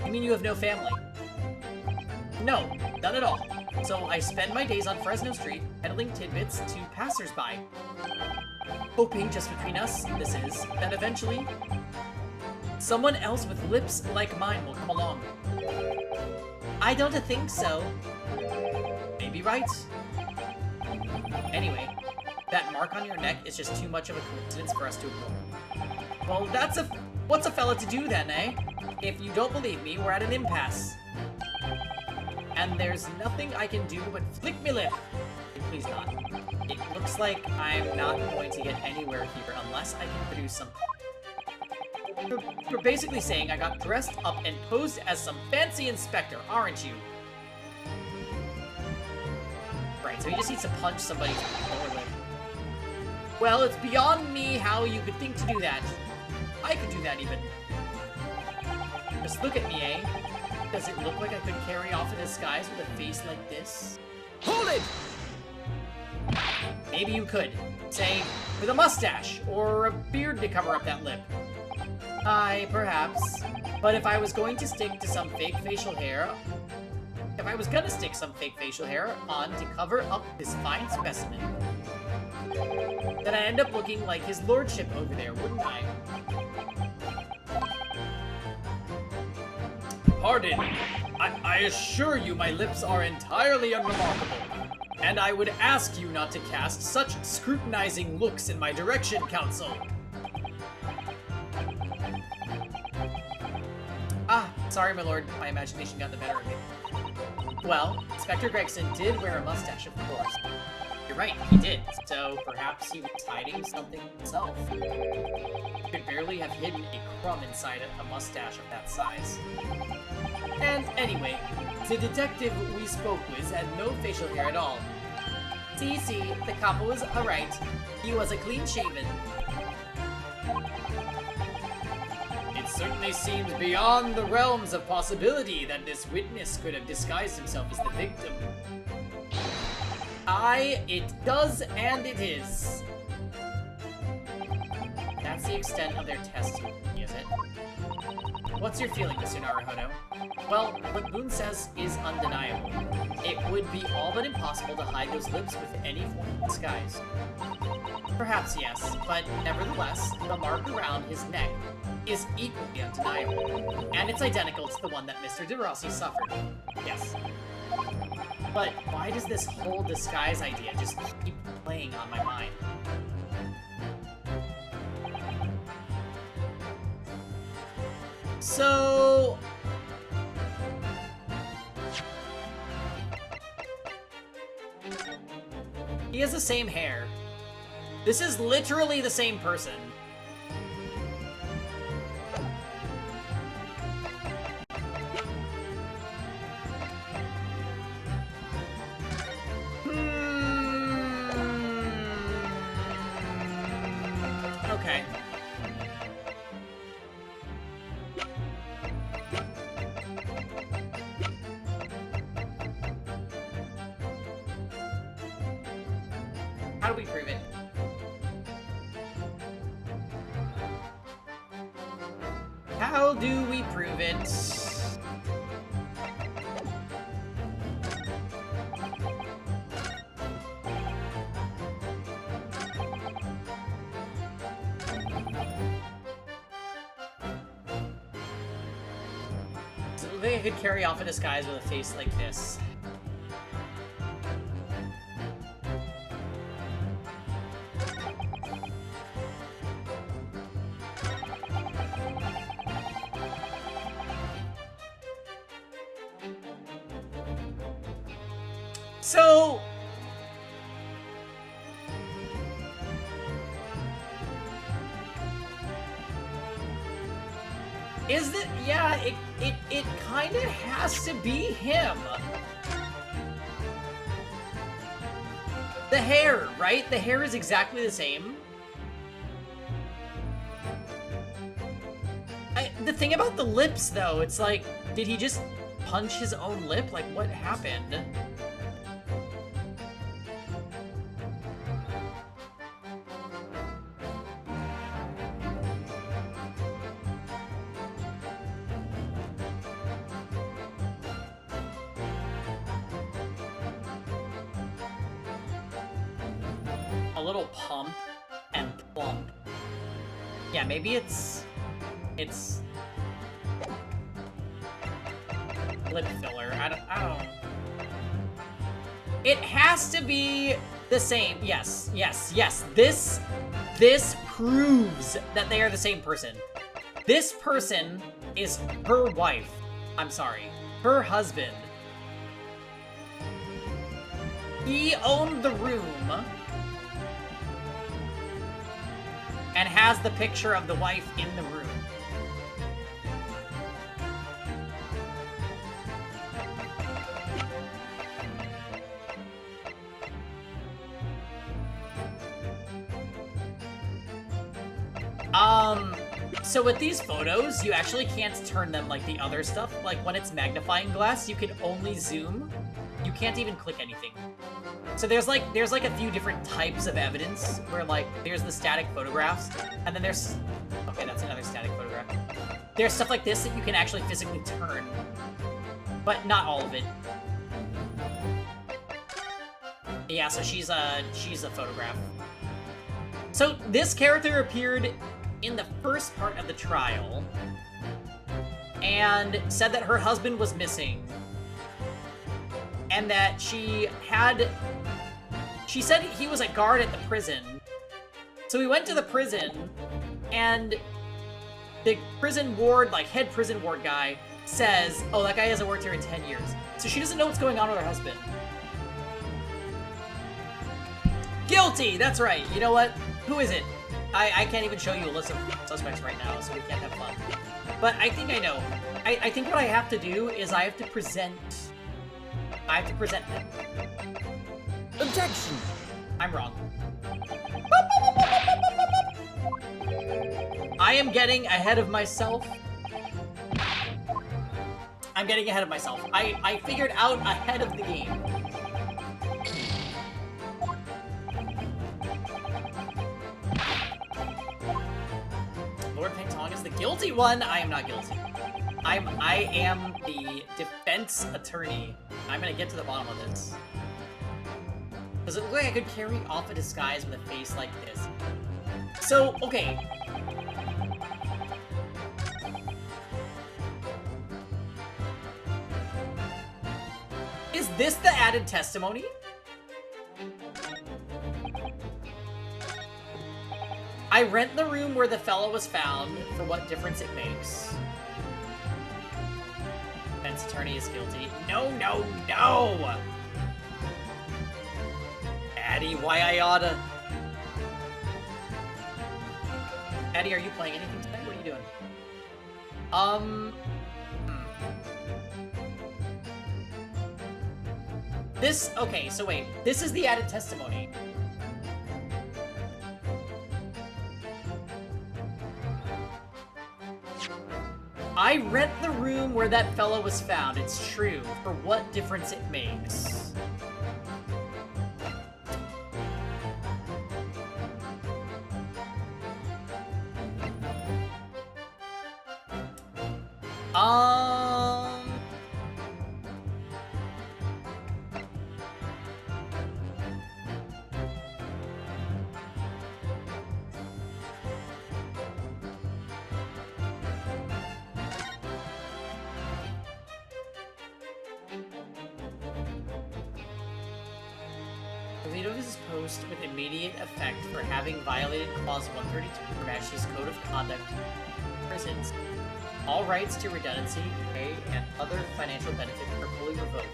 S1: You mean you have no family? No, none at all. So I spend my days on Fresno Street, peddling tidbits to passersby. Hoping, just between us, this is, that eventually, someone else with lips like mine will come along. I don't think so. Maybe right. Anyway, that mark on your neck is just too much of a coincidence for us to ignore. Well, what's a fella to do then, eh? If you don't believe me, we're at an impasse. And there's nothing I can do but flick me lip. Please not. It looks like I'm not going to get anywhere here unless I can produce something. You're basically saying I got dressed up and posed as some fancy inspector, aren't you? Right, so he just needs to punch somebody's lower lip. Well, it's beyond me how you could think to do that. I could do that even. Just look at me, eh? Does it look like I could carry off a disguise with a face like this?
S3: Hold it!
S1: Maybe you could. Say, with a mustache, or a beard to cover up that lip. Aye, perhaps. But if I was going to stick to some fake facial hair... If I was gonna stick some fake facial hair on to cover up this fine specimen, then I'd end up looking like his lordship over there, wouldn't I? Pardon. I assure you my lips are entirely unremarkable, and I would ask you not to cast such scrutinizing looks in my direction, counsel. Ah, sorry, my lord. My imagination got the better of me. Well, Inspector Gregson did wear a mustache, of course. You're right, he did. So perhaps he was hiding something himself. He could barely have hidden a crumb inside a mustache of that size. And anyway, the detective we spoke with had no facial hair at all. See, the cop was alright. He was a clean-shaven. It certainly seems beyond the realms of possibility that this witness could have disguised himself as the victim. Aye, it does, and it is. That's the extent of their testimony, is it? What's your feeling, Mr. Naruhodo? Well, what Boone says is undeniable. It would be all but impossible to hide those lips with any form of disguise. Perhaps yes, but nevertheless, the mark around his neck is equally undeniable, and it's identical to the one that Mr. De Rossi suffered. Yes. But why does this whole disguise idea just keep playing on my mind? So... he has the same hair. This is literally the same person. Okay. How do we prove it? How do we prove it? So they could carry off a disguise with a face like this. So is it? Yeah, it kind of has to be him. The hair, right? The hair is exactly the same. The thing about the lips, though, it's like, did he just punch his own lip? Like, what happened? A little pump and plump. Yeah, maybe it's lip filler. I don't. It has to be the same. Yes. This proves that they are the same person. This person is her wife. I'm sorry, her husband. He owned the room and has the picture of the wife in the room. So with these photos, you actually can't turn them like the other stuff. Like when it's magnifying glass, you can only zoom. You can't even click anything. So there's like a few different types of evidence where like there's the static photographs, and then there's, okay, that's another static photograph. There's stuff like this that you can actually physically turn, but not all of it. Yeah, so she's a photograph. So this character appeared in the first part of the trial and said that her husband was missing and that she said he was a guard at the prison. So we went to the prison and the prison ward, like head prison ward guy, says, oh, that guy hasn't worked here in 10 years. So she doesn't know what's going on with her husband. Guilty! That's right. You know what? Who is it? I can't even show you a list of suspects right now, so we can't have fun. But I think I know. I think what I have to do is I have to present him.
S3: Objection!
S1: I'm wrong. I am getting ahead of myself. I'm getting ahead of myself. I figured out ahead of the game. Lord Peng is the guilty one. I am not guilty. I am the defense attorney. I'm gonna get to the bottom of this. Does it look like I could carry off a disguise with a face like this? So, okay. Is this the added testimony? I rent the room where the fellow was found for what difference it makes. Defense attorney is guilty. No, no, no! Addie, why I oughta... Addie, are you playing anything tonight? What are you doing? This, okay, so wait. This is the added testimony. I rent the room where that fellow was found. It's true. For what difference it makes. Um... Delete of his post with immediate effect for having violated Clause 132 of Her Majesty's Code of Conduct prisons. All rights to redundancy, pay, and other financial benefits are fully revoked.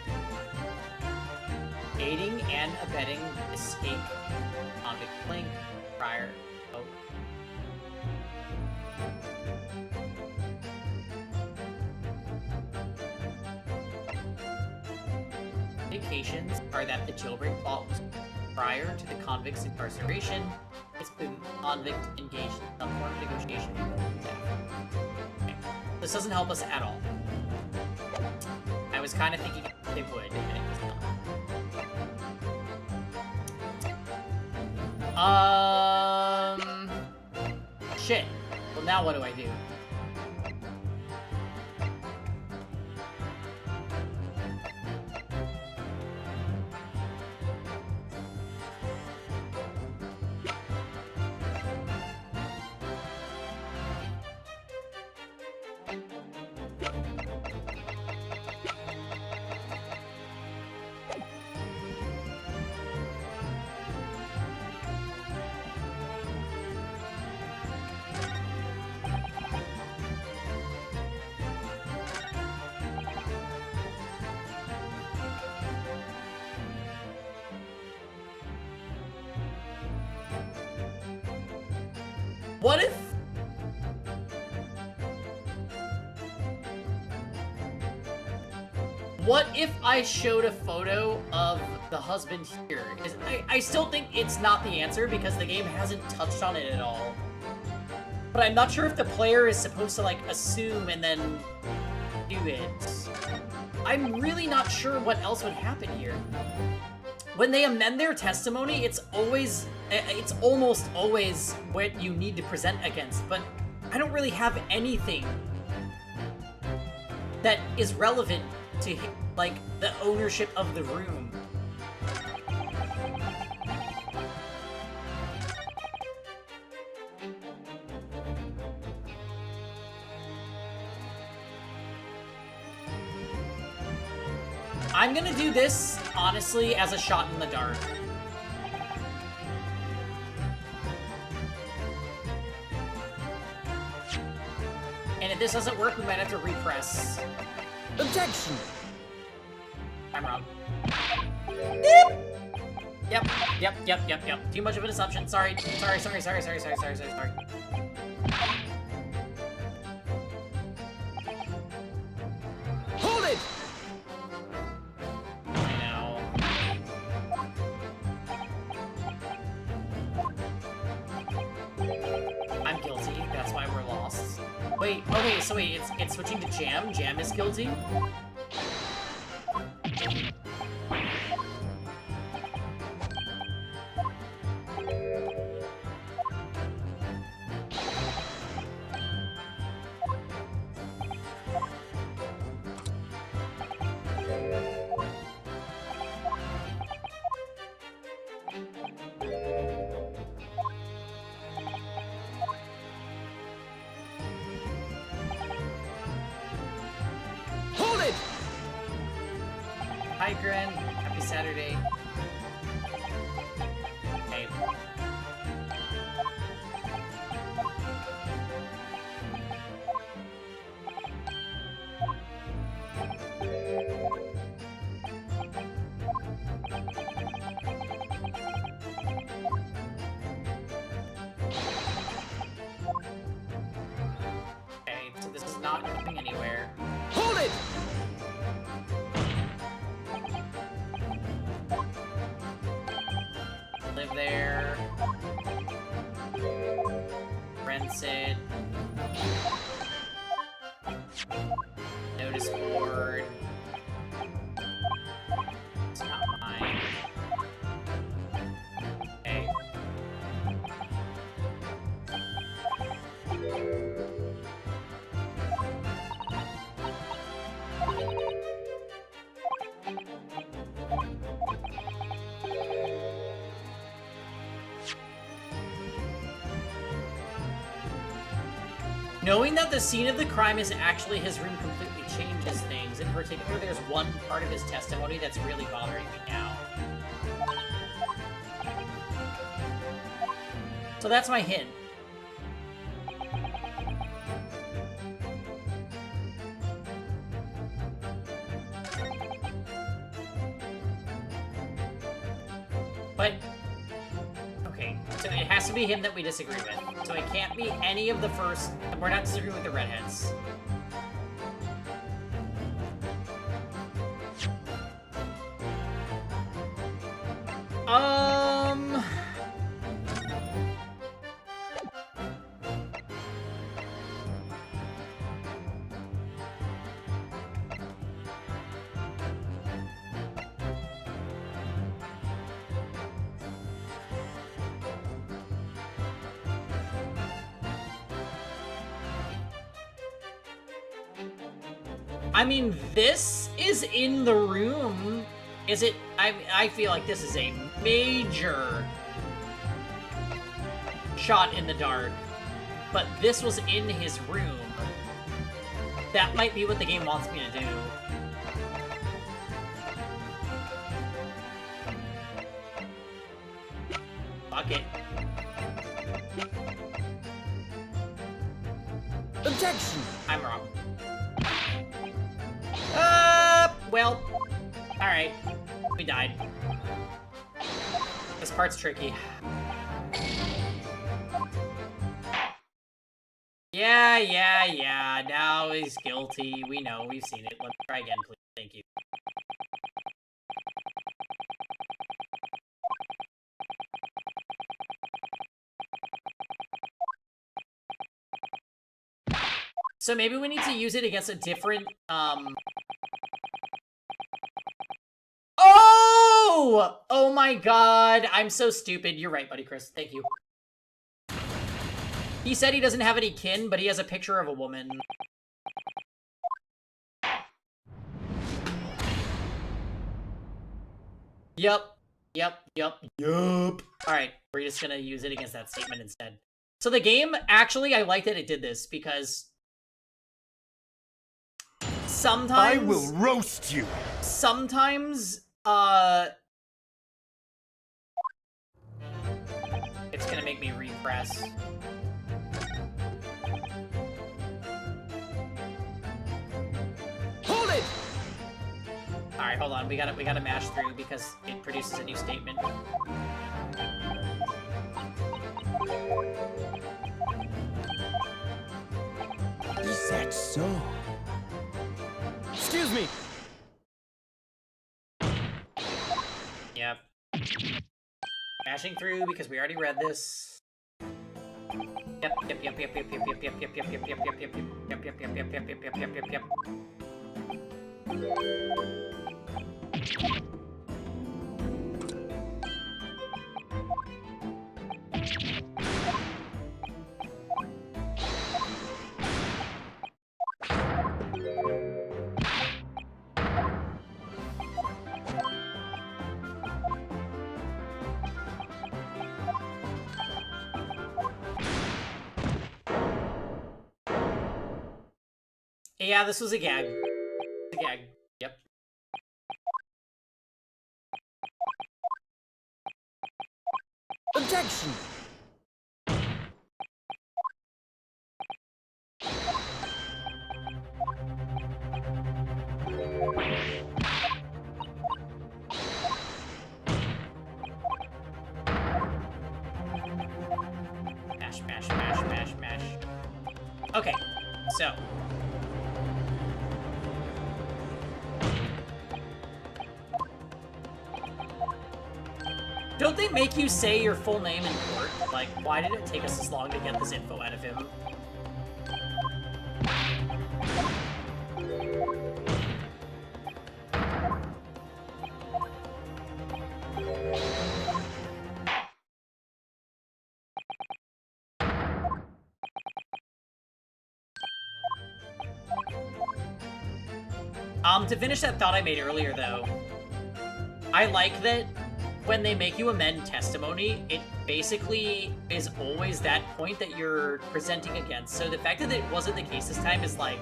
S1: Aiding and abetting escape convict link prior. Oh. Indications are that the jailbreak plot was prior to the convict's incarceration. It's been convict engaged in some form of negotiation. Okay. This doesn't help us at all. I was kind of thinking they would, and it was not. Shit. Well, now what do I do? What if... What if I showed a photo of the husband here? I still think it's not the answer because the game hasn't touched on it at all. But I'm not sure if the player is supposed to, like, assume and then do it. I'm really not sure what else would happen here. When they amend their testimony, it's almost always what you need to present against, but I don't really have anything that is relevant to, like, the ownership of the room. I'm gonna do this, honestly, as a shot in the dark. And if this doesn't work, we might have to repress.
S3: Objection!
S1: I'm wrong. Yep. Too much of an assumption. Sorry.
S3: Hold it!
S1: I'm guilty. That's why we're lost. Wait, okay, so wait, it's switching to Jam. Jam is guilty? Hi, Gren. Happy Saturday. Hey. Okay, so this is not going anywhere.
S3: Hold it!
S1: Live there. Rents it. Notice board. It's not mine. Okay. Knowing that the scene of the crime is actually his room completely changes things. In particular, there's one part of his testimony that's really bothering me now. So that's my hint. But, okay, so it has to be him that we disagree with. So it can't be any of the first, we're not disagreeing with the redheads. I mean, this is in the room. Is it? I feel like this is a major shot in the dark. But this was in his room. That might be what the game wants me to do. Fuck it.
S3: Objection!
S1: I'm wrong. Well, alright. We died. This part's tricky. Yeah. Now he's guilty. We know. We've seen it. Let's try again, please. Thank you. So maybe we need to use it against a different, Oh! Oh my god, I'm so stupid. You're right, buddy Chris. Thank you. He said he doesn't have any kin, but he has a picture of a woman. Yup. Alright, we're just gonna use it against that statement instead. So the game, actually, I like that it did this, because sometimes...
S4: I will roast you!
S1: Sometimes, it's gonna make me repress.
S3: Hold it!
S1: Alright, hold on. We gotta mash through because it produces a new statement.
S3: Is that so? Excuse me!
S1: Yep. Mashing through because we already read this. Yep. Yeah, this was a gag. A gag. Yep.
S3: Objection!
S1: Mash. Okay, so. Don't they make you say your full name in court? Like, why did it take us this long to get this info out of him? To finish that thought I made earlier, though, I like that when they make you amend testimony, it basically is always that point that you're presenting against. So the fact that it wasn't the case this time is like...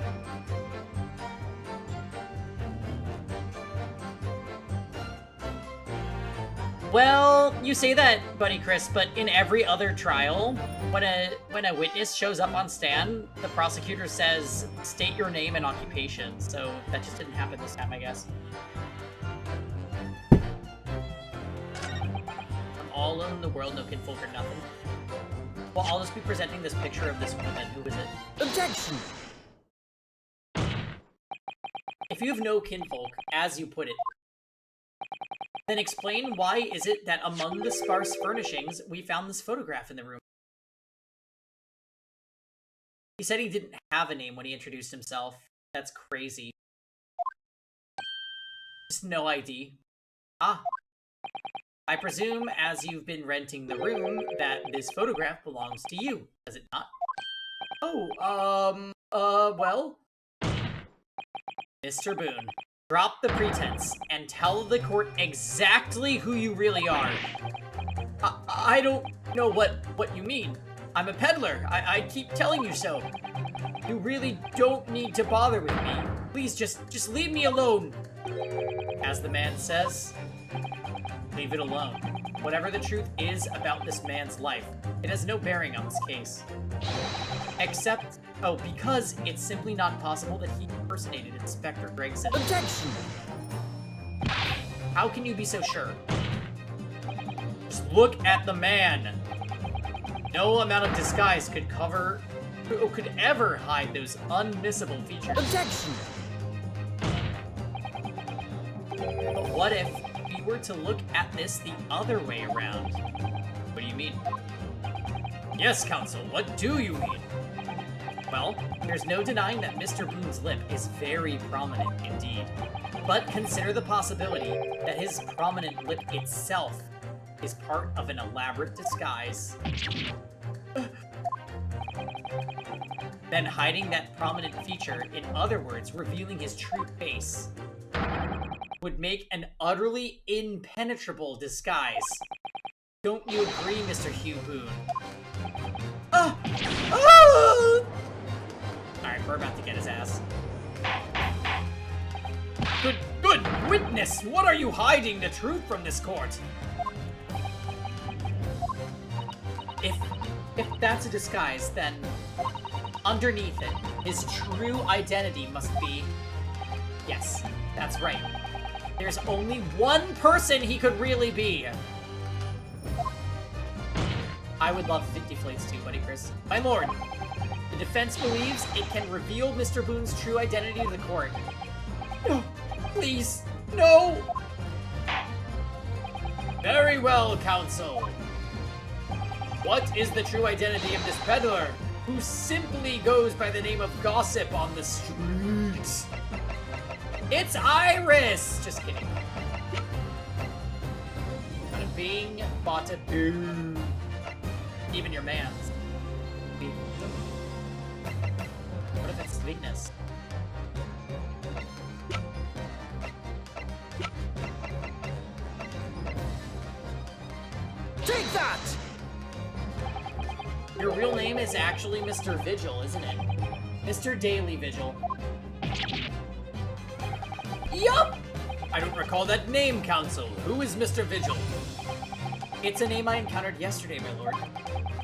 S1: Well, you say that, Buddy Chris, but in every other trial, when a witness shows up on stand, the prosecutor says, state your name and occupation. So that just didn't happen this time, I guess. I'm all alone in the world, no kinfolk or nothing. Well, I'll just be presenting this picture of this woman. Who is it?
S3: Objection!
S1: If you have no kinfolk, as you put it, then explain why is it that among the sparse furnishings, we found this photograph in the room. He said he didn't have a name when he introduced himself. That's crazy. Just no ID. Ah. I presume, as you've been renting the room, that this photograph belongs to you, does it not? Oh, well? Mr. Boone, drop the pretense and tell the court exactly who you really are. I don't know what you mean. I'm a peddler. I keep telling you so. You really don't need to bother with me. Please just leave me alone. As the man says, leave it alone. Whatever the truth is about this man's life, it has no bearing on this case. Except, because it's simply not possible that he impersonated Inspector Gregson.
S3: Objection!
S1: How can you be so sure? Just look at the man. No amount of disguise could ever hide those unmissable features.
S3: Objection!
S1: But what if we were to look at this the other way around? What do you mean? Yes, counsel, what do you mean? Well, there's no denying that Mr. Boone's lip is very prominent indeed. But consider the possibility that his prominent lip itself is part of an elaborate disguise. Then hiding that prominent feature, in other words, revealing his true face, would make an utterly impenetrable disguise. Don't you agree, Mr. Hugh Boone? Alright, we're about to get his ass. Good witness! What are you hiding the truth from this court? If that's a disguise, then underneath it, his true identity must be... Yes, that's right. There's only one person he could really be. I would love 50 deflates too, buddy Chris. My lord, the defense believes it can reveal Mr. Boone's true identity to the court. No, please, no! Very well, counsel. What is the true identity of this peddler, who simply goes by the name of Gossip on the streets? It's Iris! Just kidding. Bada bing, bada boom. Even your man's. What if it's sweetness?
S3: Take that!
S1: Your real name is actually Mr. Vigil, isn't it? Mr. Daily Vigil. Yup! I don't recall that name, counsel. Who is Mr. Vigil? It's a name I encountered yesterday, my lord.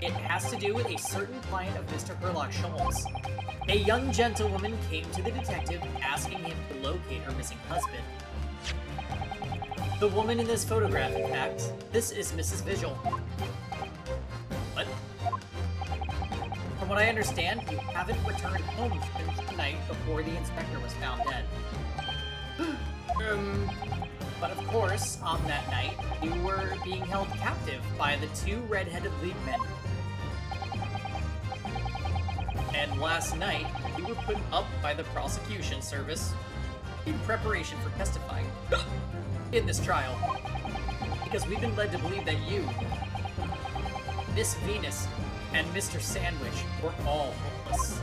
S1: It has to do with a certain client of Mr. Herlock Sholmes. A young gentlewoman came to the detective asking him to locate her missing husband. The woman in this photograph, in fact. This is Mrs. Vigil. What? From what I understand, you haven't returned home since the night before the inspector was found dead. But of course, on that night, you were being held captive by the two red-headed league men. And last night, you were put up by the prosecution service in preparation for testifying in this trial. Because we've been led to believe that you, Miss Venus, and Mr. Sandwich were all hopeless.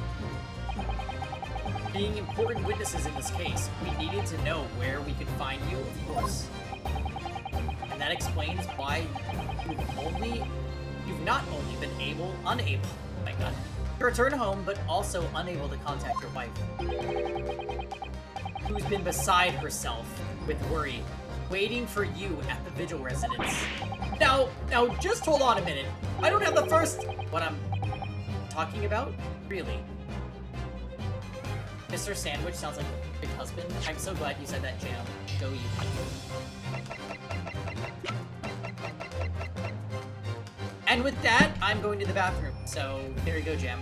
S1: Being important witnesses in this case, we needed to know where we could find you, of course. And that explains why you've not only been unable, oh my god, to return home, but also unable to contact your wife, who's been beside herself with worry, waiting for you at the Vigil residence. Now, just hold on a minute. I don't have the first... What I'm talking about? Really? Mr. Sandwich sounds like a great husband. I'm so glad you said that, Jam. Go you. And with that, I'm going to the bathroom. So, there you go, Jam.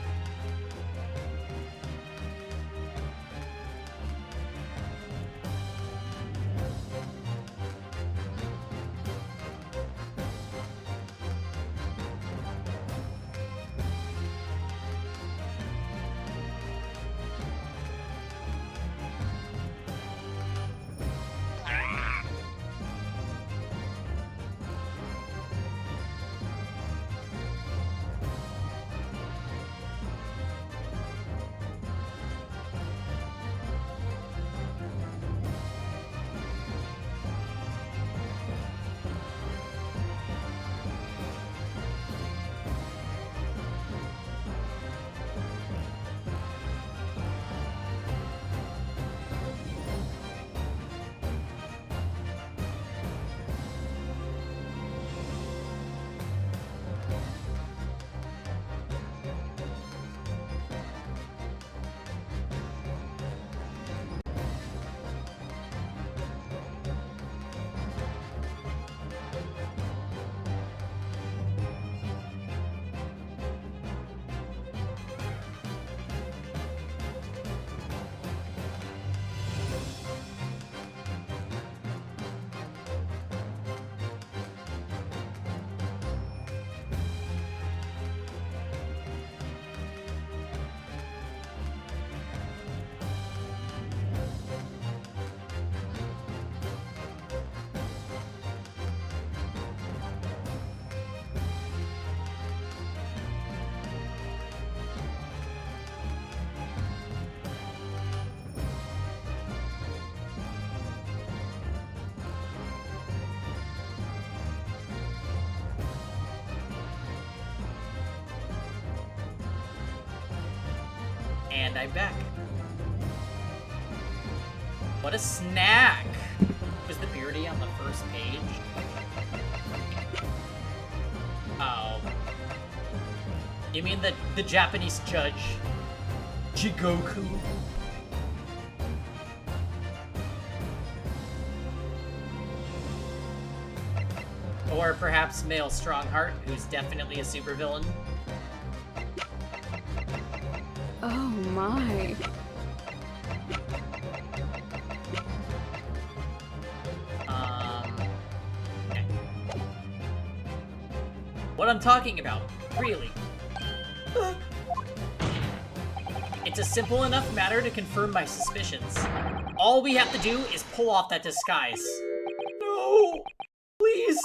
S1: And I'm back. What a snack! Was the beardy on the first page? Oh. You mean the Japanese judge? Jigoku? Or perhaps Male Strongheart, who's definitely a supervillain?
S2: Oh my.
S1: Okay. What I'm talking about, really. It's a simple enough matter to confirm my suspicions. All we have to do is pull off that disguise. No! Please!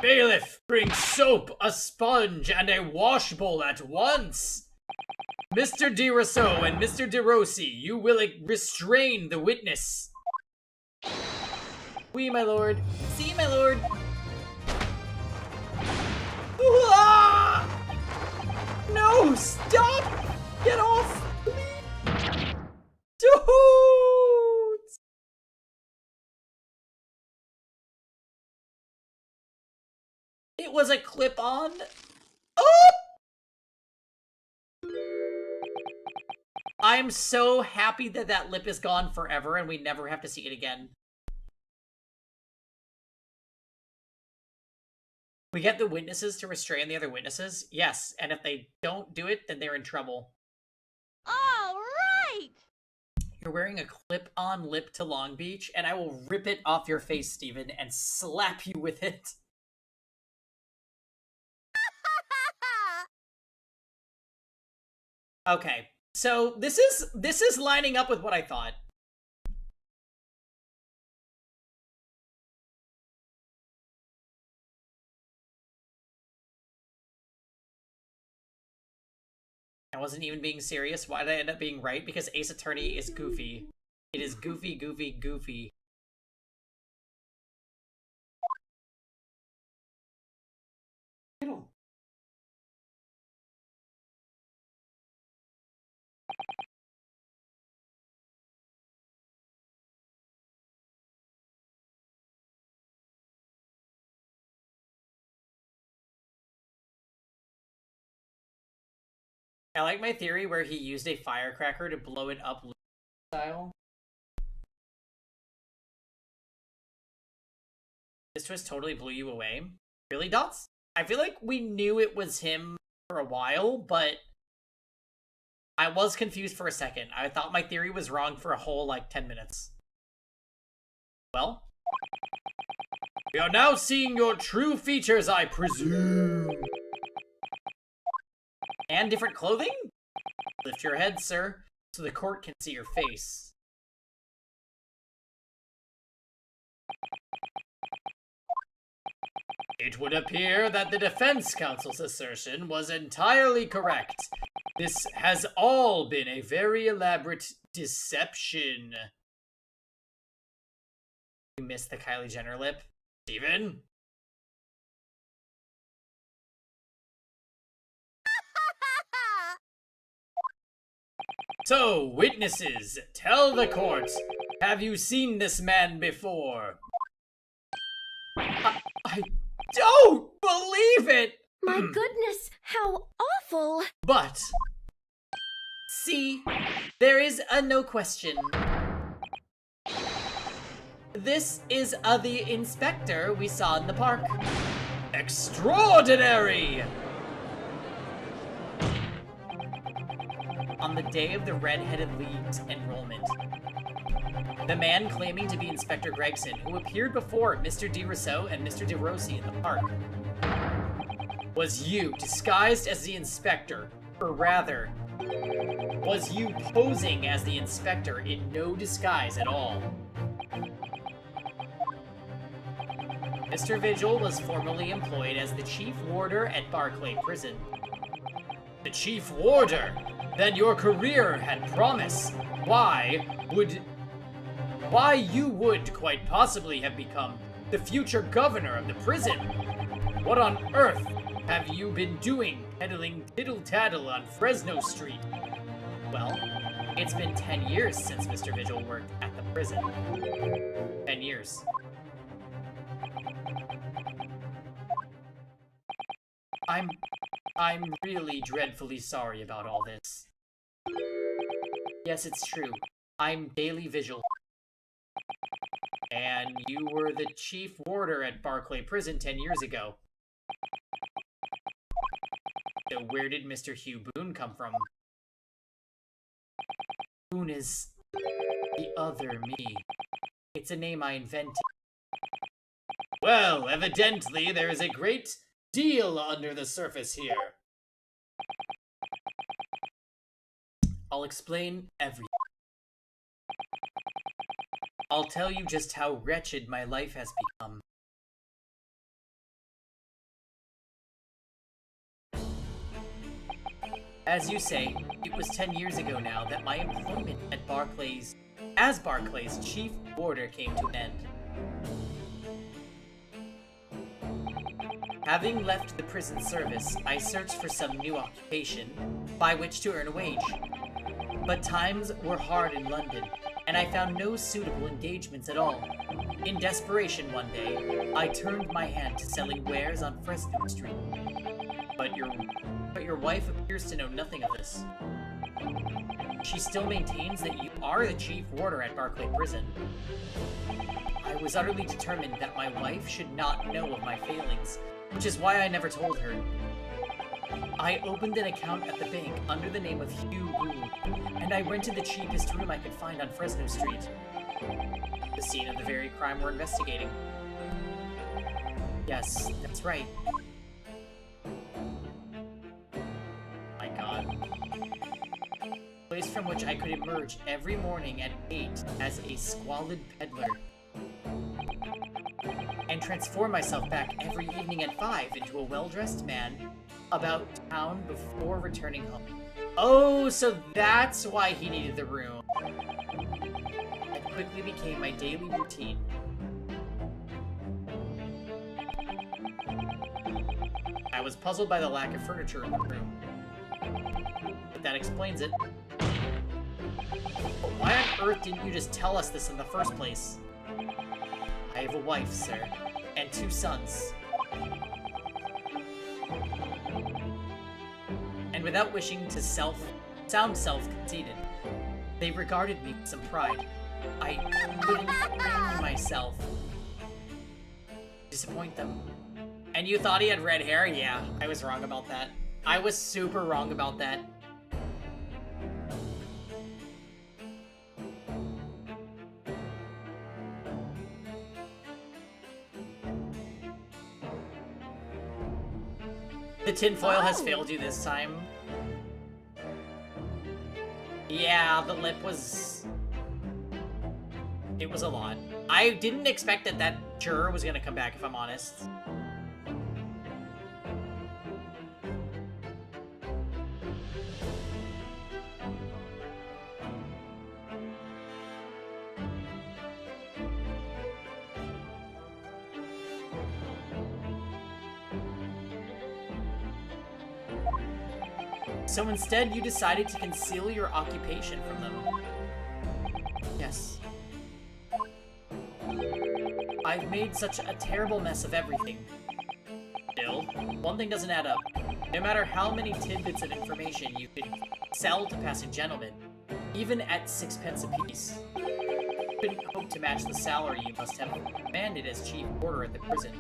S1: Bailiff, bring soap, a sponge, and a wash bowl at once! Mr. De Rousseau and Mr. De Rossi, you will restrain the witness. Oui, my lord. See, my lord. Ah! No, stop! Get off! Please. Don't! It was a clip-on. Oh! I'm so happy that that lip is gone forever and we never have to see it again. We get the witnesses to restrain the other witnesses? Yes, and if they don't do it, then they're in trouble.
S4: All right!
S1: You're wearing a clip-on lip to Long Beach, and I will rip it off your face, Steven, and slap you with it. Okay, so this is lining up with what I thought. I wasn't even being serious. Why did I end up being right? Because Ace Attorney is goofy. It is goofy, goofy, goofy. title. I like my theory where he used a firecracker to blow it up style. This twist totally blew you away. Really, Dots? I feel like we knew it was him for a while, but I was confused for a second. I thought my theory was wrong for a whole, 10 minutes. Well, we are now seeing your true features, I presume. And different clothing? Lift your head, sir, so the court can see your face. It would appear that the defense counsel's assertion was entirely correct. This has all been a very elaborate deception. You missed the Kylie Jenner lip, Steven? So, witnesses, tell the court, have you seen this man before? I don't believe it!
S4: My goodness, how awful!
S1: But, see, there is a no question. This is the inspector we saw in the park. Extraordinary! On the day of the Red-Headed League's enrollment, the man claiming to be Inspector Gregson, who appeared before Mr. DeRousseau and Mr. DeRossi in the park, was you, disguised as the inspector, or rather, was you posing as the inspector in no disguise at all. Mr. Vigil was formerly employed as the chief warder at Barclay Prison. The chief warder? Then your career had promise. Why you would quite possibly have become the future governor of the prison. What on earth have you been doing peddling tittle-tattle on Fresno Street? Well, it's been 10 years since Mr. Vigil worked at the prison. 10 years. I'm really dreadfully sorry about all this. Yes, it's true. I'm Daily Vigil. And you were the chief warder at Barclay Prison 10 years ago. So where did Mr. Hugh Boone come from? Boone is the other me. It's a name I invented. Well, evidently there is a great deal under the surface here. I'll explain everything. I'll tell you just how wretched my life has become. As you say, it was 10 years ago now that my employment at Barclay's chief warder came to an end. Having left the prison service, I searched for some new occupation by which to earn a wage. But times were hard in London, and I found no suitable engagements at all. In desperation one day, I turned my hand to selling wares on Fresno Street. But your wife appears to know nothing of this. She still maintains that you are the chief warder at Barclay Prison. I was utterly determined that my wife should not know of my failings, which is why I never told her. I opened an account at the bank under the name of Hugh Boone, and I rented the cheapest room I could find on Fresno Street. The scene of the very crime we're investigating. Yes, that's right. My God. A place from which I could emerge every morning at 8 as a squalid peddler, and transform myself back every evening at 5 into a well-dressed man about town before returning home. Oh, so that's why he needed the room. It quickly became my daily routine. I was puzzled by the lack of furniture in the room. But that explains it. But why on earth didn't you just tell us this in the first place? I have a wife, sir, and 2 sons. And without wishing to sound self-conceited, they regarded me with some pride. I couldn't bring myself to disappoint them. And you thought he had red hair? Yeah, I was wrong about that. I was super wrong about that. The tinfoil has failed you this time. Yeah, the lip was... It was a lot. I didn't expect that that juror was gonna come back, if I'm honest. So instead, you decided to conceal your occupation from them. Yes. I've made such a terrible mess of everything. Still, one thing doesn't add up. No matter how many tidbits of information you could sell to passing gentlemen, even at 6 pence apiece, you couldn't hope to match the salary you must have commanded as chief warder at the prison.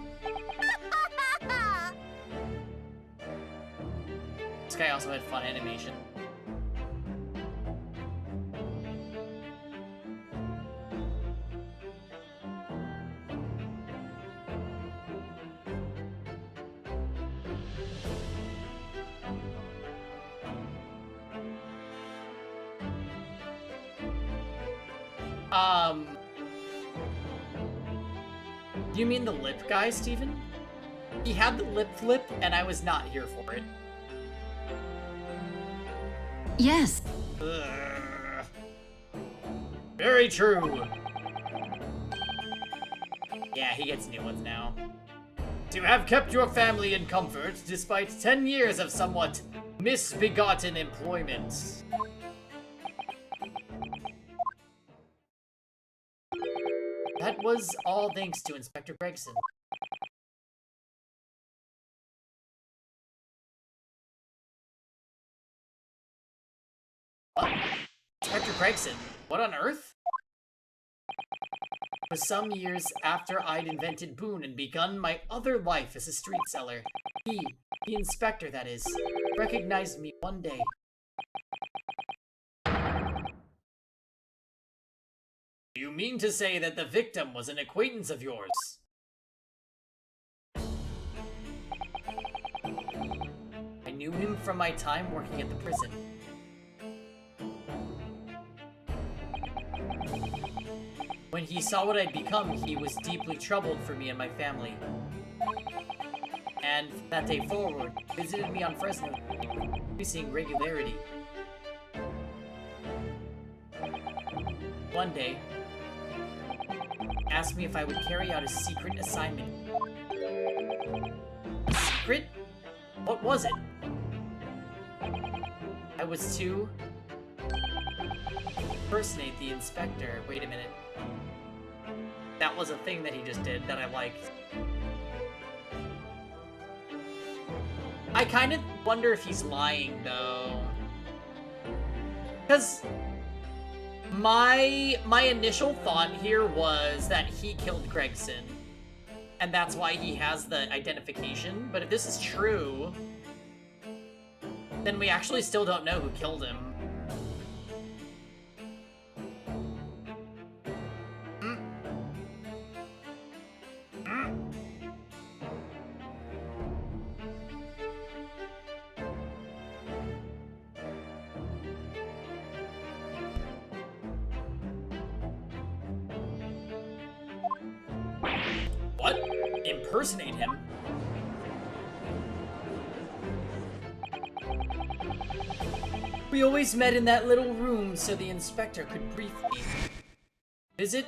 S1: This guy also had fun animation. You mean the lip guy, Steven? He had the lip flip, and I was not here for it.
S2: Yes.
S1: Ugh. Very true. Yeah, he gets new ones now. To have kept your family in comfort despite 10 years of somewhat misbegotten employment. That was all thanks to Inspector Gregson. What? Inspector Gregson? What on earth? It was some years after I'd invented Boone and begun my other life as a street seller. He, the inspector that is, recognized me one day. You mean to say that the victim was an acquaintance of yours? I knew him from my time working at the prison. When he saw what I'd become, he was deeply troubled for me and my family. And from that day forward, visited me on Fresno with increasing regularity. One day, asked me if I would carry out a secret assignment. A secret? What was it? I was to impersonate the inspector. Wait a minute. That was a thing that he just did that I liked. I kind of wonder if he's lying, though. Because my initial thought here was that he killed Gregson. And that's why he has the identification. But if this is true, then we actually still don't know who killed him. What? Impersonate him? We always met in that little room so the inspector could brief me. Visit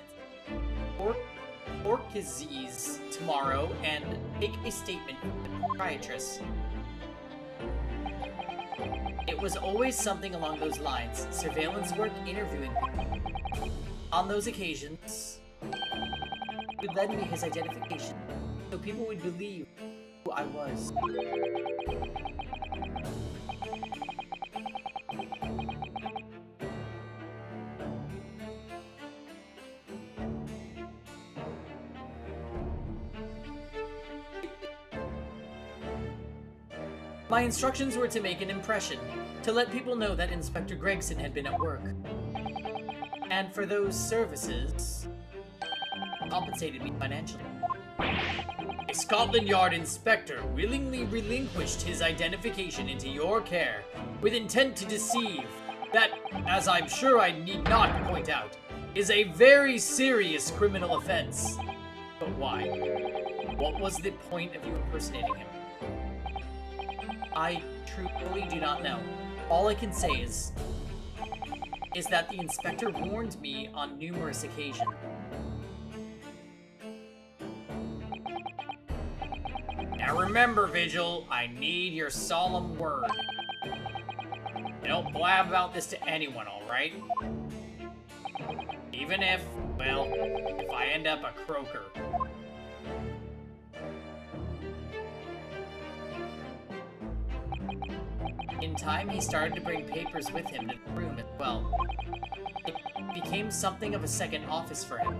S1: Orchizes tomorrow and take a statement from the proprietress. It was always something along those lines. Surveillance work, interviewing people. On those occasions, he would lend me his identification, so people would believe who I was. My instructions were to make an impression, to let people know that Inspector Gregson had been at work. And for those services, compensated me financially. A Scotland Yard inspector willingly relinquished his identification into your care with intent to deceive. That, as I'm sure I need not point out, is a very serious criminal offense. But why? What was the point of you impersonating him? I truthfully do not know. All I can say is that the inspector warned me on numerous occasions. Now remember, Vigil, I need your solemn word. Don't blab about this to anyone, alright? Even if, well, if I end up a croaker. In time, he started to bring papers with him to the room as well. It became something of a second office for him.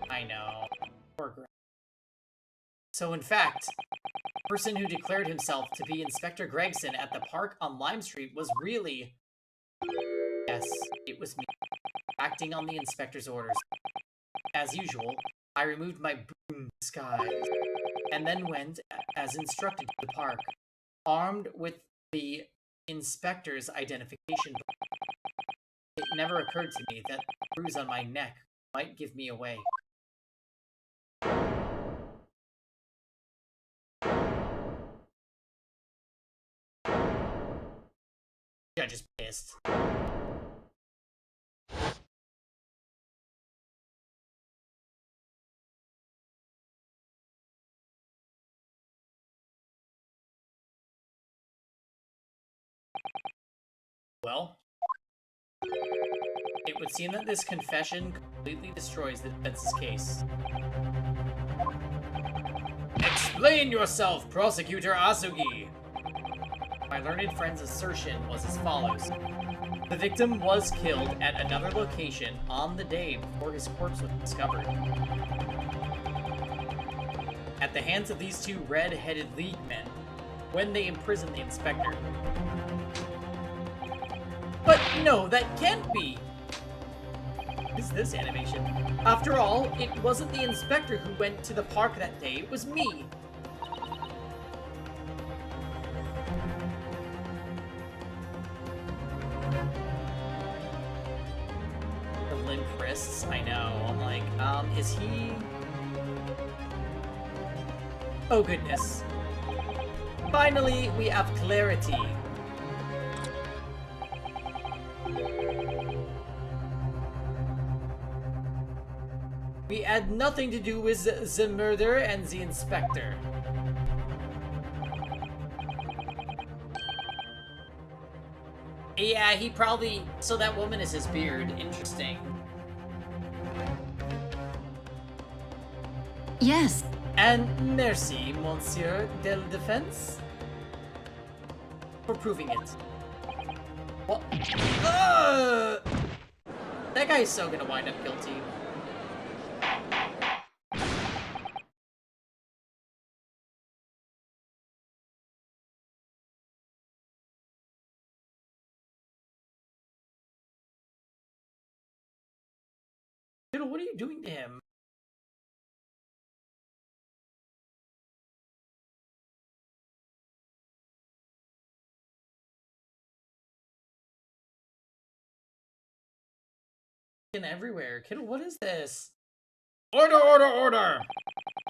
S1: I know. Poor Greg. So in fact, the person who declared himself to be Inspector Gregson at the park on Lime Street was really... Yes, it was me, acting on the inspector's orders. As usual, I removed my broom disguise, and then went, as instructed, to the park, armed with the inspector's identification book. It never occurred to me that the bruise on my neck might give me away. Judge is pissed. Well, it would seem that this confession completely destroys the defense's case. Explain yourself, Prosecutor Asugi! My learned friend's assertion was as follows. The victim was killed at another location on the day before his corpse was discovered. At the hands of these two red-headed league men, when they imprisoned the inspector. But no, that can't be! What is this animation? After all, it wasn't the inspector who went to the park that day, it was me! The limp wrists, I know. I'm like, is he... Oh goodness. Finally, we have clarity. We had nothing to do with the murder and the inspector. Yeah, he probably... So that woman is his beard. Interesting.
S2: Yes.
S1: And merci, Monsieur del Defense, for proving it. What? That guy is so gonna wind up guilty. Dude, what are you doing to him? Everywhere. Kiddo, what is this? Order, order, order!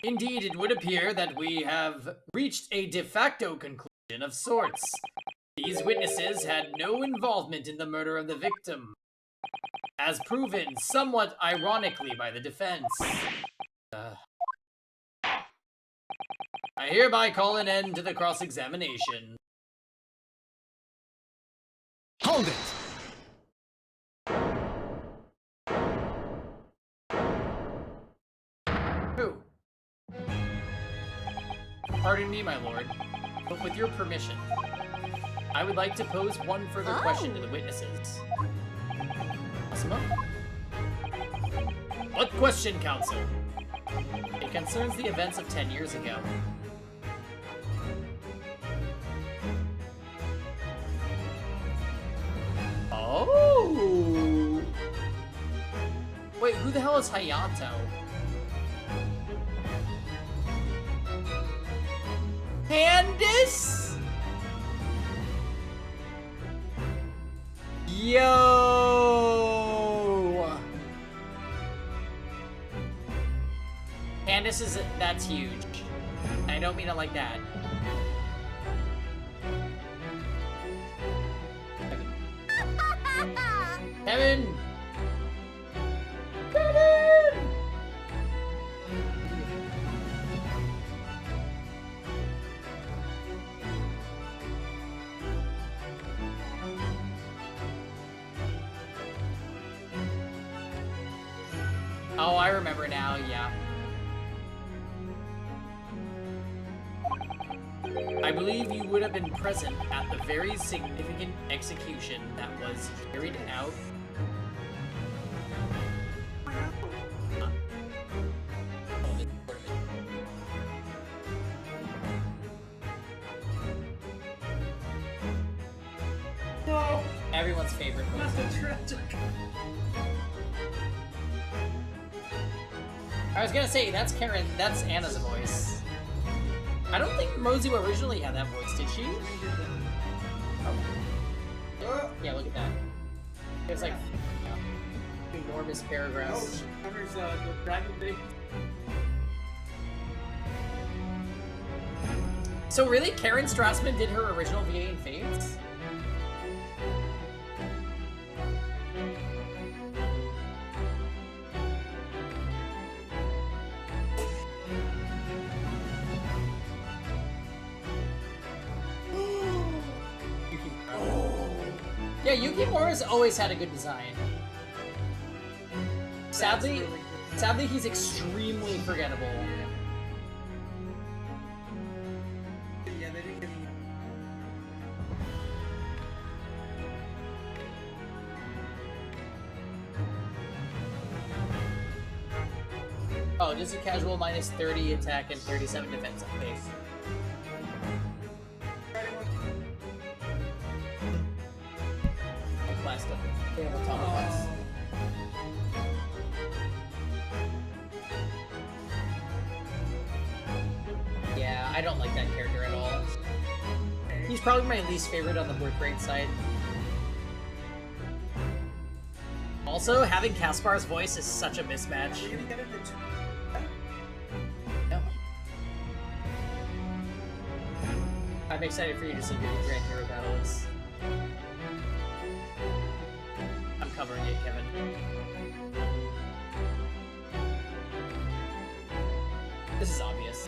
S1: Indeed, it would appear that we have reached a de facto conclusion of sorts. These witnesses had no involvement in the murder of the victim, as proven somewhat ironically by the defense. I hereby call an end to the cross-examination.
S3: Hold it!
S1: Who? Pardon me, my lord, but with your permission, I would like to pose one further question to the witnesses. Massimo? What question, counsel? It concerns the events of 10 years ago. Oh! Wait, who the hell is Hayato? Candace? Yo! Candace that's huge. I don't mean it like that. Kevin! Kevin! Oh, I remember now, yeah. I believe you would have been present at the very significant execution that was carried out.
S5: No,
S1: Everyone's favorite.
S5: not so tragic.
S1: I was gonna say, that's Anna's voice. I don't think Mozu originally had that voice, did she? Yeah, look at that. There's like enormous paragraphs.
S5: Oh, covers the dragon thing.
S1: So really, Karen Strassman did her original VA in Fates? Yeah, Yukimura's always had a good design. Sadly,
S5: That's really good.
S1: sadly, he's extremely forgettable.
S5: Yeah, they didn't give me.
S1: Oh, just a casual minus 30 attack and 37 defense. Okay. Blast up. They have atomic blast. Yeah, I don't like that character at all. He's probably my least favorite on the work rate side. Also, having Kaspar's voice is such a mismatch.
S5: We're gonna get into two.
S1: No. I'm excited for you to see who the Grand Hero battle is. I'm covering it, Kevin. This is obvious.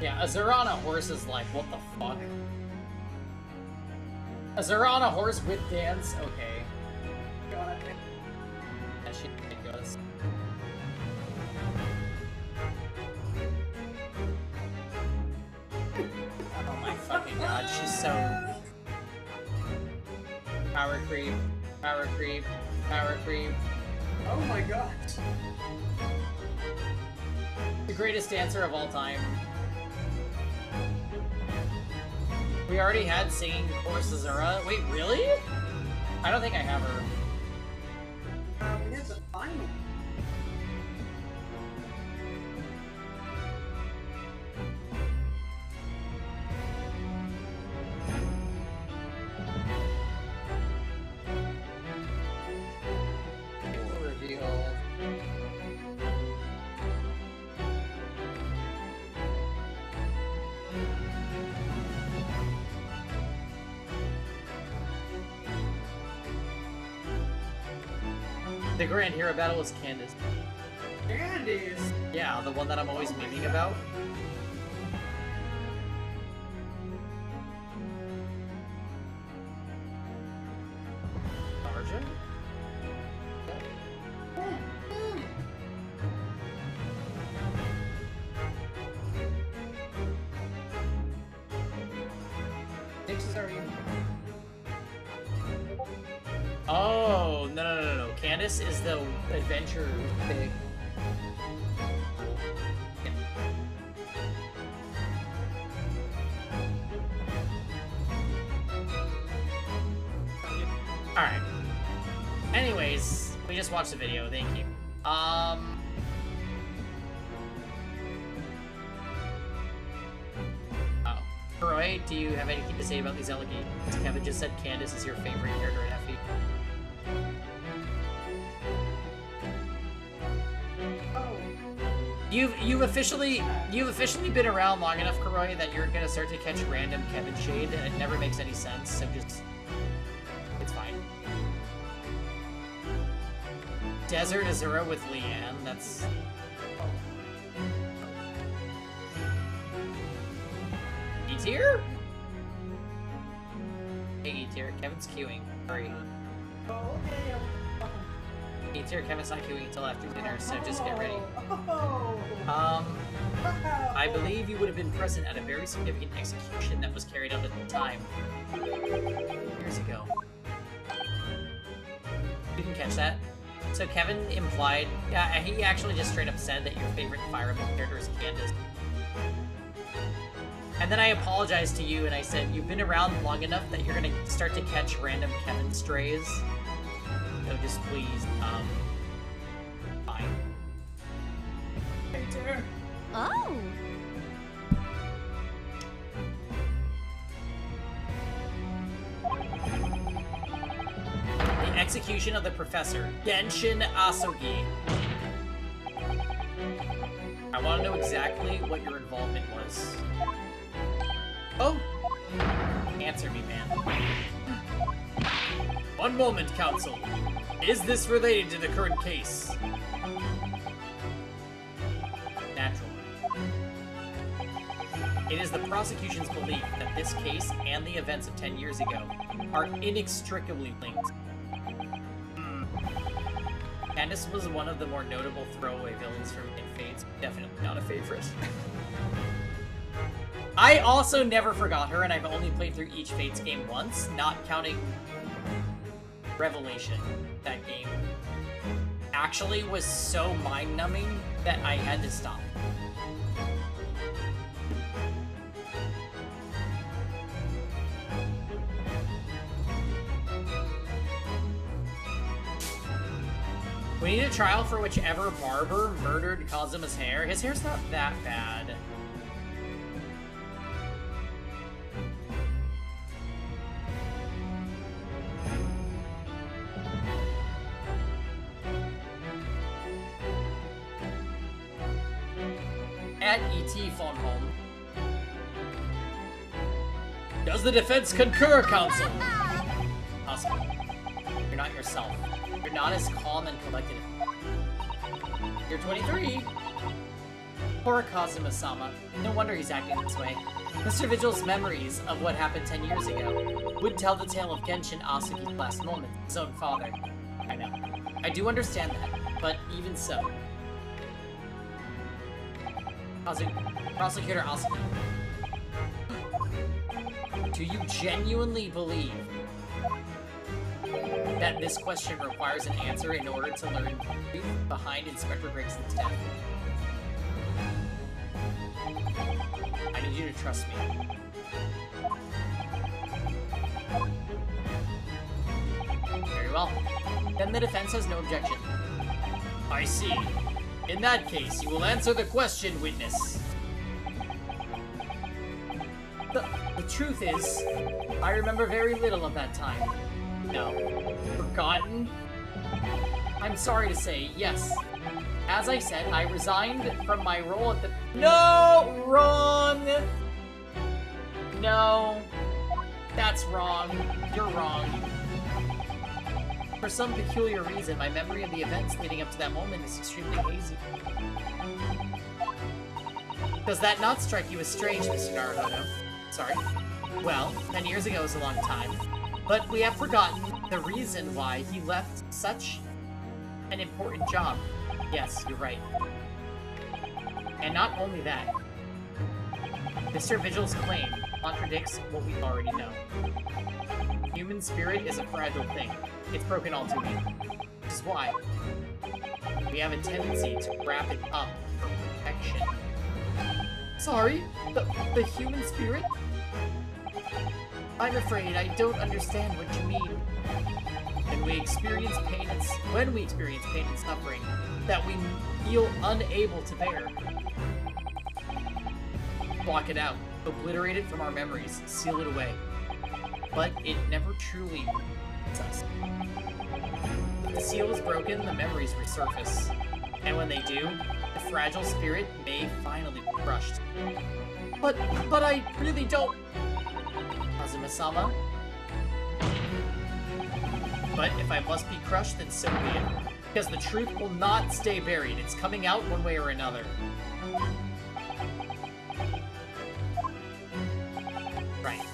S1: Yeah, Azura on a horse is like, what the fuck? Azura on a horse with dance? Okay.
S5: God,
S1: That shit goes. Oh my fucking god, she's so... Power creep, power creep, power creep.
S5: oh my god.
S1: The greatest dancer of all time. We already had singing Horse Azura. Wait, really? I don't think I have her.
S5: We had the final.
S1: Reveal. The Grand Hero battle was Candace.
S5: Candies.
S1: Yeah, the one that I'm always memeing about. Margin?
S5: Nix is already in.
S1: Oh, no. Candace is the adventure thing. Alright. Anyways, we just watched the video, thank you. Oh. Roy, do you have anything to say about these allegations? Kevin just said Candace is your favorite character in FE.
S5: Oh.
S1: You've officially been around long enough, Karoy, that you're gonna start to catch random Kevin shade, and it never makes any sense, so just... it's fine. Desert Azura with Leanne, that's... E-tier? Hey, E-tier, Kevin's queuing. Hurry.
S5: Oh, okay.
S1: E-tier, Kevin's not queuing until after dinner, so just get ready.
S5: Oh.
S1: I believe you would have been present at a very significant execution that was carried out at the time. Years ago. You didn't catch that? So Kevin implied... yeah, he actually just straight up said that your favorite Fire Emblem character is Candace. And then I apologized to you and I said, you've been around long enough that you're gonna start to catch random Kevin strays. So just please, fine.
S4: Oh.
S1: The execution of the professor, Genshin Asogi. I want to know exactly what your involvement was. Oh! Answer me, man. One moment, Counsel. Is this related to the current case? Naturally. It is the prosecution's belief that this case and the events of 10 years ago are inextricably linked. Candace was one of the more notable throwaway villains from Fates. Definitely not a favorite. I also never forgot her, and I've only played through each Fates game once, not counting Revelation. That game actually was so mind-numbing that I had to stop. We need a trial for whichever barber murdered Kazuma's hair. His hair's not that bad. At ET phone home. Does the defense concur, Counsel? Awesome. You're not yourself. You're not as calm and collected. You're 23. Poor Kazuma-sama. No wonder he's acting this way. Mr. Vigil's memories of what happened 10 years ago would tell the tale of Genshin Asugi's last moment, his own father. I know. I do understand that, but even so. Prosecutor Asugi. Do you genuinely believe that this question requires an answer in order to learn the truth behind Inspector Gregson's death? I need you to trust me. Very well. Then the defense has no objection. I see. In that case, you will answer the question, witness. The truth is, I remember very little of that time. No. Forgotten? I'm sorry to say, yes. As I said, I resigned from my role at the— No! Wrong! No. That's wrong. You're wrong. For some peculiar reason, my memory of the events leading up to that moment is extremely hazy. Does that not strike you as strange, Mr. Naruhodo? Sorry. Well, 10 years ago is a long time, but we have forgotten the reason why he left such an important job. Yes, you're right. And not only that, Mr. Vigil's claim contradicts what we already know. Human spirit is a fragile thing. It's broken all too easily. Which is why we have a tendency to wrap it up for protection. Sorry? The human spirit? I'm afraid I don't understand what you mean. When we experience pain and suffering that we feel unable to bear, block it out, obliterate it from our memories, seal it away. But it never truly hits us. If the seal is broken, the memories resurface. And when they do, the fragile spirit may finally be crushed. But I really don't... Kazuma-sama? But if I must be crushed, then so be it. Because the truth will not stay buried. It's coming out one way or another. Right.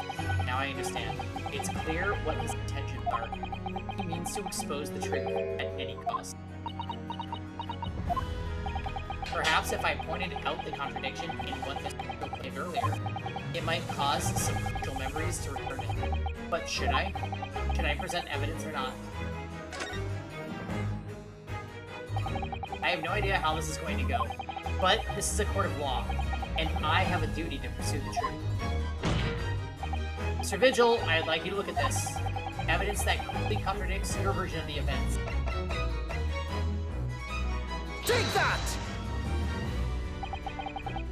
S1: Now I understand. It's clear what his intentions are. He means to expose the truth at any cost. Perhaps if I pointed out the contradiction in what Mr. Vigil claimed earlier, it might cause some crucial memories to return to him. But should I? Should I present evidence or not? I have no idea how this is going to go, but this is a court of law, and I have a duty to pursue the truth. Mr. Vigil, I'd like you to look at this. Evidence that completely contradicts your version of the events.
S3: Take that!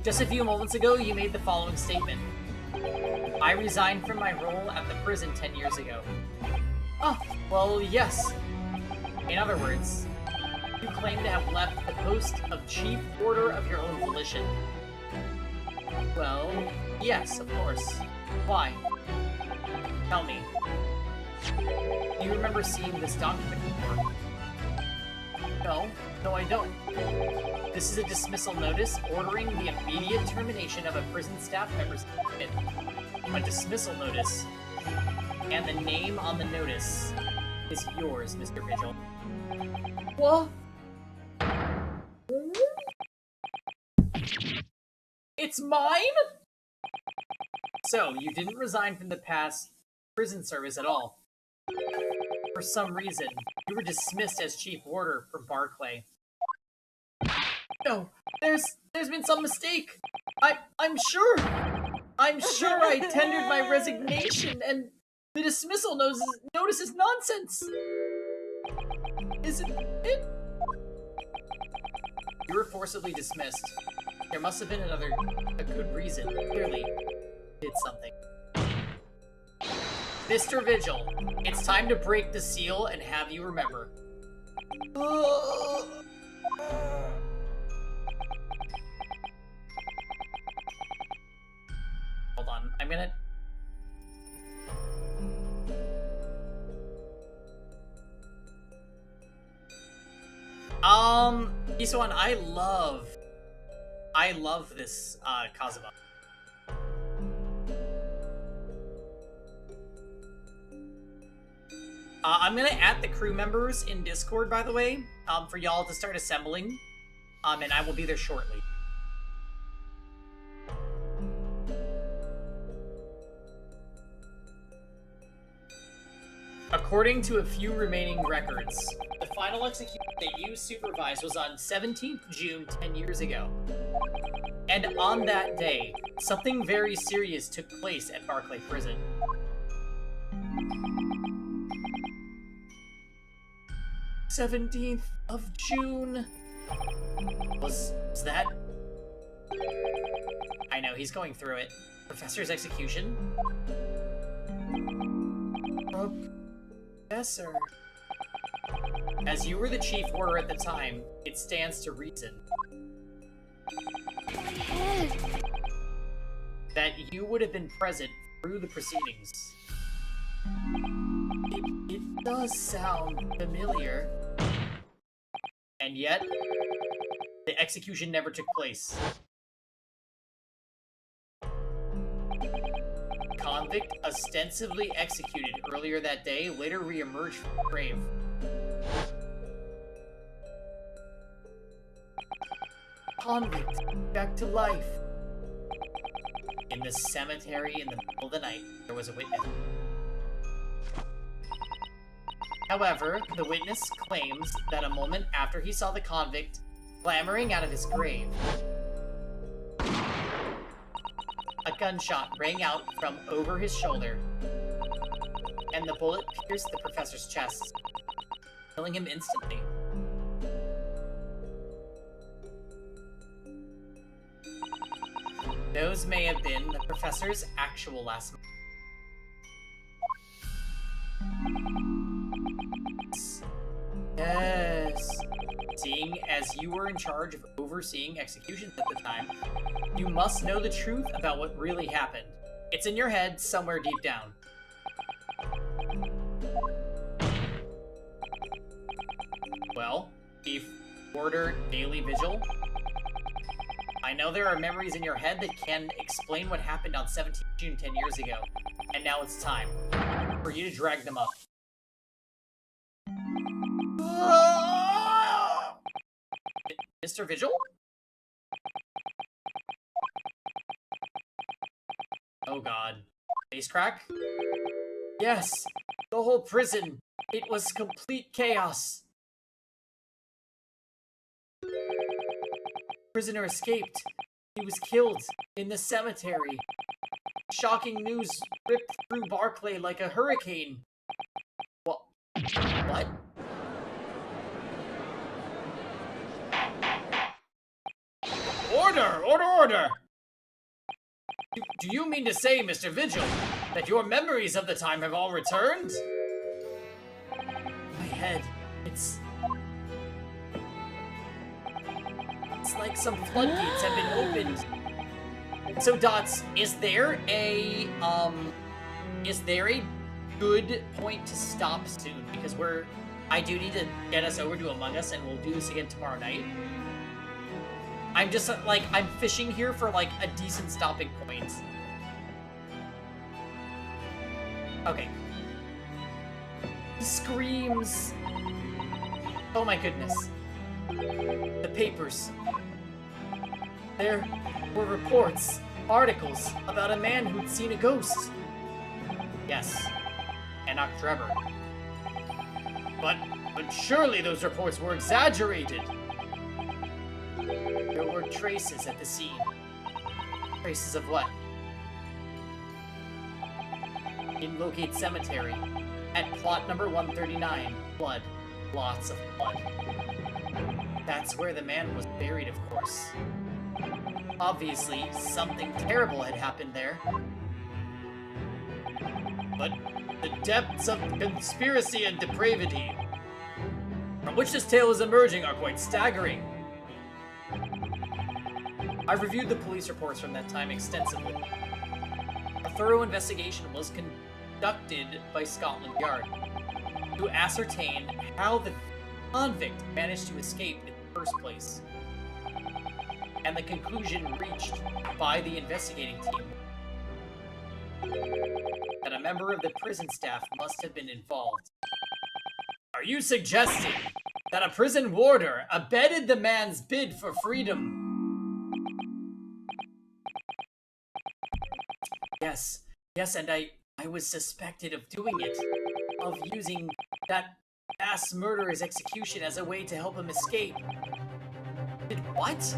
S1: Just a few moments ago, you made the following statement. I resigned from my role at the prison 10 years ago. Oh, well, yes. In other words, you claim to have left the post of Chief Warder of your own volition. Well, yes, of course. Why? Tell me. Do you remember seeing this document before? No, I don't. This is a dismissal notice ordering the immediate termination of a prison staff member's employment. A dismissal notice. And the name on the notice is yours, Mr. Vigil. What? It's mine? So, you didn't resign from the past prison service at all. For some reason, you were dismissed as Chief Warder from Barclay. No, there's been some mistake. I'm sure I tendered my resignation, and the dismissal notice is nonsense. Isn't it? You were forcibly dismissed. There must have been a good reason. Clearly, did something. Mr. Vigil, it's time to break the seal and have you remember. Hold on, I'm gonna... Isuan, I love this, Kazuma. I'm gonna add the crew members in Discord, by the way, for y'all to start assembling, and I will be there shortly. According to a few remaining records, the final execution that you supervised was on 17th June 10 years ago. And on that day, something very serious took place at Barclay Prison. "17th of June. Was that? I know, he's going through it. Professor's execution? Professor. As you were the Chief Warder at the time, it stands to reason that you would have been present through the proceedings. does sound familiar. And yet, the execution never took place. Convict ostensibly executed earlier that day later re-emerged from the grave. Convict back to life. In the cemetery in the middle of the night, there was a witness. However, the witness claims that a moment after he saw the convict clambering out of his grave, a gunshot rang out from over his shoulder, and the bullet pierced the professor's chest, killing him instantly. Those may have been the professor's actual last moments. Yes. Seeing as you were in charge of overseeing executions at the time, you must know the truth about what really happened. It's in your head somewhere deep down. Well, Chief Warder Daily Vigil, I know there are memories in your head that can explain what happened on 17th June 10 years ago, and now it's time for you to drag them up. Mr. Vigil? Oh god. Face crack? Yes, the whole prison. It was complete chaos. Prisoner escaped. He was killed in the cemetery. Shocking news ripped through Barclay like a hurricane. What? Order! Order! Order! Do you mean to say, Mr. Vigil, that your memories of the time have all returned? My head, it's like some floodgates have been opened. So, Dots, is there a good point to stop soon? Because I do need to get us over to Among Us, and we'll do this again tomorrow night. I'm just, I'm fishing here for, a decent stopping point. Okay. Screams. Oh my goodness. The papers. There were reports, articles about a man who'd seen a ghost. Yes, Enoch Trevor. But surely those reports were exaggerated. There were traces at the scene. Traces of what? In Locate Cemetery, at plot number 139, blood. Lots of blood. That's where the man was buried, of course. Obviously, something terrible had happened there. But the depths of conspiracy and depravity from which this tale is emerging are quite staggering. I've reviewed the police reports from that time extensively. A thorough investigation was conducted by Scotland Yard to ascertain how the convict managed to escape in the first place. And the conclusion reached by the investigating team that a member of the prison staff must have been involved. Are you suggesting that a prison warder abetted the man's bid for freedom? Yes, and I was suspected of doing it, of using that mass murderer's execution as a way to help him escape. Did what?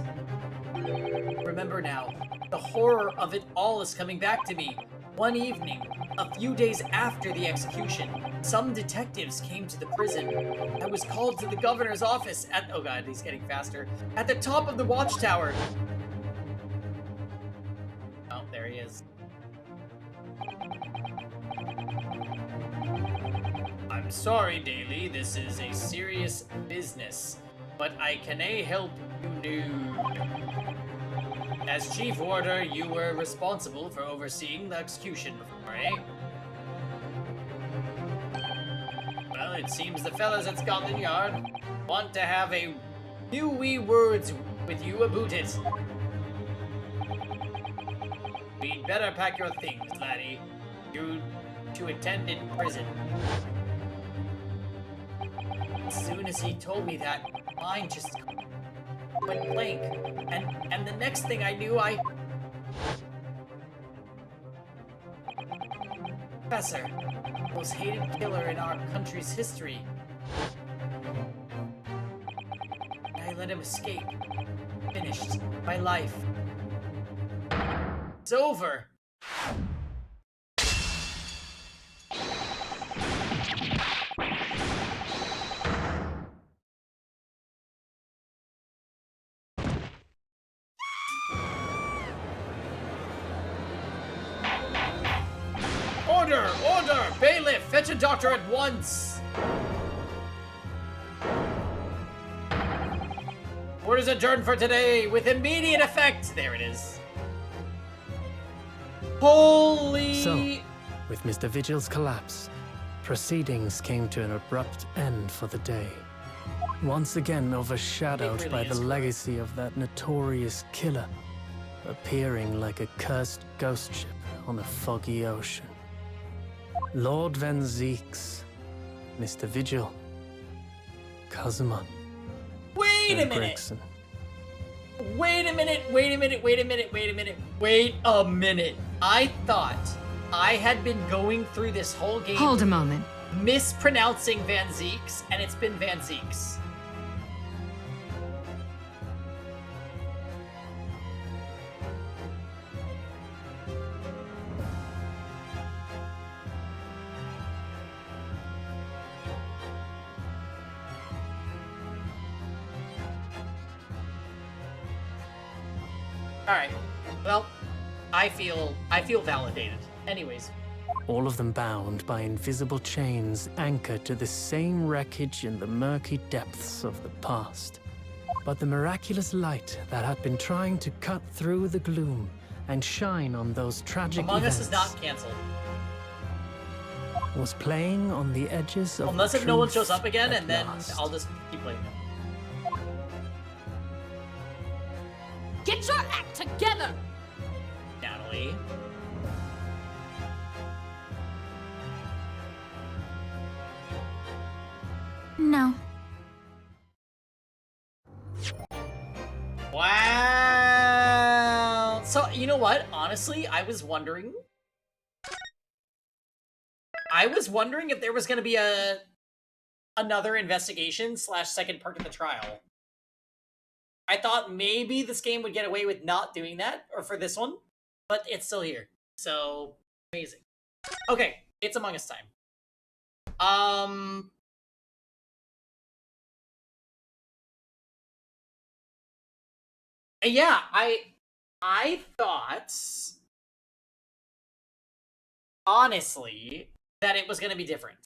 S1: Remember now, the horror of it all is coming back to me. One evening, a few days after the execution, some detectives came to the prison. I was called to the governor's office at— oh god, he's getting faster— at the top of the watchtower. Oh, there he is. I'm sorry, Daly, this is a serious business, but I cannae help you nude. As Chief Warder, you were responsible for overseeing the execution before, eh? Well, it seems the fellas at Scotland Yard want to have a few wee words with you about it. We'd better pack your things, laddie. You to attend in prison. As soon as he told me that, mine just went blank. And the next thing I knew, Professor, most hated killer in our country's history. I let him escape. Finished my life. It's over. Order! Order! Bailiff, fetch a doctor at once! Orders adjourned for today with immediate effect! There it is. Holy...
S6: So, with Mr. Vigil's collapse, proceedings came to an abrupt end for the day. Once again overshadowed
S1: It really
S6: by the
S1: is
S6: legacy of that notorious killer, appearing like a cursed ghost ship on a foggy ocean. Lord Van Zeeks, Mr. Vigil, Kazuma,
S1: Wait a
S6: and
S1: minute!
S6: Gregson.
S1: Wait a minute, wait a minute, wait a minute, wait a minute, wait a minute. I thought I had been going through this whole game
S7: Hold a moment.
S1: mispronouncing Van Zeeks, and it's been Van Zeeks. Alright. Well, I feel validated. Anyways.
S6: All of them bound by invisible chains anchored to the same wreckage in the murky depths of the past. But the miraculous light that had been trying to cut through the gloom and shine on those tragic
S1: Among Us
S6: events
S1: is not cancelled.
S6: was playing on the edges of
S1: Unless
S6: the
S1: if no one
S6: truth
S1: shows up again,
S6: at
S1: and then
S6: last.
S1: I'll just keep playing it.
S4: Get your act together!
S1: Natalie.
S7: No.
S1: Wow. So, you know what? Honestly, I was wondering if there was going to be another investigation / second part of the trial. I thought maybe this game would get away with not doing that, or for this one, but it's still here. So, amazing. Okay, it's Among Us time. Yeah, I thought, honestly, that it was going to be different.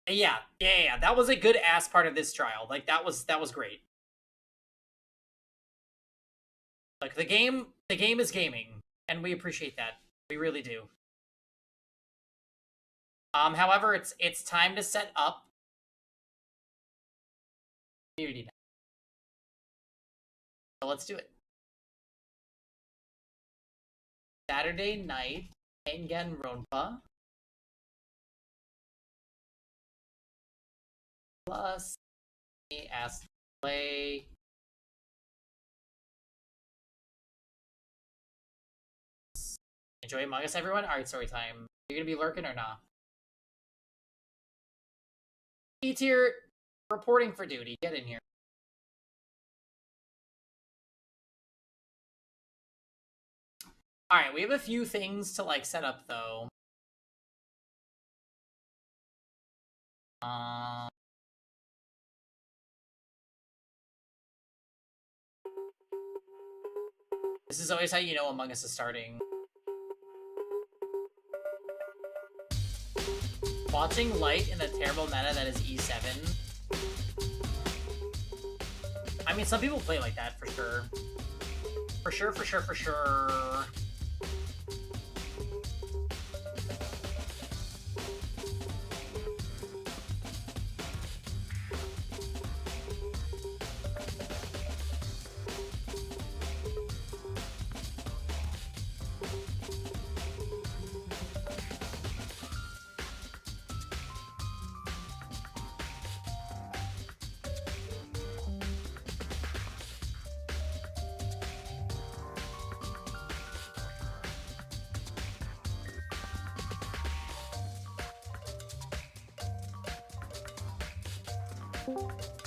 S1: Yeah, that was a good ass part of this trial. Like, that was great. Like, the game is gaming, and we appreciate that. We really do. However, it's time to set up community now. So let's do it. Saturday night, Danganronpa. Plus, me asked to play. Enjoy Among Us, everyone. All right, story time. You gonna be lurking or not? E-tier reporting for duty. Get in here. All right, we have a few things to like set up though. This is always how you know Among Us is starting. Watching Light in the terrible meta that is E7. I mean, some people play like that, for sure. For sure, for sure, for sure.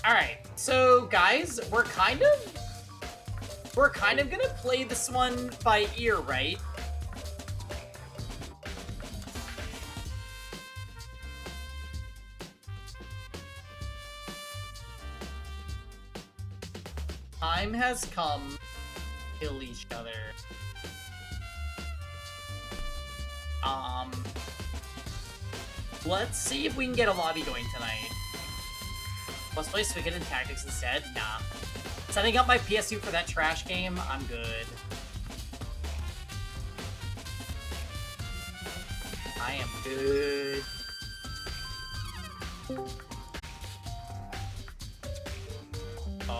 S1: Alright, so guys, we're kind of gonna play this one by ear, right? Time has come to kill each other. Let's see if we can get a lobby going tonight. Let's play Suikoden Tactics instead? Nah. Setting up my PS2 for that trash game? I'm good. I am good.